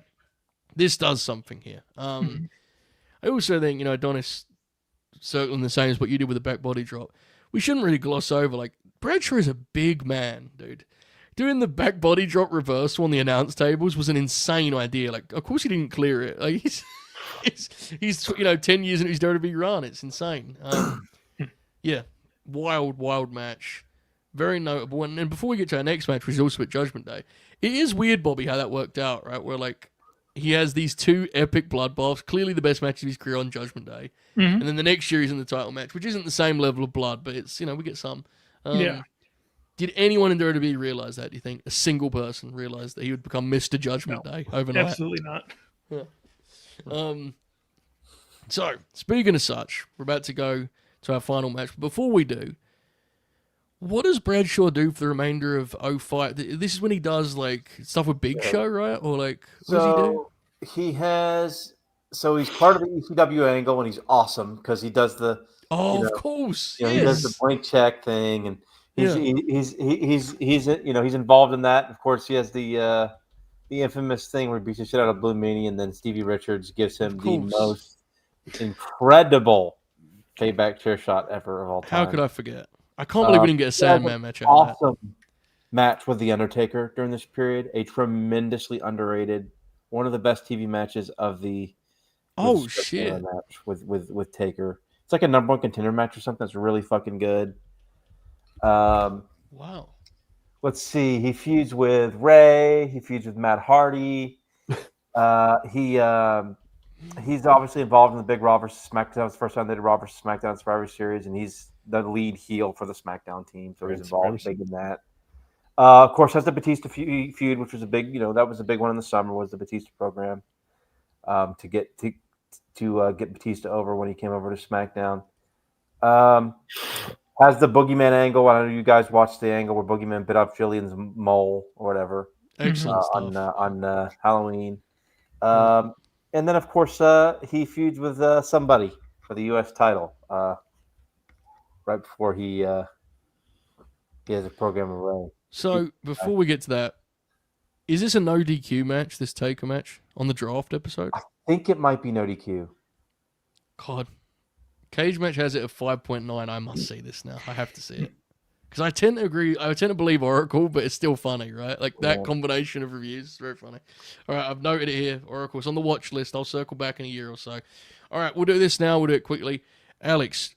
This does something here. I also think, you know, Adonis circling the same as what you did with the back body drop. We shouldn't really gloss over, like, Bradshaw is a big man, dude. Doing the back body drop reversal on the announce tables was an insane idea. Like, of course he didn't clear it. Like, he's you know, 10 years into his WWE run. It's insane. Yeah, wild match. Very notable. And before we get to our next match, which is also at Judgment Day, it is weird, Bobby, how that worked out, right? Where, like, he has these two epic bloodbaths, clearly the best match of his career on Judgment Day. And then the next year he's in the title match, which isn't the same level of blood, but it's, you know, we get some. Did anyone in WWE realize that, do you think? A single person realized that he would become Mr. Judgment Day overnight? Absolutely not. Yeah. So, speaking of such, we're about to go to our final match. But before we do, what does Bradshaw do for the remainder of 05? This is when he does, like, stuff with Big Show, right? Or, like, what does he do? He's part of the ECW angle, and he's awesome because he does the... Oh, of course. He does the blank check thing, and he's involved in that. Of course, he has the infamous thing where he beats the shit out of Blue Meanie, and then Stevie Richards gives him the most incredible payback chair shot ever of all time. How could I forget? I can't believe we didn't get a Sandman match out of that. Awesome match with The Undertaker during this period. A tremendously underrated, one of the best TV matches of the shit match with Taker. It's like a number one contender match or something that's really fucking good. Wow. Let's see. He feuds with Ray. He feuds with Matt Hardy. He's obviously involved in the big Raw versus SmackDown. That was the first time they did Raw versus SmackDown Survivor Series, and he's the lead heel for the SmackDown team, so he's involved big in that. Of course, has the Batista feud, which was a big, that was a big one in the summer. Was the Batista program? to get Batista over when he came over to SmackDown. Has the Boogeyman angle. I don't know you guys watched the angle where Boogeyman bit off Jillian's mole or whatever. Excellent stuff. On Halloween. And then, of course, he feuds with somebody for the U.S. title right before he has a program of Ray. So, before we get to that, is this a no DQ match, this Taker match, on the draft episode? I think it might be no DQ. God. Cage Match has it at 5.9. I must see this now. I have to see it. Because I tend to agree, I tend to believe Oracle, but it's still funny, right? Like, that combination of reviews is very funny. All right, I've noted it here. Oracle, it's on the watch list. I'll circle back in a year or so. All right, we'll do this now. We'll do it quickly. Alex,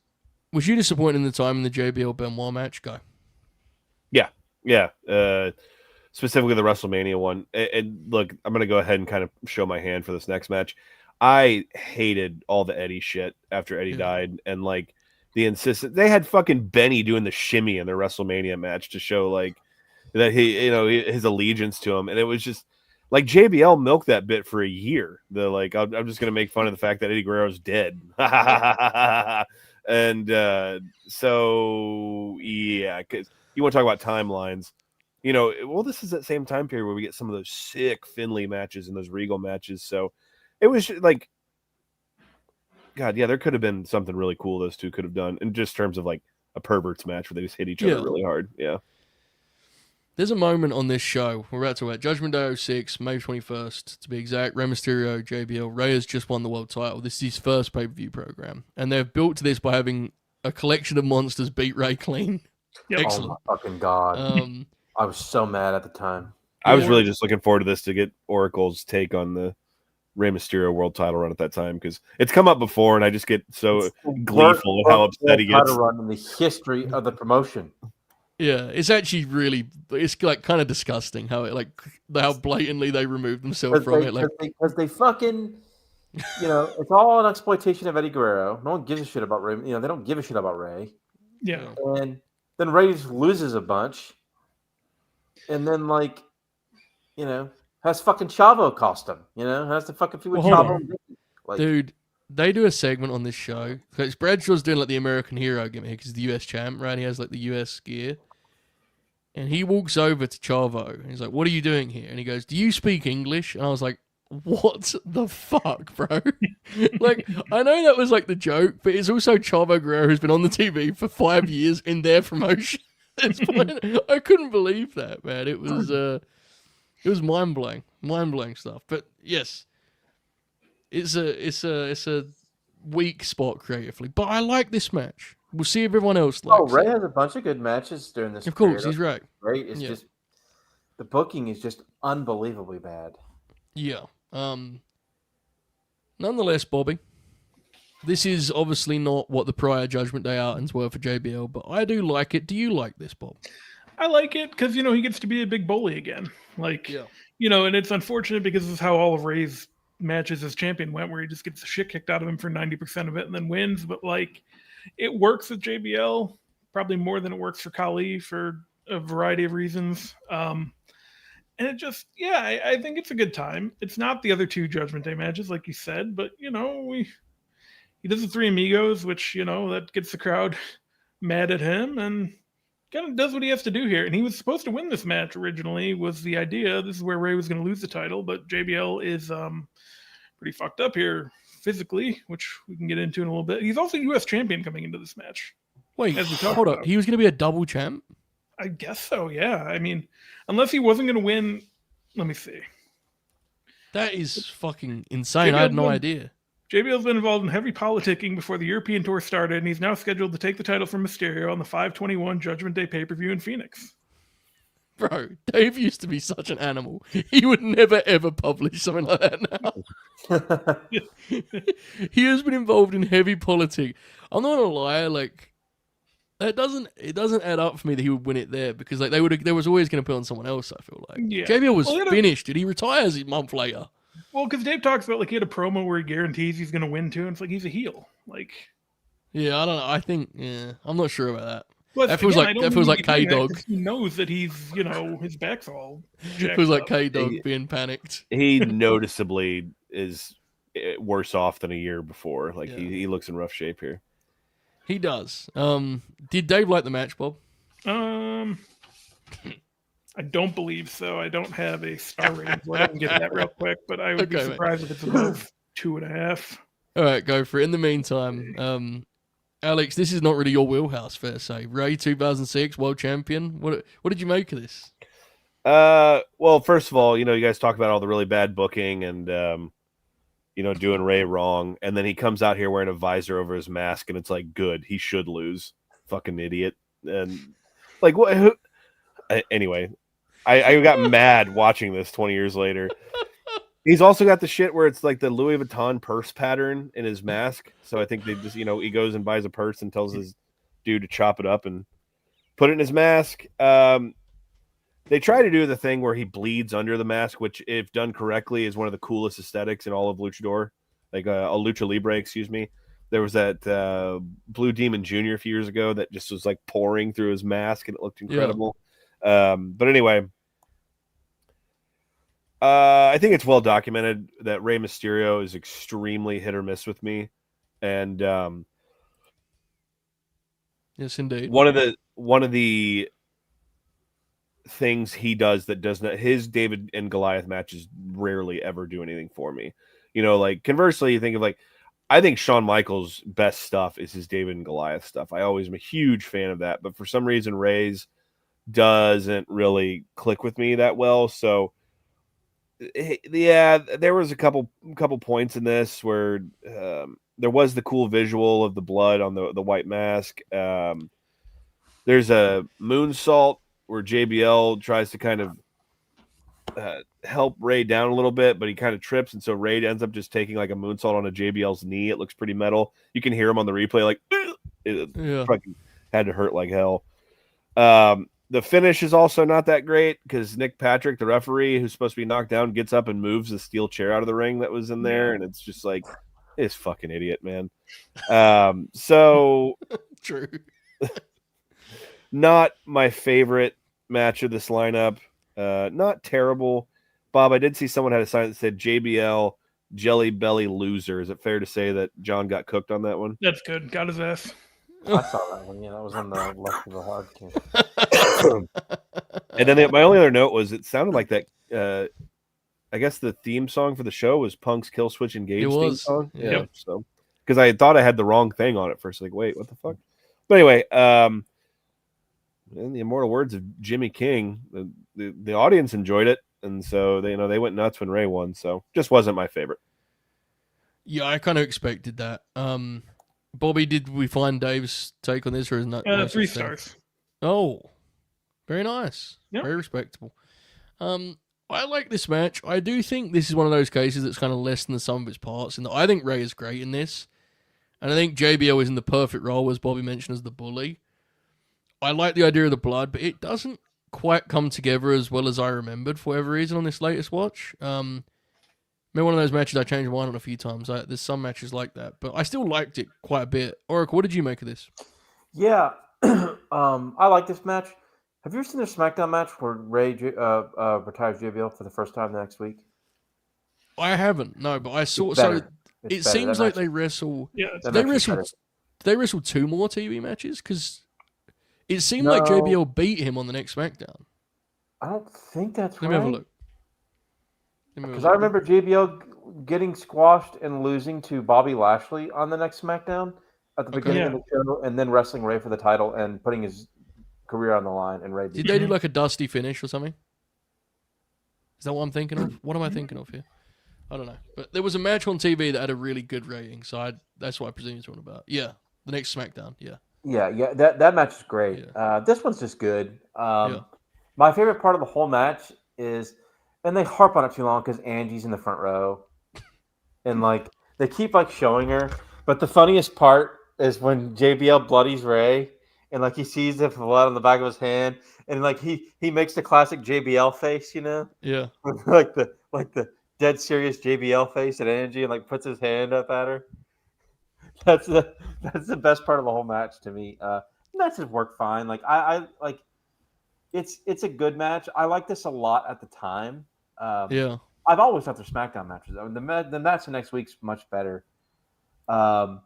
was you disappointed in the time in the JBL Benoit match? Go. Yeah. Specifically the WrestleMania one. And look, I'm going to go ahead and kind of show my hand for this next match. I hated all the Eddie shit after Eddie died. And like the insistence, they had fucking Benny doing the shimmy in their WrestleMania match to show like that he, his allegiance to him. And it was just like JBL milked that bit for a year. I'm just going to make fun of the fact that Eddie Guerrero's dead. And so, yeah, because you want to talk about timelines. This is that same time period where we get some of those sick Finley matches and those Regal matches. So it was like, God, yeah, there could have been something really cool those two could have done in just terms of like a perverts match where they just hit each other really hard. Yeah. There's a moment on this show, we're about to talk about Judgment Day 06, May 21st, to be exact. Rey Mysterio, JBL. Rey has just won the world title. This is his first pay-per-view program. And they've built to this by having a collection of monsters beat Rey clean. Yep. Excellent. Oh my fucking God. I was so mad at the time. I was really just looking forward to this to get Oracle's take on the Rey Mysterio world title run at that time because it's come up before and I just get so gleeful of how upset he gets. Run in the history of the promotion. Yeah, it's actually really, it's like kind of disgusting how blatantly they removed themselves from it. Because they fucking, it's all an exploitation of Eddie Guerrero. No one gives a shit about Rey. They don't give a shit about Rey. Yeah. And then Rey just loses a bunch. And then, has fucking Chavo cost him, has to fucking feud with Chavo. Dude, they do a segment on this show. Because Bradshaw's doing the American hero gimmick because he's the US champ, right? He has the US gear. And he walks over to Chavo. And he's like, "What are you doing here?" And he goes, "Do you speak English?" And I was like, what the fuck, bro? I know that was the joke, but it's also Chavo Guerrero who's been on the TV for 5 years in their promotion. I couldn't believe that, man. It was mind blowing stuff. But yes, it's a weak spot creatively. But I like this match. We'll see if everyone else likes. Rey has a bunch of good matches during this. Of course, he's right. Great. It's just the booking is just unbelievably bad. Yeah. Nonetheless, Bobby, this is obviously not what the prior Judgment Day outings were for JBL, but I do like it. Do you like this, Bob? I like it because, he gets to be a big bully again. And it's unfortunate because this is how all of Rey's matches as champion went, where he just gets the shit kicked out of him for 90% of it and then wins. But, it works with JBL probably more than it works for Khali for a variety of reasons. And it just, I think it's a good time. It's not the other two Judgment Day matches, like you said, but, he does the Three Amigos, which, that gets the crowd mad at him and kind of does what he has to do here. And he was supposed to win this match originally, was the idea. This is where Rey was going to lose the title, but JBL is pretty fucked up here physically, which we can get into in a little bit. He's also U.S. champion coming into this match. Wait, hold up. He was going to be a double champ? I guess so, yeah. I mean, unless he wasn't going to win, let me see. That is fucking insane. I had no idea. JBL's been involved in heavy politicking before the European tour started, and he's now scheduled to take the title from Mysterio on the 5/21 Judgment Day pay-per-view in Phoenix. Bro, Dave used to be such an animal. He would never, ever publish something like that now. He has been involved in heavy politics. I'm not gonna lie, it doesn't add up for me that he would win it there because they was always gonna put on someone else, I feel like. Yeah. JBL was finished. Did he retire a month later? Well, because Dave talks about he had a promo where he guarantees he's gonna win too, and it's he's a heel. Yeah, I don't know. I think I'm not sure about that. Plus, that feels like K-Dog. He knows that he's, his back's all. It feels like K-Dog being panicked. He noticeably is worse off than a year before. Like Yeah. he looks in rough shape here. He does. Did Dave like the match, Bob? I don't believe so. I don't have a star rating, so I can get that real quick. But I would be Okay, mate. surprised if it's above 2.5. All right, go for it. In the meantime, Alex, this is not really your wheelhouse, fair to say. Ray, 2006 world champion. What did you make of this? Well, first of all, you guys talk about all the really bad booking and doing Ray wrong, and then he comes out here wearing a visor over his mask, and it's like, good, he should lose, fucking idiot. And like, what? Anyway, I got mad watching this 20 years later. He's also got the shit where it's like the Louis Vuitton purse pattern in his mask. So I think they just, he goes and buys a purse and tells his dude to chop it up and put it in his mask. They try to do the thing where he bleeds under the mask, which, if done correctly, is one of the coolest aesthetics in all of Luchador, like a Lucha Libre, excuse me. There was that Blue Demon Jr. a few years ago that just was like pouring through his mask, and it looked incredible. Yeah. But anyway, I think it's well documented that Rey Mysterio is extremely hit or miss with me, and yes, indeed. One of the things he does that does not, his David and Goliath matches rarely ever do anything for me. Like conversely, you think of I think Shawn Michaels' best stuff is his David and Goliath stuff. I always am a huge fan of that, but for some reason Ray's doesn't really click with me that well. So yeah, there was a couple points in this where there was the cool visual of the blood on the white mask. There's a moonsault where JBL tries to kind of help Ray down a little bit, but he kind of trips, and so Ray ends up just taking like a moonsault on a JBL's knee. It looks pretty metal. You can hear him on the replay, like it fucking had to hurt like hell. The finish is also not that great because Nick Patrick, the referee, who's supposed to be knocked down, gets up and moves the steel chair out of the ring that was in there, and it's just like, this fucking idiot, man. So true. Not my favorite match of this lineup. Not terrible. Bob, I did see someone had a sign that said JBL Jelly Belly Loser. Is it fair to say that John got cooked on that one? That's good. Got his ass. I saw that one. Yeah, that was on the left of the hard cam. And then my only other note was it sounded like that. I guess the theme song for the show was Punk's Kill Switch Engage theme song. Yeah. Yep. So because I thought I had the wrong thing on it first. Like, wait, what the fuck? But anyway, in the immortal words of Jimmy King, the audience enjoyed it, and so they went nuts when Ray won. So just wasn't my favorite. Yeah, I kind of expected that. Bobby, did we find Dave's take on this, or is not? 3 stars. Oh, very nice. Yep. Very respectable. I like this match. I do think this is one of those cases that's kind of less than the sum of its parts, and I think Ray is great in this, and I think JBL is in the perfect role, as Bobby mentioned, as the bully. I like the idea of the blood, but it doesn't quite come together as well as I remembered for whatever reason on this latest watch. Maybe one of those matches I changed my mind on a few times. There's some matches like that, but I still liked it quite a bit. Oracle, what did you make of this? Yeah, I like this match. Have you ever seen the SmackDown match where Ray retires JBL for the first time the next week? I haven't, no, but I saw. So it seems like they wrestle. Yeah, They wrestled 2 more TV matches because it seemed like JBL beat him on the next SmackDown. I don't think that's Let right. me have a look. Because I remember JBL getting squashed and losing to Bobby Lashley on the next SmackDown at the beginning of the show, and then wrestling Ray for the title and putting his career on the line. And Ray did they do like a dusty finish or something? Is that what I'm thinking of? What am I thinking of here? I don't know. But there was a match on TV that had a really good rating, so that's what I presume you're talking about. Yeah, the next SmackDown. Yeah. Yeah. That match is great. Yeah. This one's just good. My favorite part of the whole match is, and they harp on it too long because Angie's in the front row, and they keep showing her. But the funniest part is when JBL bloodies Ray, and he sees the blood on the back of his hand, and he makes the classic JBL face, Yeah. like the dead serious JBL face at Angie, and puts his hand up at her. That's the best part of the whole match to me. Matches work fine. It's a good match. I like this a lot at the time. Yeah. I've always thought their SmackDown matches. I mean, the match the next week's much better. Yeah,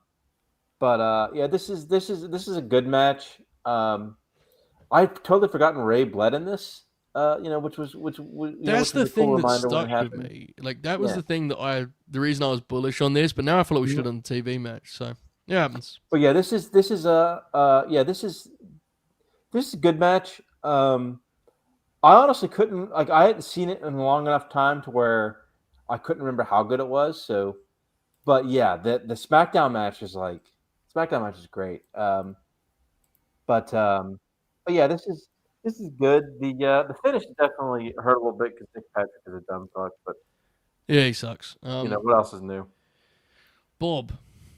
this is a good match. I've totally forgotten Ray bled in this. Which was That's the a cool thing that reminder when it stuck with happened. me. Like that was Yeah. the thing that the reason I was bullish on this, but now I feel like we should have done the TV match. So yeah, happens. But yeah, this is a good match. I honestly couldn't I hadn't seen it in a long enough time to where I couldn't remember how good it was. So, but yeah, the SmackDown match is great. But yeah, this is good. The finish definitely hurt a little bit because Nick Patrick is a dumb fuck. But Yeah, he sucks. what else is new? Bob.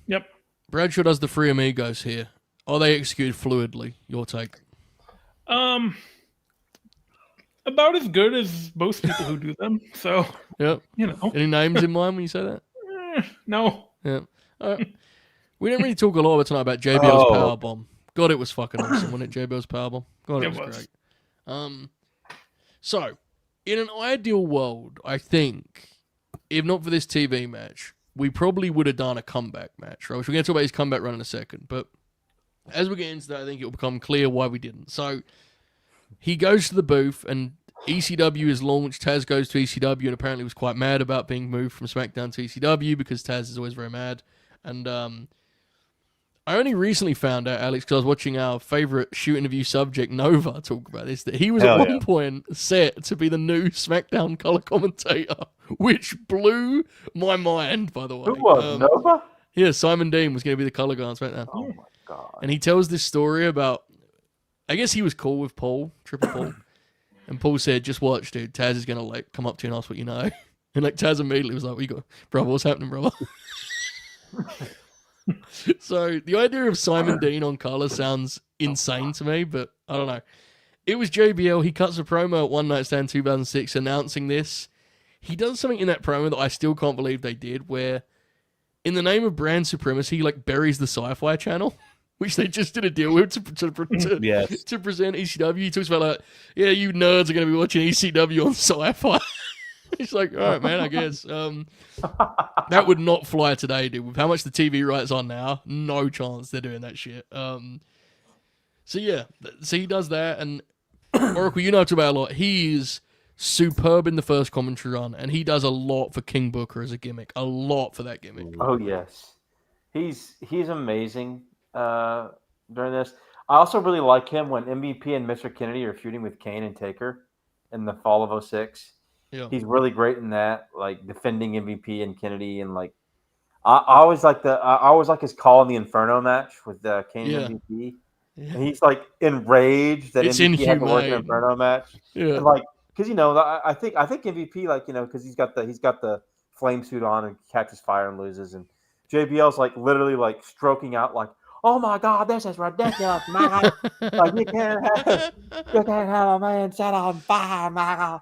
Yep. Bradshaw does the Three Amigos here. Are they executed fluidly? Your take? About as good as most people who do them. So, Yep. Any names in mind when you say that? No. Yeah. We didn't really talk a lot tonight about JBL's powerbomb. God, it was fucking awesome, wasn't it? JBL's powerbomb. God, it was great. So, in an ideal world, I think, if not for this TV match, we probably would have done a comeback match, right? Which we're going to talk about his comeback run in a second. But as we get into that, I think it will become clear why we didn't. So, he goes to the booth, and ECW is launched. Taz goes to ECW, and apparently was quite mad about being moved from SmackDown to ECW because Taz is always very mad. And I only recently found out, Alex, because I was watching our favorite shoot interview subject, Nova, talk about this, that he was at one point set to be the new SmackDown color commentator, which blew my mind, by the way. Who was Nova? Yeah, Simon Dean was going to be the color guy on SmackDown. Oh my god! And he tells this story about, I guess he was cool with Paul, Triple Paul, and Paul said, "Just watch, dude. Taz is going to come up to you and ask what you know." And Taz immediately was like, "What you got, brother? What's happening, brother?" So the idea of Simon Dean on color sounds insane to me, but I don't know. It was JBL. He cuts a promo at One Night Stand 2006 announcing this. He does something in that promo that I still can't believe they did, where in the name of brand supremacy, he buries the Sci-Fi Channel, which they just did a deal with to present ECW. He talks about yeah, you nerds are going to be watching ECW on Sci-Fi. He's like, all right, man, I guess. That would not fly today, dude. With how much the TV rights are now, no chance they're doing that shit. So yeah, so he does that, and Oracle, you know about a lot. He is superb in the first commentary run, and he does a lot for King Booker as a gimmick. A lot for that gimmick. Oh yes, he's amazing during this. I also really like him when MVP and Mr. Kennedy are feuding with Kane and Taker in the fall of 06. Yeah. He's really great in that, defending MVP and Kennedy, and I always like his call in the Inferno match with Kane and MVP. Yeah. And he's enraged that it's MVP had to work inhumane. an Inferno match. Yeah. And because I think MVP because he's got the flame suit on and catches fire and loses, and JBL's literally stroking out oh my god, this is ridiculous, man! you can't have a man set on fire, man.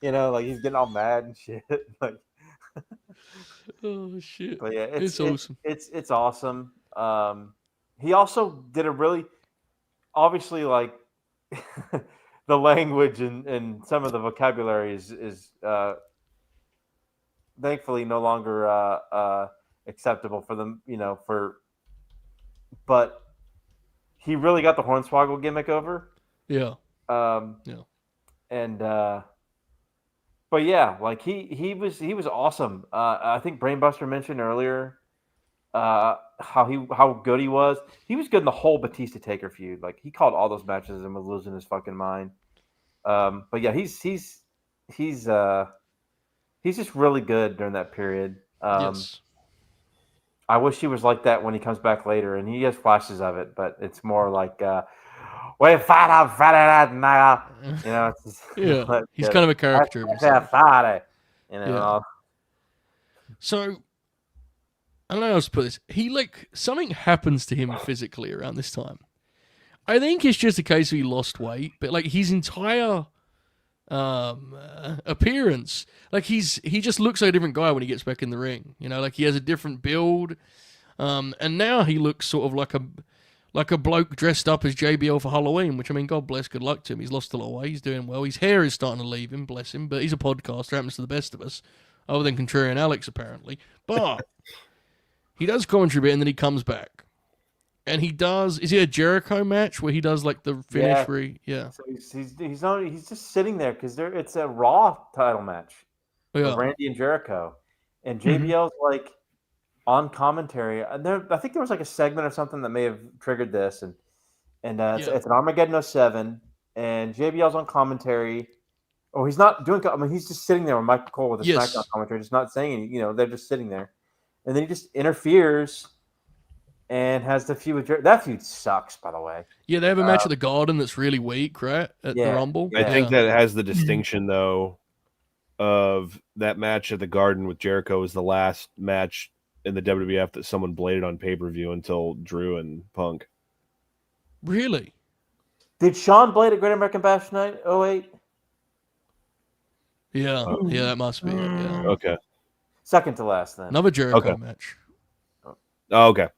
He's getting all mad and shit. Oh shit! But yeah, it's awesome. It's awesome. He also did a really, obviously, the language and some of the vocabulary is thankfully no longer acceptable for them. But he really got the Hornswoggle gimmick over. Yeah. And but yeah, he was awesome. I think Brainbuster mentioned earlier how good he was. He was good in the whole Batista Taker feud. He called all those matches and was losing his fucking mind. But yeah, he's just really good during that period. Yes. I wish he was like that when he comes back later, and he has flashes of it, but it's more we fight on Friday night, It's just, yeah, he's kind of a caricature of himself. Friday, Yeah. So, I don't know how else to put this. He something happens to him physically around this time. I think it's just a case of he lost weight, but his entire appearance, he just looks like a different guy when he gets back in the ring. He has a different build, and now he looks sort of like like a bloke dressed up as JBL for Halloween, which, I mean, God bless, good luck to him. He's lost a lot of weight. He's doing well. His hair is starting to leave him, bless him. But he's a podcaster, happens to the best of us, other than Contrarian Alex, apparently. But he does commentary a bit, and then he comes back. And he does, is it a Jericho match where he does like the finish where he, So he's just sitting there because it's a Raw title match with Randy and Jericho. And JBL's like on commentary, and I think there was like a segment or something that may have triggered this, and it's an Armageddon 07, and JBL's on commentary. Oh, he's not doing. I mean, he's just sitting there with Michael Cole with a SmackDown commentary, just not saying anything. You know, they're just sitting there, and then he just interferes and has the feud with Jericho. That feud sucks, by the way. Yeah, they have a match at the Garden that's really weak, right? At the Rumble. I think that has the distinction though of that match at the Garden with Jericho is the last match in the WWF that someone bladed on pay-per-view until Drew and Punk. Really? Did Sean blade at Great American Bash Night 08? Yeah. Yeah, that must be it. Yeah. Okay. Second to last then. Another Jericho match. Oh, okay.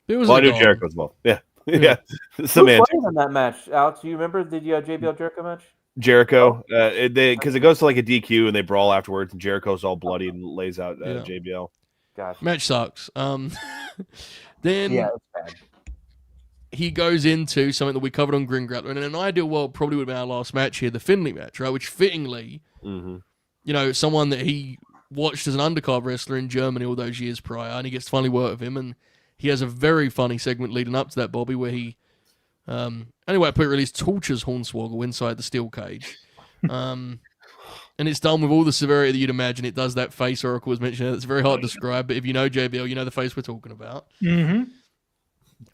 It was I knew Jericho's well. Yeah. Yeah. Who played in that match, Alex? Do you remember? Did you have JBL Jericho match? Jericho. Because it goes to like a DQ and they brawl afterwards, and Jericho's all bloody and lays out JBL. Gotcha. Match sucks. Then it's bad. he goes into something that we covered on Grin Grappler, and in an ideal world probably would have been our last match here, the Finley match, right? Which fittingly, you know, someone that he watched as an undercard wrestler in Germany all those years prior, and he gets to finally work with him, and he has a very funny segment leading up to that, Bobby, where he, anyway, I put it really, tortures Hornswoggle inside the steel cage. And it's done with all the severity that you'd imagine. It does that face Oracle was mentioning. It's very hard to describe, but if you know JBL, you know the face we're talking about. And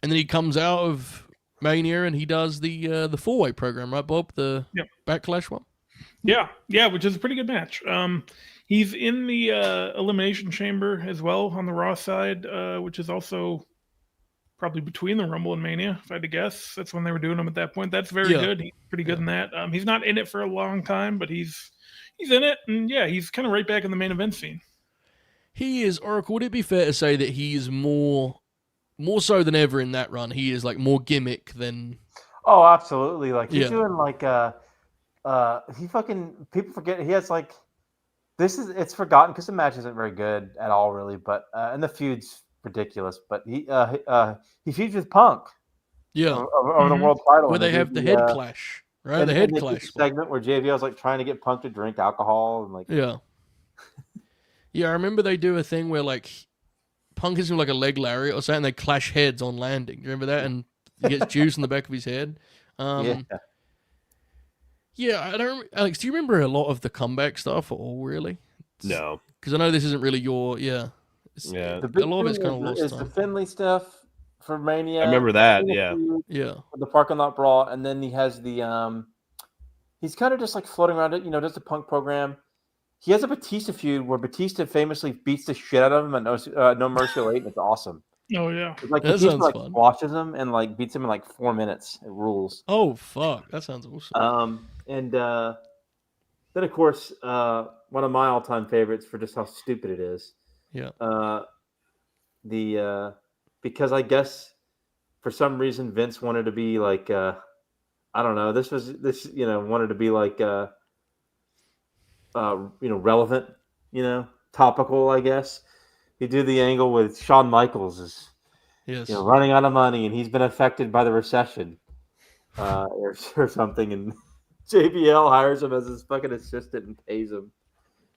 then he comes out of Mania and he does the four-way program, right, Bob? The Backlash one? Yeah, which is a pretty good match. He's in the Elimination Chamber as well on the Raw side, which is also probably between the Rumble and Mania, if I had to guess. That's when they were doing him at that point. That's very good. He's pretty good in that. He's not in it for a long time, but he's in it, and he's kind of right back in the main event scene. He is. Oracle, would it be fair to say that he is more so than ever in that run? He is like more gimmick than... Oh, absolutely. Like he's doing like he fucking, people forget he has like, it's forgotten because the match isn't very good at all really, but and the feud's ridiculous, but he feuds with Punk over the world title, where they have the head clash. Right, the head clash segment where JBL's like trying to get Punk to drink alcohol and like I remember they do a thing where like Punk is doing like a leg lariat or something. They clash heads on landing. Do you remember that? And he gets juice in the back of his head. I don't. Alex, do you remember a lot of the comeback stuff at all? Really? No, because I know this isn't really your a lot of it's kind of lost. Is the Finley stuff for Mania? I remember that. The parking lot brawl, and then he has the he's kind of just like floating around it. You know, does the Punk program. He has a Batista feud where Batista famously beats the shit out of him at No Mercy 08, and it's awesome. Oh yeah, it's like Batista like squashes him and like beats him in like 4 minutes. It rules. Oh fuck, that sounds awesome. And then of course one of my all-time favorites for just how stupid it is. Because I guess for some reason Vince wanted to be like I don't know. This wanted to be like relevant, topical, I guess. You do the angle with Shawn Michaels is running out of money and he's been affected by the recession or something, and JBL hires him as his fucking assistant and pays him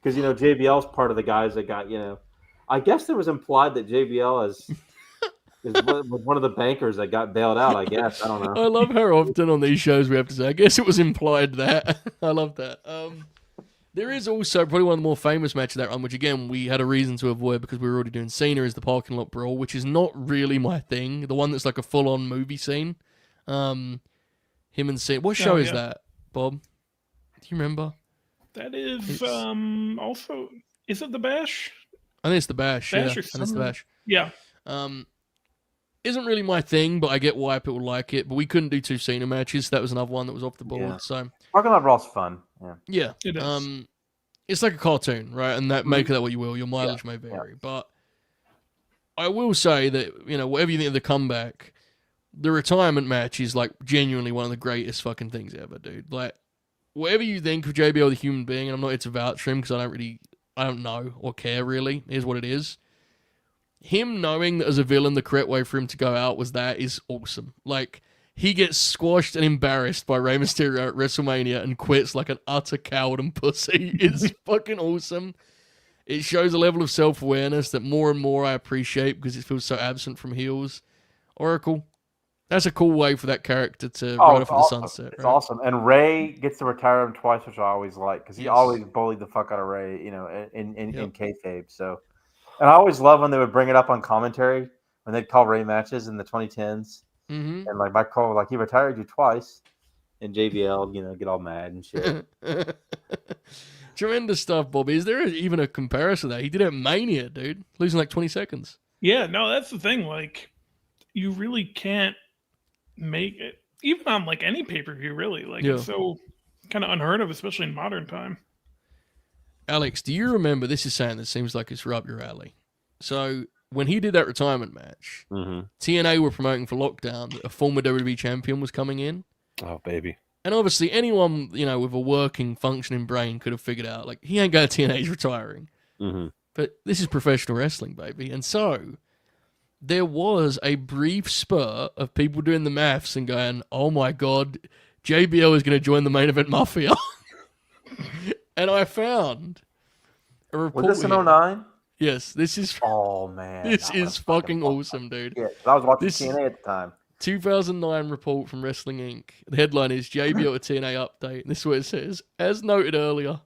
because JBL's part of the guys that got I guess there was implied that JBL is one of the bankers that got bailed out. I guess I don't know. I love how often on these shows we have to say I guess it was implied that. I love that. There is also probably one of the more famous matches of that run, which again we had a reason to avoid because we were already doing Cena, is the parking lot brawl, which is not really my thing. The one that's like a full-on movie scene. Him and Cena. What show is that, Bob? Do you remember? That is also. Is it the Bash? I think it's the Bash. I think it's the Bash. Yeah. Isn't really my thing, but I get why people like it. But we couldn't do 2 Cena matches. That was another one that was off the board. Yeah. So Parking Lot Brawl's fun. Yeah. It is. It's like a cartoon, right? And that make of that what you will. Your mileage may vary, but I will say that whatever you think of the comeback, the retirement match is like genuinely one of the greatest fucking things ever, dude. Like, whatever you think of JBL the human being, and I'm not here to vouch for him because I don't know or care really, is what it is. Him knowing that as a villain, the correct way for him to go out is awesome. Like, he gets squashed and embarrassed by Rey Mysterio at WrestleMania and quits like an utter coward and pussy. It's fucking awesome. It shows a level of self-awareness that more and more I appreciate because it feels so absent from heels. Oracle, that's a cool way for that character to ride off in the sunset. It's right? awesome. And Ray gets to retire him twice, which I always like because he always bullied the fuck out of Ray, you know, in kayfabe. So, and I always love when they would bring it up on commentary when they'd call Ray matches in the 2010s. Mm-hmm. And like Mike Cole, like he retired you twice, and JBL, you know, get all mad and shit. Tremendous stuff, Bobby. Is there even a comparison there? He did it at Mania, dude, losing like 20 seconds. Yeah, no, that's the thing. Like, you really can't make it, even on like any pay-per-view, really. Like, it's so kind of unheard of, especially in modern time. Alex, do you remember? This is saying that seems like it's right up your alley. So when he did that retirement match, TNA were promoting for Lockdown that a former WWE champion was coming in. Oh, baby. And obviously anyone, you know, with a working, functioning brain could have figured out, like, he ain't going to TNA, he's retiring. But this is professional wrestling, baby. And so there was a brief spur of people doing the maths and going, oh my God, JBL is going to join the main event Mafia. And I found a report. Was this in 09? Yes, this is. Oh man, this is fucking awesome, dude. Yeah, I was watching TNA at the time. 2009 report from Wrestling Inc. The headline is JBL to TNA update. And this is what it says. As noted earlier,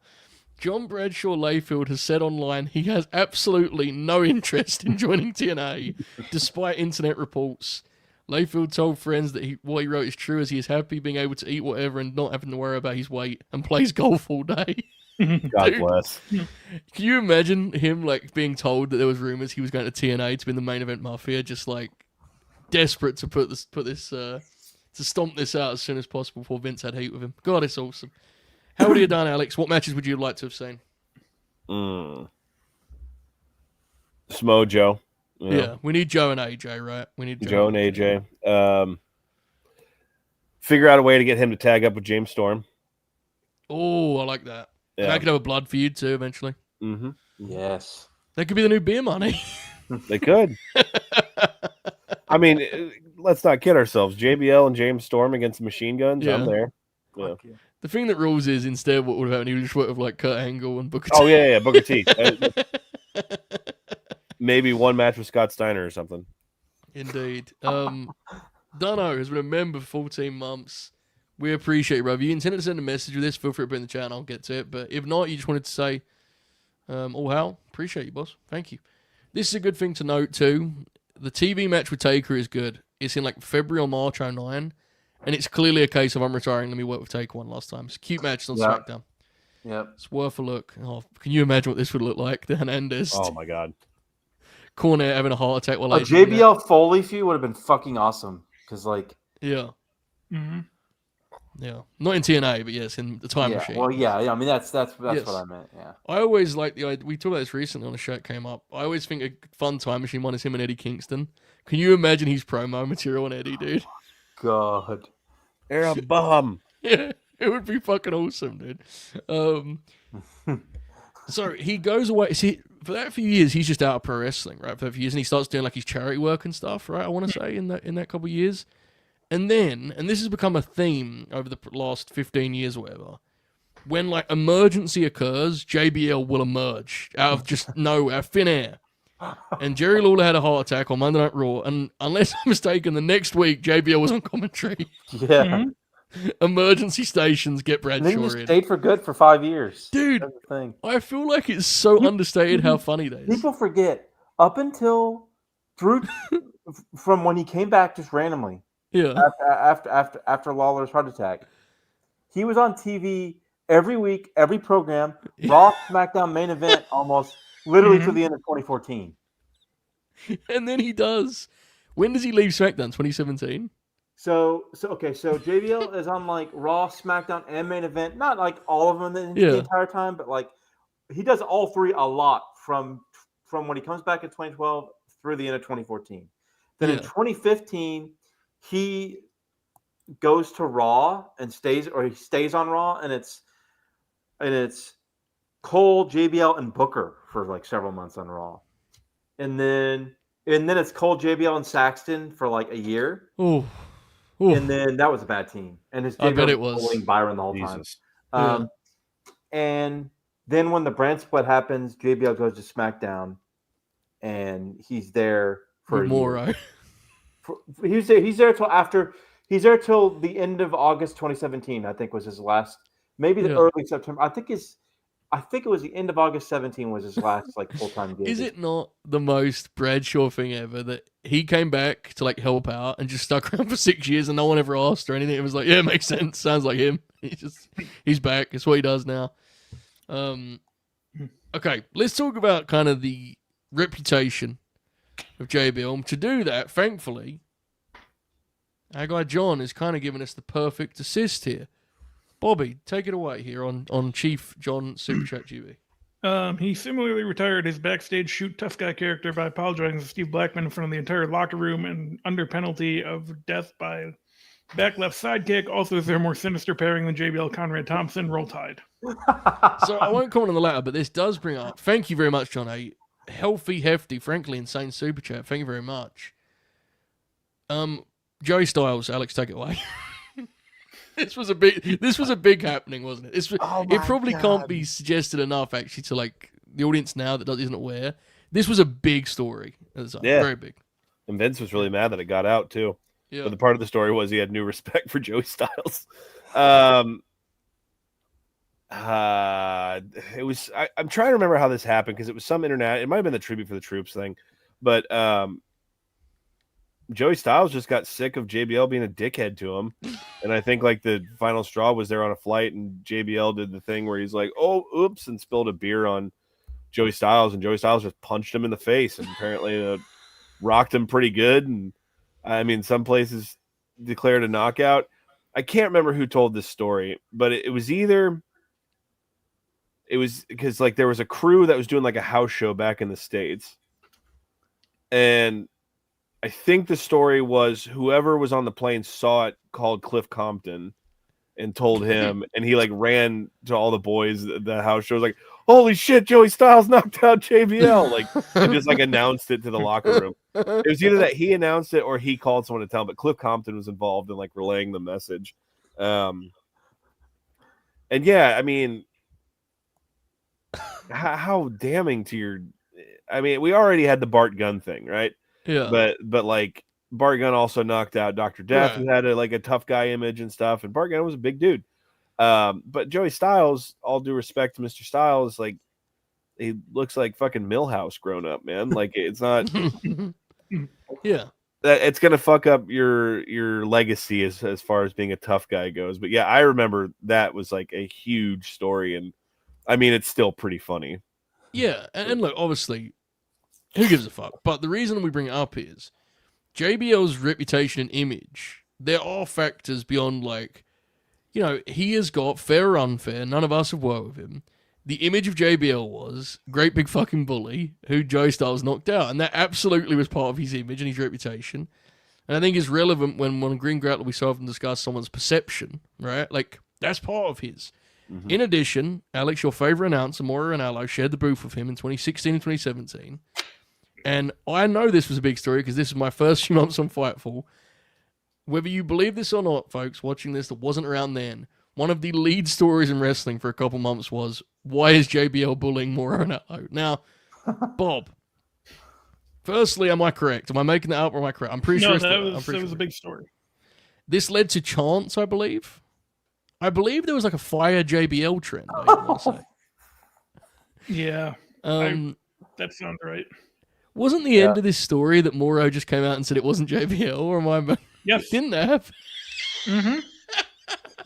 John Bradshaw Layfield has said online he has absolutely no interest in joining TNA, despite internet reports. Layfield told friends that what he wrote is true, as he is happy being able to eat whatever and not having to worry about his weight, and plays golf all day. God bless. Can you imagine him like being told that there was rumors he was going to TNA to be in the main event Mafia, just like desperate to put this to stomp this out as soon as possible before Vince had heat with him? God, it's awesome. How would you have done, Alex? What matches would you have liked to have seen? Smo Joe. Yeah, we need Joe and AJ, right? We need Joe and AJ. Figure out a way to get him to tag up with James Storm. Oh, I like that. Yeah. And I could have a blood feud too eventually. Yes. That could be the new beer money. They could. I mean, let's not kid ourselves. JBL and James Storm against Machine Guns. Yeah. I'm there. Yeah. The thing that rules is instead what would have happened, you just would have like Kurt Angle and Booker T. Oh, yeah, Booker T. Maybe one match with Scott Steiner or something. Indeed. Dunno has been a member for 14 months. We appreciate you, brother. You intended to send a message with this, feel free to put it in the chat and I'll get to it. But if not, you just wanted to say, all hell, appreciate you, boss. Thank you. This is a good thing to note too. The TV match with Taker is good. It's in like February or March 09. And it's clearly a case of I'm retiring. Let me work with Taker one last time. It's a cute match on SmackDown. Yep. It's worth a look. Oh, can you imagine what this would look like? The Hernandez. Oh, my God. Cornet having a heart attack while A JBL Foley feud would have been fucking awesome. Because, like... Yeah. Yeah. Not in TNA, but yes, in the Time Machine. Well, yeah. I mean, that's yes. what I meant, yeah. I always like the idea. We talked about this recently on a show that came up. I always think a fun Time Machine one is him and Eddie Kingston. Can you imagine his promo material on Eddie, dude? God. You're a bum. Yeah, it would be fucking awesome, dude. So he goes away. See, for that few years, he's just out of pro wrestling, right? For that few years, and he starts doing like his charity work and stuff, right? I want to say in that couple of years, and then, and this has become a theme over the last 15 years or whatever. When like emergency occurs, JBL will emerge out of just nowhere, thin air. And Jerry Lawler had a heart attack on Monday Night Raw, and unless I'm mistaken, the next week JBL was on commentary. Yeah. Emergency stations get Bradshaw And then he just in. stayed for good for 5 years. Dude, That's the thing. I feel like it's so understated how funny that is. People forget up until from when he came back just randomly. Yeah. After Lawler's heart attack, he was on TV every week, every program, Raw, SmackDown, main event, almost literally to the end of 2014. And then he does. When does he leave SmackDown? 2017. So JBL is on like Raw, SmackDown, and main event. Not like all of them the entire time, but like he does all three a lot from when he comes back in 2012 through the end of 2014. Then in 2015, he goes to Raw and stays on Raw, and it's Cole, JBL, and Booker for like several months on Raw, and then it's Cole, JBL, and Saxton for like a year. Oh, and then that was a bad team. And his I bet JBL it was bullying Byron the whole Jesus. time. And then when the brand split happens, JBL goes to SmackDown, and he's there for a year. He's there till the end of August 2017. I think was his last. Maybe the early September. I think it was the end of August 17 was his last like full-time gig. Is it not the most Bradshaw thing ever that he came back to like help out and just stuck around for 6 years and no one ever asked or anything? It was like, yeah, it makes sense. Sounds like him. He's back. It's what he does now. Okay, let's talk about kind of the reputation of JBL. To do that, thankfully, our guy John is kind of giving us the perfect assist here. Bobby, take it away here on Chief John Super Chat GB. He similarly retired his backstage shoot tough guy character by apologizing to Steve Blackman in front of the entire locker room and under penalty of death by back left sidekick. Also, is there a more sinister pairing than JBL Conrad Thompson? Roll Tide. So I won't comment on the latter, but this does bring up. Thank you very much, John. A healthy, hefty, frankly insane super chat. Thank you very much. Joey Styles, Alex, take it away. This was a big happening, wasn't it? It probably can't be suggested enough, actually, to like the audience now that isn't aware. This was a big story. Very big. And Vince was really mad that it got out too. Yeah. But the part of the story was he had new respect for Joey Styles. It was. I'm trying to remember how this happened because it was some internet. It might have been the Tribute for the Troops thing, but Joey Styles just got sick of JBL being a dickhead to him. And I think like the final straw was they're on a flight and JBL did the thing where he's like, oh, oops, and spilled a beer on Joey Styles. And Joey Styles just punched him in the face and apparently rocked him pretty good. And I mean, some places declared a knockout. I can't remember who told this story, but it was because like there was a crew that was doing like a house show back in the States. And I think the story was whoever was on the plane saw it, called Cliff Compton and told him, and he like ran to all the boys at the house show, was like, holy shit, Joey Styles knocked out JBL, like, and just like announced it to the locker room. It was either that he announced it or he called someone to tell him, but Cliff Compton was involved in like relaying the message. And yeah, I mean, how damning to your, I mean, we already had the Bart Gunn thing, right? Yeah. But like Bart Gunn also knocked out Dr. Death, who had a tough guy image and stuff, and Bart Gunn was a big dude. But Joey Styles, all due respect to Mr. Styles, like he looks like fucking Millhouse grown up, man. Like it's not yeah. It's gonna fuck up your legacy as far as being a tough guy goes. But yeah, I remember that was like a huge story, and I mean it's still pretty funny. Yeah, and look, obviously, who gives a fuck? But the reason we bring it up is JBL's reputation and image. There are factors beyond, like, you know, he has got, fair or unfair, none of us have worked with him. The image of JBL was great big fucking bully who Joey Styles knocked out. And that absolutely was part of his image and his reputation. And I think it's relevant when on Grin Grappler we so often discuss someone's perception, right? Like, that's part of his. Mm-hmm. In addition, Alex, your favorite announcer, Mauro Ranallo, shared the booth with him in 2016 and 2017. And I know this was a big story because this was my first few months on Fightful. Whether you believe this or not, folks, watching this that wasn't around then, one of the lead stories in wrestling for a couple months was, why is JBL bullying Mauro Ranallo? Now, Bob, firstly, am I correct? Am I making that up or am I correct? I'm pretty sure that was a big story. This led to chants, I believe. I believe there was like a fire JBL trend, I want to say. Yeah. That sounds right. Wasn't the end of this story that Mauro just came out and said it wasn't JBL, or am I? Yes. Didn't that happen? Mm-hmm.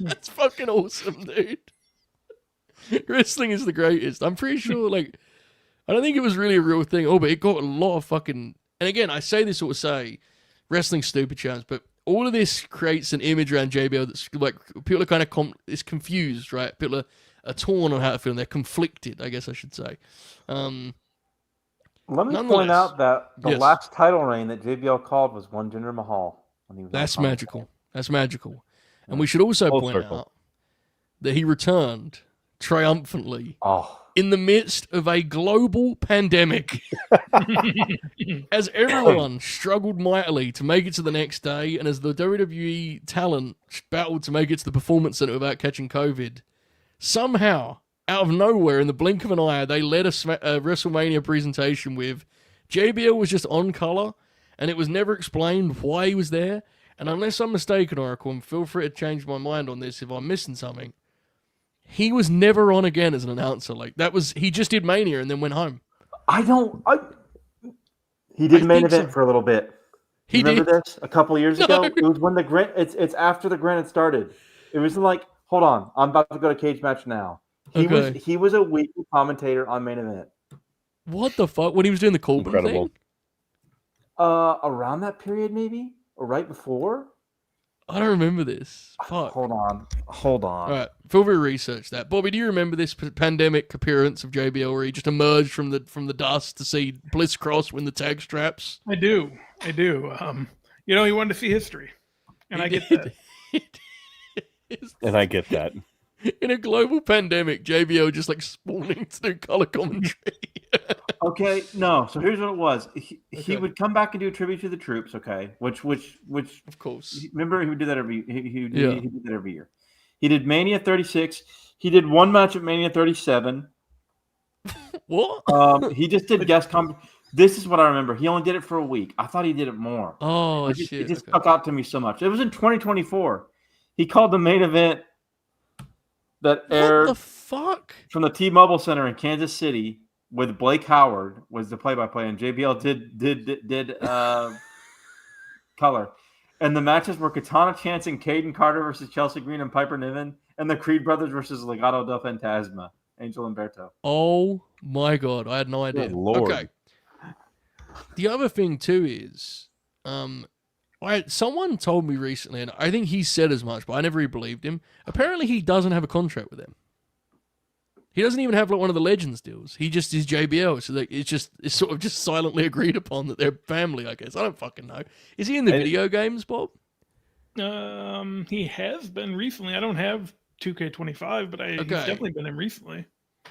That's fucking awesome, dude. Wrestling is the greatest. I'm pretty sure, like, I don't think it was really a real thing. Oh, but it got a lot of fucking. And again, I say this or say, wrestling stupid chance, but all of this creates an image around JBL that's like people are kind of it's confused, right? People are torn on how to feel. And they're conflicted, I guess I should say. Let me point out that the last title reign that JBL called was one Jinder Mahal. when he was. That's on magical. That's magical. And we should also Full point circle. out that he returned triumphantly Oh, in the midst of a global pandemic as everyone struggled mightily to make it to the next day, and as the WWE talent battled to make it to the Performance Center without catching COVID, somehow, out of nowhere, in the blink of an eye, they led a WrestleMania presentation with JBL was just on color, and it was never explained why he was there. And unless I'm mistaken, Oracle, and feel free to change my mind on this if I'm missing something, he was never on again as an announcer. Like, that was, he just did Mania and then went home. He did I main think event so. for a little bit. He Remember did. this a couple of years No. ago? It was when the Grin. It's after the Grin had started. It was like, hold on, I'm about to go to cage match now. Okay. He was a weekly commentator on main event. What the fuck? When he was doing the Corbin Incredible. thing? Around that period, maybe, or right before. I don't remember this. Fuck. Hold on. All right, feel free to research that. Bobby, do you remember this pandemic appearance of JBL where he just emerged from the dust to see Bliss Cross win the tag straps? I do. He wanted to see history, and He I get did. that. And I get that. In a global pandemic, JBL just like spawning to do color commentary. Okay, no. So here's what it was. He Okay. would come back and do a tribute to the troops. Okay, which Of course. remember he would do that every he Yeah. did that every year. He did Mania 36. He did one match at Mania 37. What? He just did guest This is what I remember. He only did it for a week. I thought he did it more. Oh, It just shit. Okay. stuck out to me so much. It was in 2024. He called the main event that What aired the fuck? from the T-Mobile Center in Kansas City with Blake Howard was the play-by-play, and JBL did color. And the matches were Katana Chance and Caden Carter versus Chelsea Green and Piper Niven, and the Creed brothers versus Legado del Fantasma, Angel Umberto. Oh my god, I had no idea. Good lord. Okay. The other thing too is, someone told me recently, and I think he said as much, but I never really believed him. Apparently, he doesn't have a contract with them. He doesn't even have like one of the Legends deals. He just is JBL. So like, it's sort of just silently agreed upon that they're family. I guess I don't fucking know. Is he in the video games, Bob? He has been recently. I don't have 2K25, but he's definitely been in recently.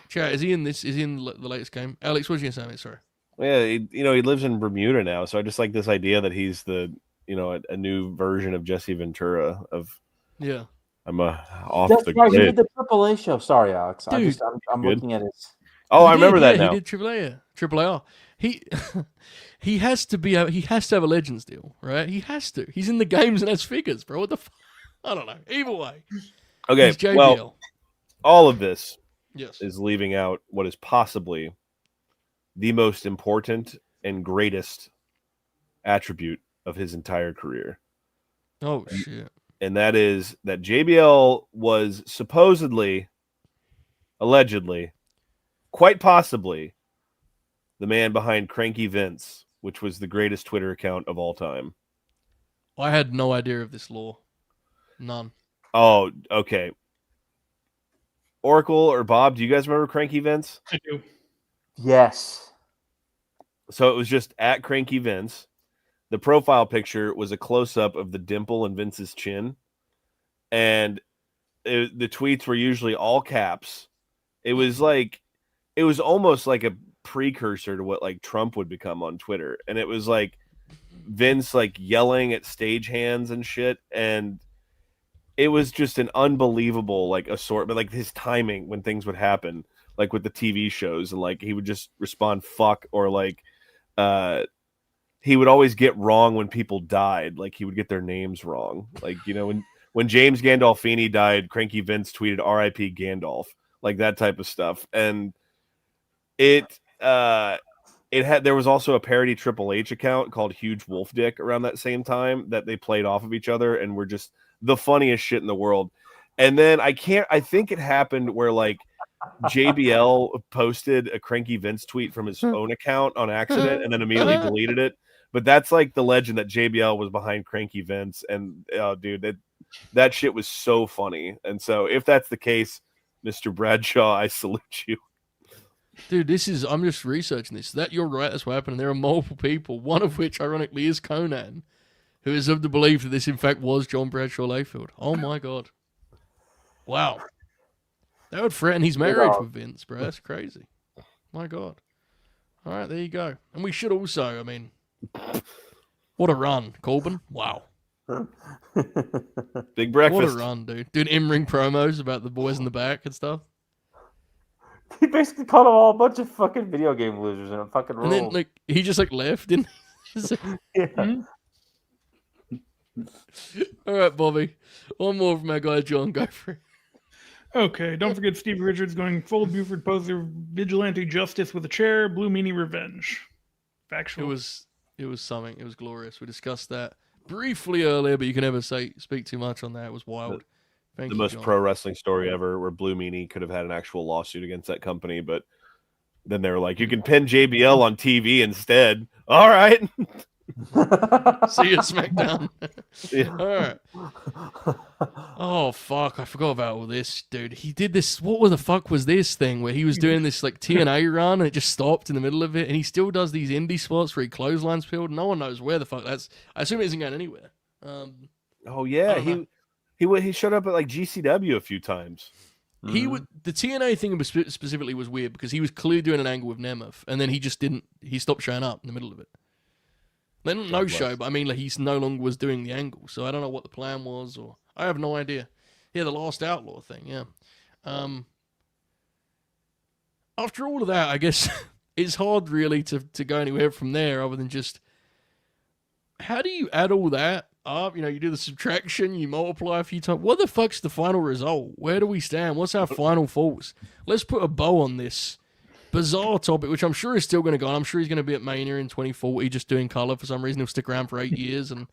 Chat, is he in this? Is he in the latest game? Alex, what did you gonna say, mate? Sorry. Yeah, he lives in Bermuda now, so I just like this idea that he's the a new version of Jesse Ventura of Yeah. I'm off That's the right. He grid. did the AAA show. Sorry, Alex. Dude, I'm good. looking at his. Oh, I He remember did, that yeah, now. He did Triple A. He has to have a Legends deal, right? He has to. He's in the games and has figures, bro. What the fuck? I don't know. Either way. Okay, He's JBL. well, all of this Yes. is leaving out what is possibly the most important and greatest attribute of his entire career. Oh shit. And that is that JBL was supposedly, allegedly, quite possibly the man behind Cranky Vince, which was the greatest Twitter account of all time. I had no idea of this law. None. Oh, okay. Oracle or Bob, do you guys remember Cranky Vince? I do. Yes. So it was just at Cranky Vince. The profile picture was a close-up of the dimple in Vince's chin. And the tweets were usually all caps. It was almost like a precursor to what like Trump would become on Twitter. And it was like Vince like yelling at stagehands and shit. And it was just an unbelievable like assortment, like his timing when things would happen, like with the TV shows, and like he would just respond fuck, or like he would always get wrong when people died, like he would get their names wrong, like when James Gandolfini died, Cranky Vince tweeted R.I.P. Gandalf, like that type of stuff. And there was also a parody Triple H account called Huge Wolf Dick around that same time that they played off of each other and were just the funniest shit in the world. And then I think it happened where like JBL posted a Cranky Vince tweet from his own account on accident and then immediately deleted it. But that's like the legend that JBL was behind Cranky Vince. And dude, that shit was so funny. And so if that's the case, Mr. Bradshaw, I salute you. Dude, I'm just researching this. You're right, that's what happened. There are multiple people, one of which ironically is Conan, who is of the belief that this, in fact, was John Bradshaw Layfield. Oh, my God. Wow. That would threaten his marriage with Vince, bro. That's crazy. My God. All right, there you go. And we should also, I mean, what a run, Corbin. Wow. Big breakfast. What a run, dude. Doing in-ring promos about the boys in the back and stuff. He basically called them all a bunch of fucking video game losers and a fucking rule. And then, like, he just, like, left, didn't he? Yeah. All right, Bobby. One more from our guy, John. Go for it. Okay, don't forget Stevie Richards going full Buford poser, vigilante justice with a chair, blue meanie revenge. Factual. It was something. It was glorious. We discussed that briefly earlier, but you can never speak too much on that. It was wild. Thank The you, most John. pro wrestling story ever, where Blue Meanie could have had an actual lawsuit against that company, but then they were like, "You can pin JBL on TV instead." All right. See you at SmackDown. Yeah. All right. Oh fuck! I forgot about all this, dude. He did this. What the fuck was this thing where he was doing this like TNA run and it just stopped in the middle of it, and he still does these indie spots where he clotheslines people. No one knows where the fuck that's. I assume it isn't going anywhere. Oh yeah, he showed up at like GCW a few times. He would. The TNA thing specifically was weird because he was clearly doing an angle with Nemeth, and then he just didn't. He stopped showing up in the middle of it. They didn't no show, but I mean, like he's no longer was doing the angle, so I don't know what the plan was, or I have no idea. Yeah, the Last Outlaw thing. Yeah. After all of that, I guess it's hard really to go anywhere from there other than just how do you add all that up? You know, you do the subtraction, you multiply a few times. What the fuck's the final result? Where do we stand? What's our final thoughts? Let's put a bow on this bizarre topic, which I'm sure is still going to go on. I'm sure he's going to be at Mania in 2040 just doing color for some reason. He'll stick around for 8 years. And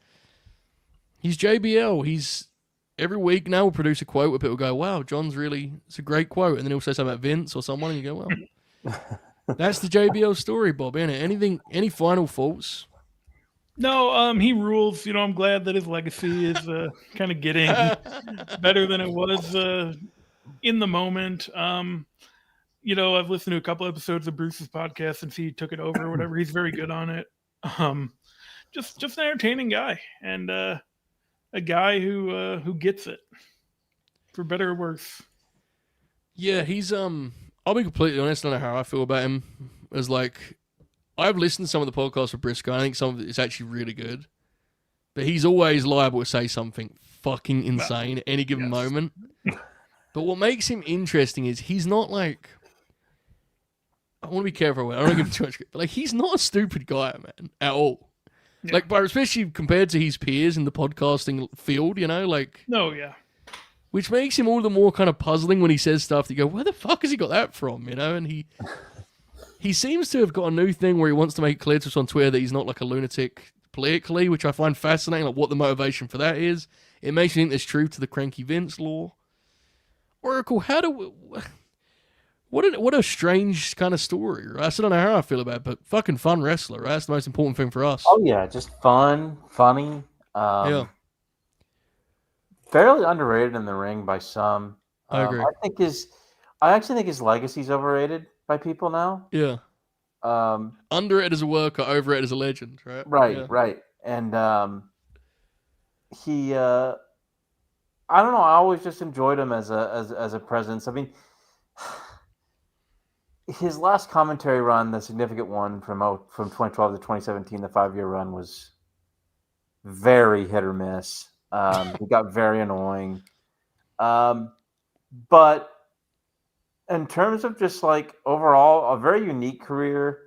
he's JBL. He's every week now will produce a quote where people go, wow, John's really, it's a great quote. And then he'll say something about Vince or someone and you go, well, that's the JBL story, Bob, isn't it? Any final thoughts? No, he rules. You know, I'm glad that his legacy is kind of getting better than it was in the moment. You know, I've listened to a couple episodes of Bruce's podcast since he took it over or whatever. He's very good on it. Just an entertaining guy and a guy who gets it, for better or worse. Yeah, he's I'll be completely honest. I don't know how I feel about him. As like, I've listened to some of the podcasts with Briscoe. I think some of it is actually really good, but he's always liable to say something fucking insane at any given moment. But what makes him interesting is he's not like. I want to be careful. I don't want to give him too much credit, but like he's not a stupid guy, man, at all. Yeah. Like, but especially compared to his peers in the podcasting field, you know, like. No, yeah. Which makes him all the more kind of puzzling when he says stuff that you go, where the fuck has he got that from, you know? And he seems to have got a new thing where he wants to make clear to us on Twitter that he's not like a lunatic politically, which I find fascinating, like what the motivation for that is. It makes me think there's truth to the cranky Vince law. Oracle, how do we... What a strange kind of story, right? I still don't know how I feel about it, but fucking fun wrestler, right? That's the most important thing for us. Oh, yeah, just fun, funny. Yeah. Fairly underrated in the ring by some. I agree. I actually think his legacy's overrated by people now. Yeah. Underrated as a worker, overrated as a legend, right? Right. And he, I don't know. I always just enjoyed him as a presence. I mean, his last commentary run, the significant one from 2012 to 2017, the 5-year run was very hit or miss. He got very annoying. But in terms of just like overall, a very unique career.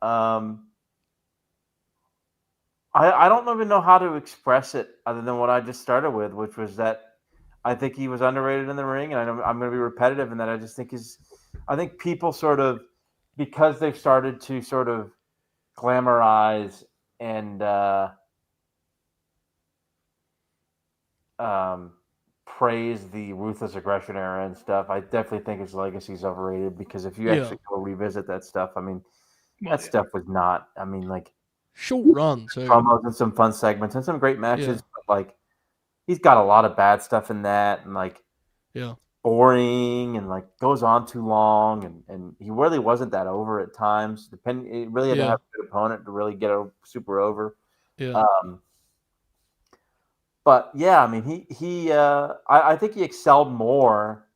I don't even know how to express it other than what I just started with, which was that I think he was underrated in the ring, and I'm going to be repetitive in that I just think I think people sort of, because they've started to sort of glamorize and praise the ruthless aggression era and stuff, I definitely think his legacy is overrated, because if you actually go revisit that stuff, I mean, stuff was not, I mean, like, short runs, promos and some fun segments and some great matches, but like, he's got a lot of bad stuff in that, and like, boring, and like goes on too long, and he really wasn't that over at times. It really had to have a good opponent to really get a super over. but yeah, I mean, I think he excelled more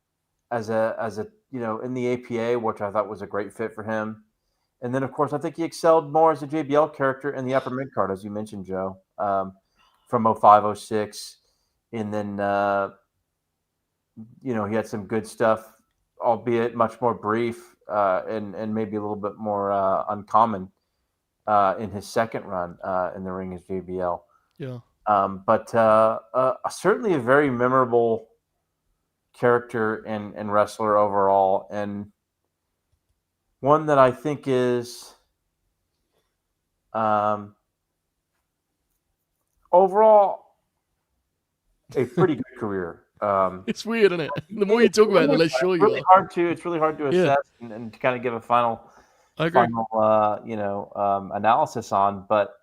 as a in the APA, which I thought was a great fit for him. And then, of course, I think he excelled more as a JBL character in the upper mid card, as you mentioned, Joe, from 05, 06. And then, he had some good stuff, albeit much more brief and maybe a little bit more uncommon in his second run in the ring as JBL. Yeah. But certainly a very memorable character and wrestler overall, and one that I think is overall a pretty good career. It's weird, isn't it? The more you talk about it, the less sure you are. It's really hard to assess and to kind of give a final analysis on. But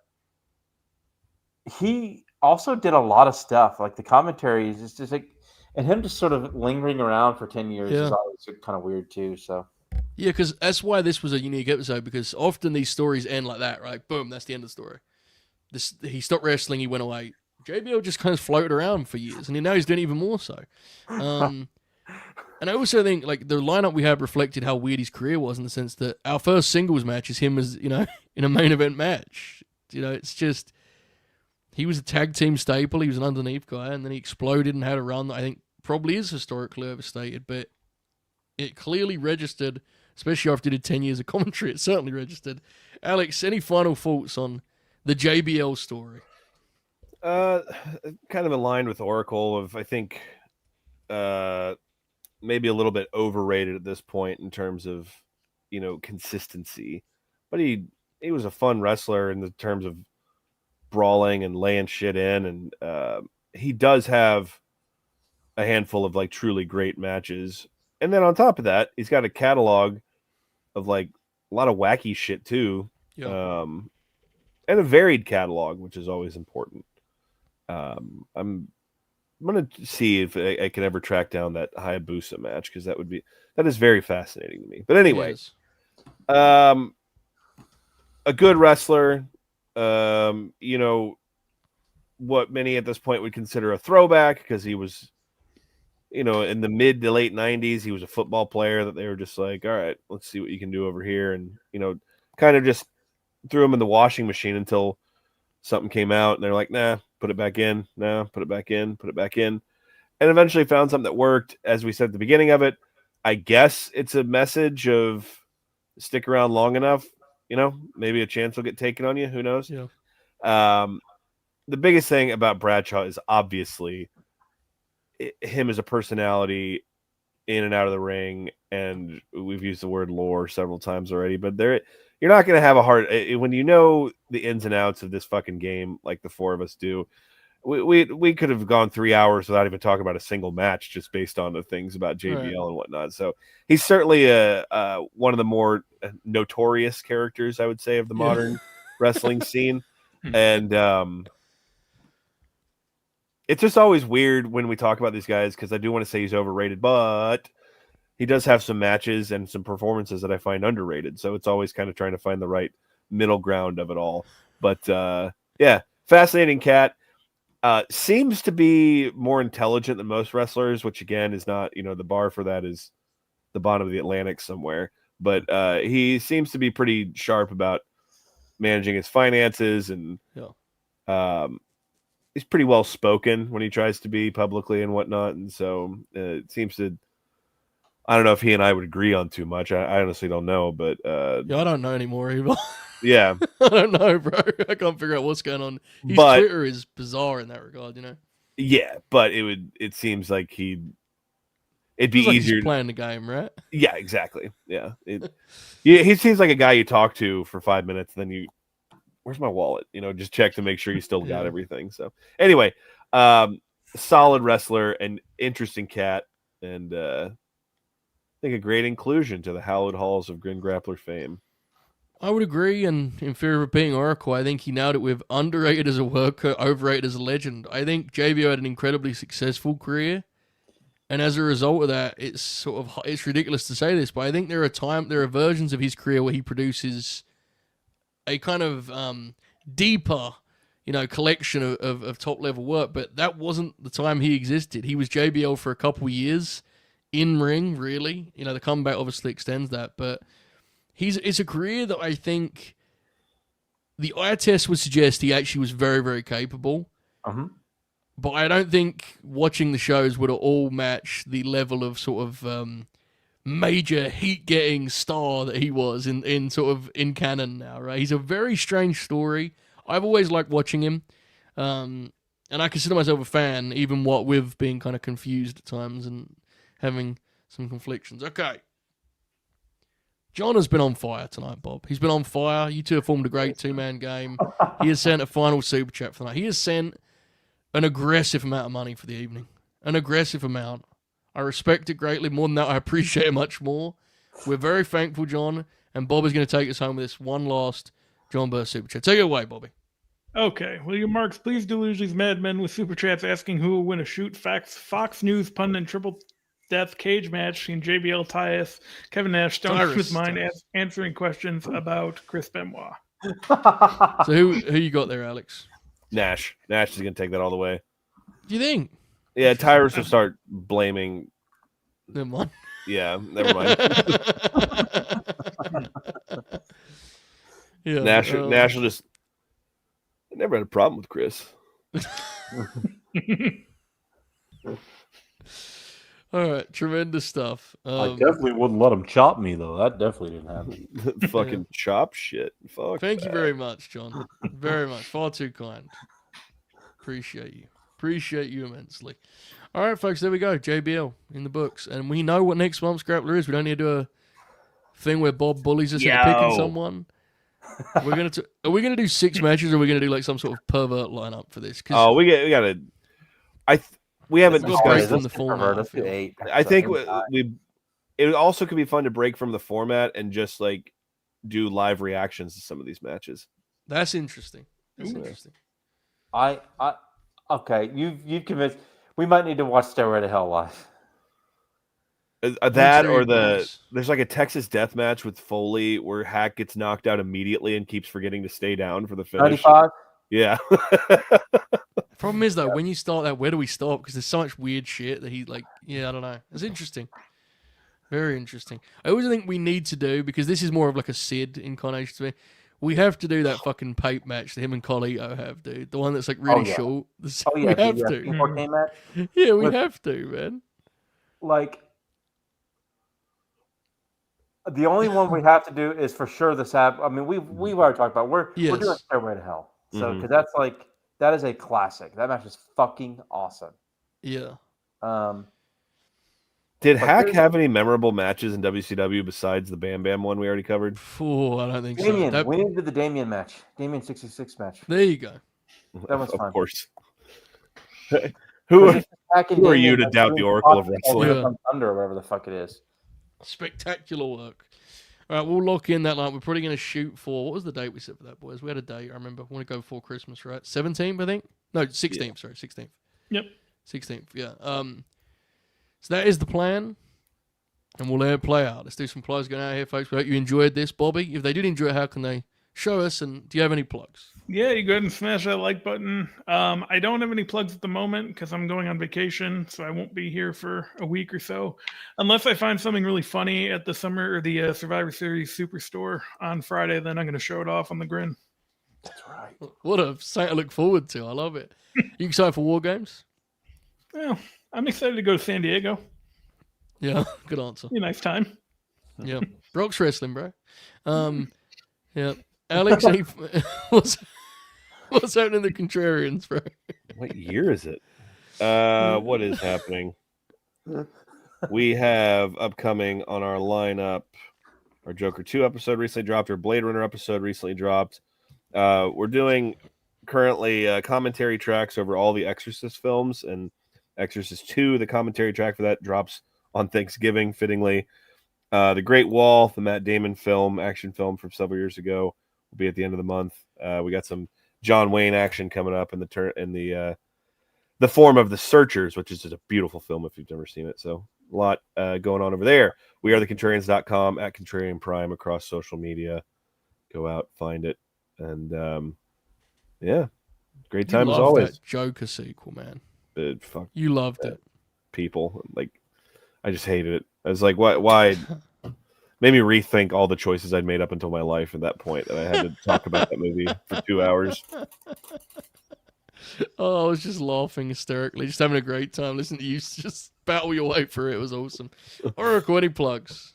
he also did a lot of stuff. Like the commentary is just like, and him just sort of lingering around for 10 years is always kind of weird too. So. Yeah, because that's why this was a unique episode, because often these stories end like that, right? Boom, that's the end of the story. He stopped wrestling, he went away. JBL just kind of floated around for years, and now he's doing even more so. And I also think like the lineup we had reflected how weird his career was, in the sense that our first singles match is him as, in a main event match. It's just, he was a tag team staple, he was an underneath guy, and then he exploded and had a run that I think probably is historically overstated, but it clearly registered, especially after he did 10 years of commentary. It certainly registered. Alex, any final thoughts on the JBL story? Kind of aligned with Oracle of, I think, maybe a little bit overrated at this point in terms of, consistency. But he was a fun wrestler in the terms of brawling and laying shit in, and he does have a handful of like truly great matches. And then on top of that, he's got a catalog of like a lot of wacky shit too. Yeah. And a varied catalog, which is always important. I'm going to see if I can ever track down that Hayabusa match, because that is very fascinating to me. But anyway, a good wrestler, what many at this point would consider a throwback, because he was, in the mid to late 90s, he was a football player that they were just like, all right, let's see what you can do over here. And, kind of just threw him in the washing machine until something came out and they're like, nah, put it back in. Nah, put it back in, put it back in. And eventually found something that worked. As we said at the beginning of it, I guess it's a message of stick around long enough, maybe a chance will get taken on you. Who knows? Yeah. The biggest thing about Bradshaw is obviously him as a personality in and out of the ring. And we've used the word lore several times already, but you're not going to have a hard, when you know the ins and outs of this fucking game, like the four of us do. We could have gone 3 hours without even talking about a single match, just based on the things about JBL and whatnot. So he's certainly one of the more notorious characters, I would say, of the modern wrestling scene. And it's just always weird when we talk about these guys, because I do want to say he's overrated, but he does have some matches and some performances that I find underrated. So it's always kind of trying to find the right middle ground of it all. But fascinating cat. Seems to be more intelligent than most wrestlers, which again is not, the bar for that is the bottom of the Atlantic somewhere. But he seems to be pretty sharp about managing his finances, and he's pretty well spoken when he tries to be publicly and whatnot. And so it seems to, I don't know if he and I would agree on too much. I honestly don't know, but I don't know anymore either. Yeah. I don't know, bro. I can't figure out what's going on. His Twitter is bizarre in that regard, Yeah, but it seems like it'd be like easier he's playing the game, right? Yeah, exactly. Yeah. He seems like a guy you talk to for 5 minutes, then where's my wallet? Just check to make sure you still got everything. So anyway, solid wrestler and interesting cat, and I think a great inclusion to the hallowed halls of Grin Grappler fame. I would agree, and in fear of repeating Oracle, I think he nailed it with underrated as a worker, overrated as a legend. I think JBO had an incredibly successful career, and as a result of that, it's ridiculous to say this, but I think there are versions of his career where he produces a kind of deeper, collection of top level work, but that wasn't the time he existed. He was JBL for a couple years in ring, really. The comeback obviously extends that, but it's a career that I think the eye test would suggest he actually was very, very capable. But I don't think watching the shows would all match the level of sort of major heat-getting star that he was in sort of in canon now, right? He's a very strange story. I've always liked watching him, and I consider myself a fan, even what with being kind of confused at times and having some conflictions. Okay. John has been on fire tonight, Bob. He's been on fire. You two have formed a great two-man game. He has sent a final super chat for tonight. He has sent an aggressive amount of money for the evening. An aggressive amount. I respect it greatly. More than that, I appreciate it much more. We're very thankful, John. And Bob is going to take us home with this one last John Burr super chat. Take it away, Bobby. Okay. Will you, Marks, please deluge these madmen with super chats asking who will win a shoot Fox News pundit triple death cage match between JBL, Teioh, Kevin Nash, Stone Smith Mine, answering questions about Chris Benoit. So who you got there, Alex? Nash is going to take that all the way. Do you think? Yeah, Tyrus will start blaming. Never mind. Yeah, never mind. Yeah, Nash will just. I never had a problem with Chris. All right, tremendous stuff. I definitely wouldn't let him chop me, though. That definitely didn't happen. Fucking chop shit. Fuck. Thank you very much, John. Very much. Far too kind. Appreciate you. Appreciate you immensely. All right, folks, there we go. JBL in the books. And we know what next month's Grappler is. We don't need to do a thing where Bob bullies us into picking someone. Are we gonna do 6 matches, or are we gonna do like some sort of pervert lineup for this? Oh, we gotta. We haven't discussed from the format. I think it also could be fun to break from the format and just like do live reactions to some of these matches. That's interesting. Interesting. Okay, you've convinced. We might need to watch Stairway to Hell live. That or there's like a Texas death match with Foley where Hack gets knocked out immediately and keeps forgetting to stay down for the finish. 95? Yeah. Problem is though, when you start that, where do we stop? Because there's so much weird shit that I don't know. It's interesting. Very interesting. I always think we need to do, because this is more of like a Sid incarnation to me. We have to do that fucking pape match that him and Carlito have, dude. The one that's like really short. We have to. Match? Yeah, we have to, man. Like, the only one we have to do is for sure the Sab. I mean, we've already talked about. We're doing Stairway to Hell. So because that is a classic. That match is fucking awesome. Yeah. Did Hack have any memorable matches in WCW besides the Bam Bam one we already covered? Oh, I don't think Damien, so. We did the Damien match. Damien 66 match. There you go. That was fun. Of course. Who are you to doubt the Oracle of Wrestling? Yeah. Thunder or whatever the fuck it is. Spectacular work. All right, we'll lock in that line. We're probably going to shoot for, what was the date we set for that, boys? We had a date, I remember. We want to go before Christmas, right? 17th, I think? No, 16th, yeah. Sorry, 16th. Yep. 16th, yeah. So that is the plan, and we'll let it play out. Let's do some plugs going out here, folks. We hope you enjoyed this. Bobby, if they did enjoy it, how can they show us, and do you have any plugs? Yeah, you go ahead and smash that like button. I don't have any plugs at the moment because I'm going on vacation, so I won't be here for a week or so, unless I find something really funny at the Survivor Series Superstore on Friday. Then I'm going to show it off on the Grin. That's right. What a sight to look forward to. I love it. You excited for War Games? Well, I'm excited to go to San Diego. Yeah, good answer. Be a nice time. Yeah, Brock's wrestling, bro. Yeah, Alex, what's happening in the Contrarians, bro? What year is it? What is happening? We have upcoming on our lineup. Our Joker 2 episode recently dropped. Our Blade Runner episode recently dropped. We're doing currently commentary tracks over all the Exorcist films, and Exorcist 2, the commentary track for that, drops on Thanksgiving, fittingly. The Great Wall, the Matt Damon film, action film from several years ago, will be at the end of the month. We got some John Wayne action coming up in the form of The Searchers, which is just a beautiful film if you've never seen it. So a lot going on over there. We are thecontrarians.com, at Contrarian Prime across social media. Go out, find it, and yeah, Great You time as loved always. that Joker sequel, man. Fuck You loved it. people. Like, I just hated it. I was like, why? Made me rethink all the choices I'd made up until my life at that point, and I had to talk about that movie for 2 hours. Oh, I was just laughing hysterically, just having a great time listening to you just battle your way through it. It was awesome. Oracle, any plugs?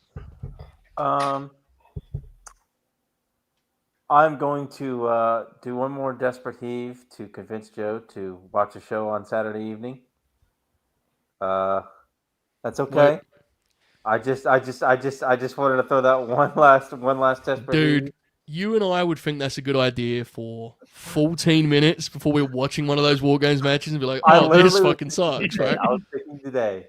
I'm going to do one more desperate heave to convince Joe to watch a show on Saturday evening. That's okay. Wait. I just wanted to throw that one last desperate Dude, heave. you and I would think that's a good idea for 14 minutes before we're watching one of those War Games matches and be like, oh, this fucking sucks, right? I was thinking today.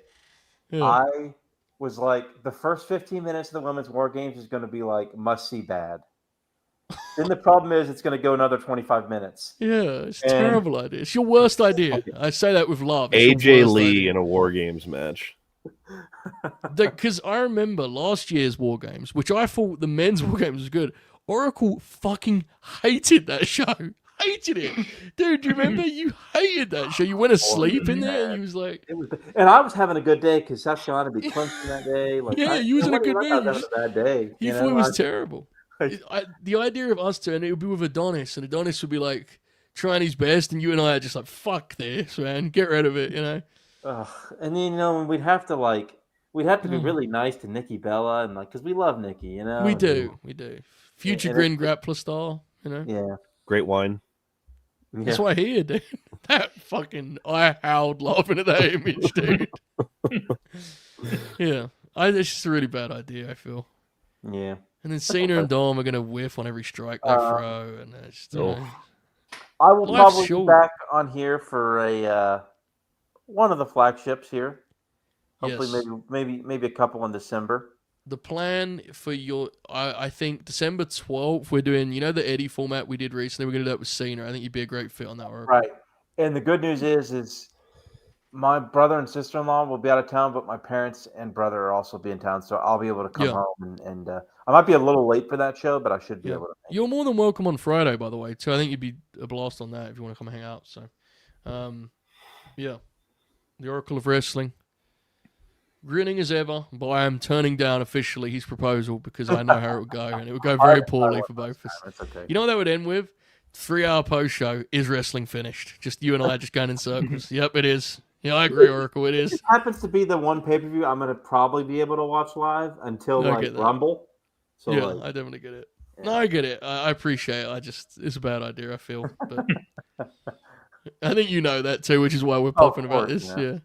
Yeah. I was like, the first 15 minutes of the Women's War Games is going to be like must-see bad. Then the problem is it's going to go another 25 minutes. Yeah, it's a terrible idea. It's your worst idea. I say that with love. It's AJ your worst Lee idea. in a War Games match. Because I remember last year's War Games, which I thought the men's War Games was good. Oracle fucking hated that show. Hated it. Dude, do you remember? You hated that show. You went asleep in there and you was like... And I was having a good day because South Carolina beat Clemson that day. Like, yeah, you was in a good mood. I was having a bad day. You thought it was terrible. The idea of us two, and it would be with Adonis, and Adonis would be like trying his best, and you and I are just like, fuck this, man. Get rid of it, you know? And then, we'd have to be really nice to Nikki Bella, and because we love Nikki, you know? We do. Future Grin Grappler style, you know? Yeah. Great wine. That's what I hear, dude. That fucking, I howled laughing at that image, dude. Yeah. It's just a really bad idea, I feel. Yeah. And then Cena and Dom are going to whiff on every strike they throw. And it's just, I will Life's probably short. be back on here for one of the flagships here. Hopefully, Yes. maybe a couple in December. The plan for I think December 12th, we're doing, the Eddie format we did recently. We're going to do that with Cena. I think you'd be a great fit on that work. Right. And the good news is my brother and sister-in-law will be out of town, but my parents and brother are also be in town, so I'll be able to come home. And I might be a little late for that show, but I should be able to. You're more than welcome on Friday, by the way, too. I think you'd be a blast on that if you want to come hang out. So, yeah. The Oracle of Wrestling. Grinning as ever, but I am turning down officially his proposal because I know how it would go, and it would go very poorly for both of us. That's okay. You know what that would end with? 3-hour post show. Is wrestling finished? Just you and I just going in circles. Yep, it is. Yeah, I agree, Oracle. It is. It happens to be the one pay-per-view I'm going to probably be able to watch live until Rumble. So yeah, I definitely get it. Yeah. No, I get it. I appreciate it. It's a bad idea, I feel. But I think you know that too, which is why we're popping about this. Yeah.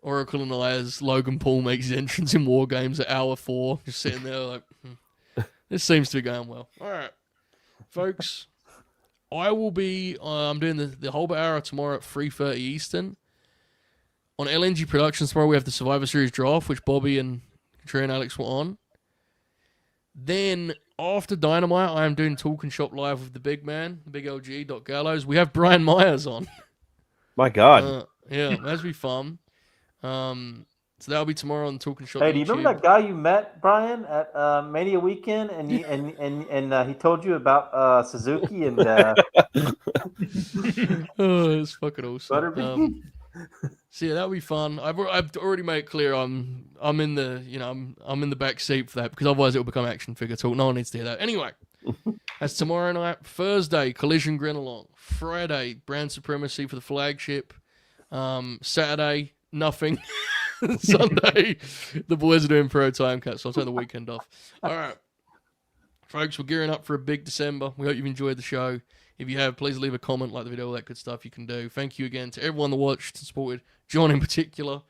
Oracle and I, as Logan Paul makes his entrance in War Games at hour 4, just sitting there like, this seems to be going well. All right, folks, I will be, I'm doing the whole hour tomorrow at 3:30 Eastern. On LNG Productions tomorrow, we have the Survivor Series draft, which Bobby and Trey and Alex were on. Then, after Dynamite, I am doing Talk and Shop Live with the big man, the big LG, Doc Gallows. We have Brian Myers on. My God. Yeah, that'll be fun. So that'll be tomorrow on Talking Shop. Hey, do you remember that guy you met, Brian, at Mania Weekend, and he told you about Suzuki and oh, it's fucking awesome. Butterbean? So yeah, that'll be fun. I've already made it clear I'm in the I'm in the back seat for that because otherwise it will become action figure talk. No one needs to hear that. Anyway, that's tomorrow night. Thursday, Collision Grin Along. Friday, Brand Supremacy for the flagship. Saturday, nothing. Sunday, the boys are doing pro time cuts, so I'll take the weekend off. All right, folks, we're gearing up for a big December. We hope you've enjoyed the show. If you have, please leave a comment, like the video, all that good stuff you can do. Thank you again to everyone that watched and supported. John in particular,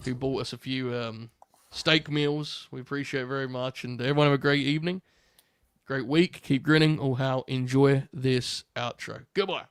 who bought us a few steak meals. We appreciate it very much. And everyone have a great evening, great week. Keep grinning. Oh, how enjoy this outro. Goodbye.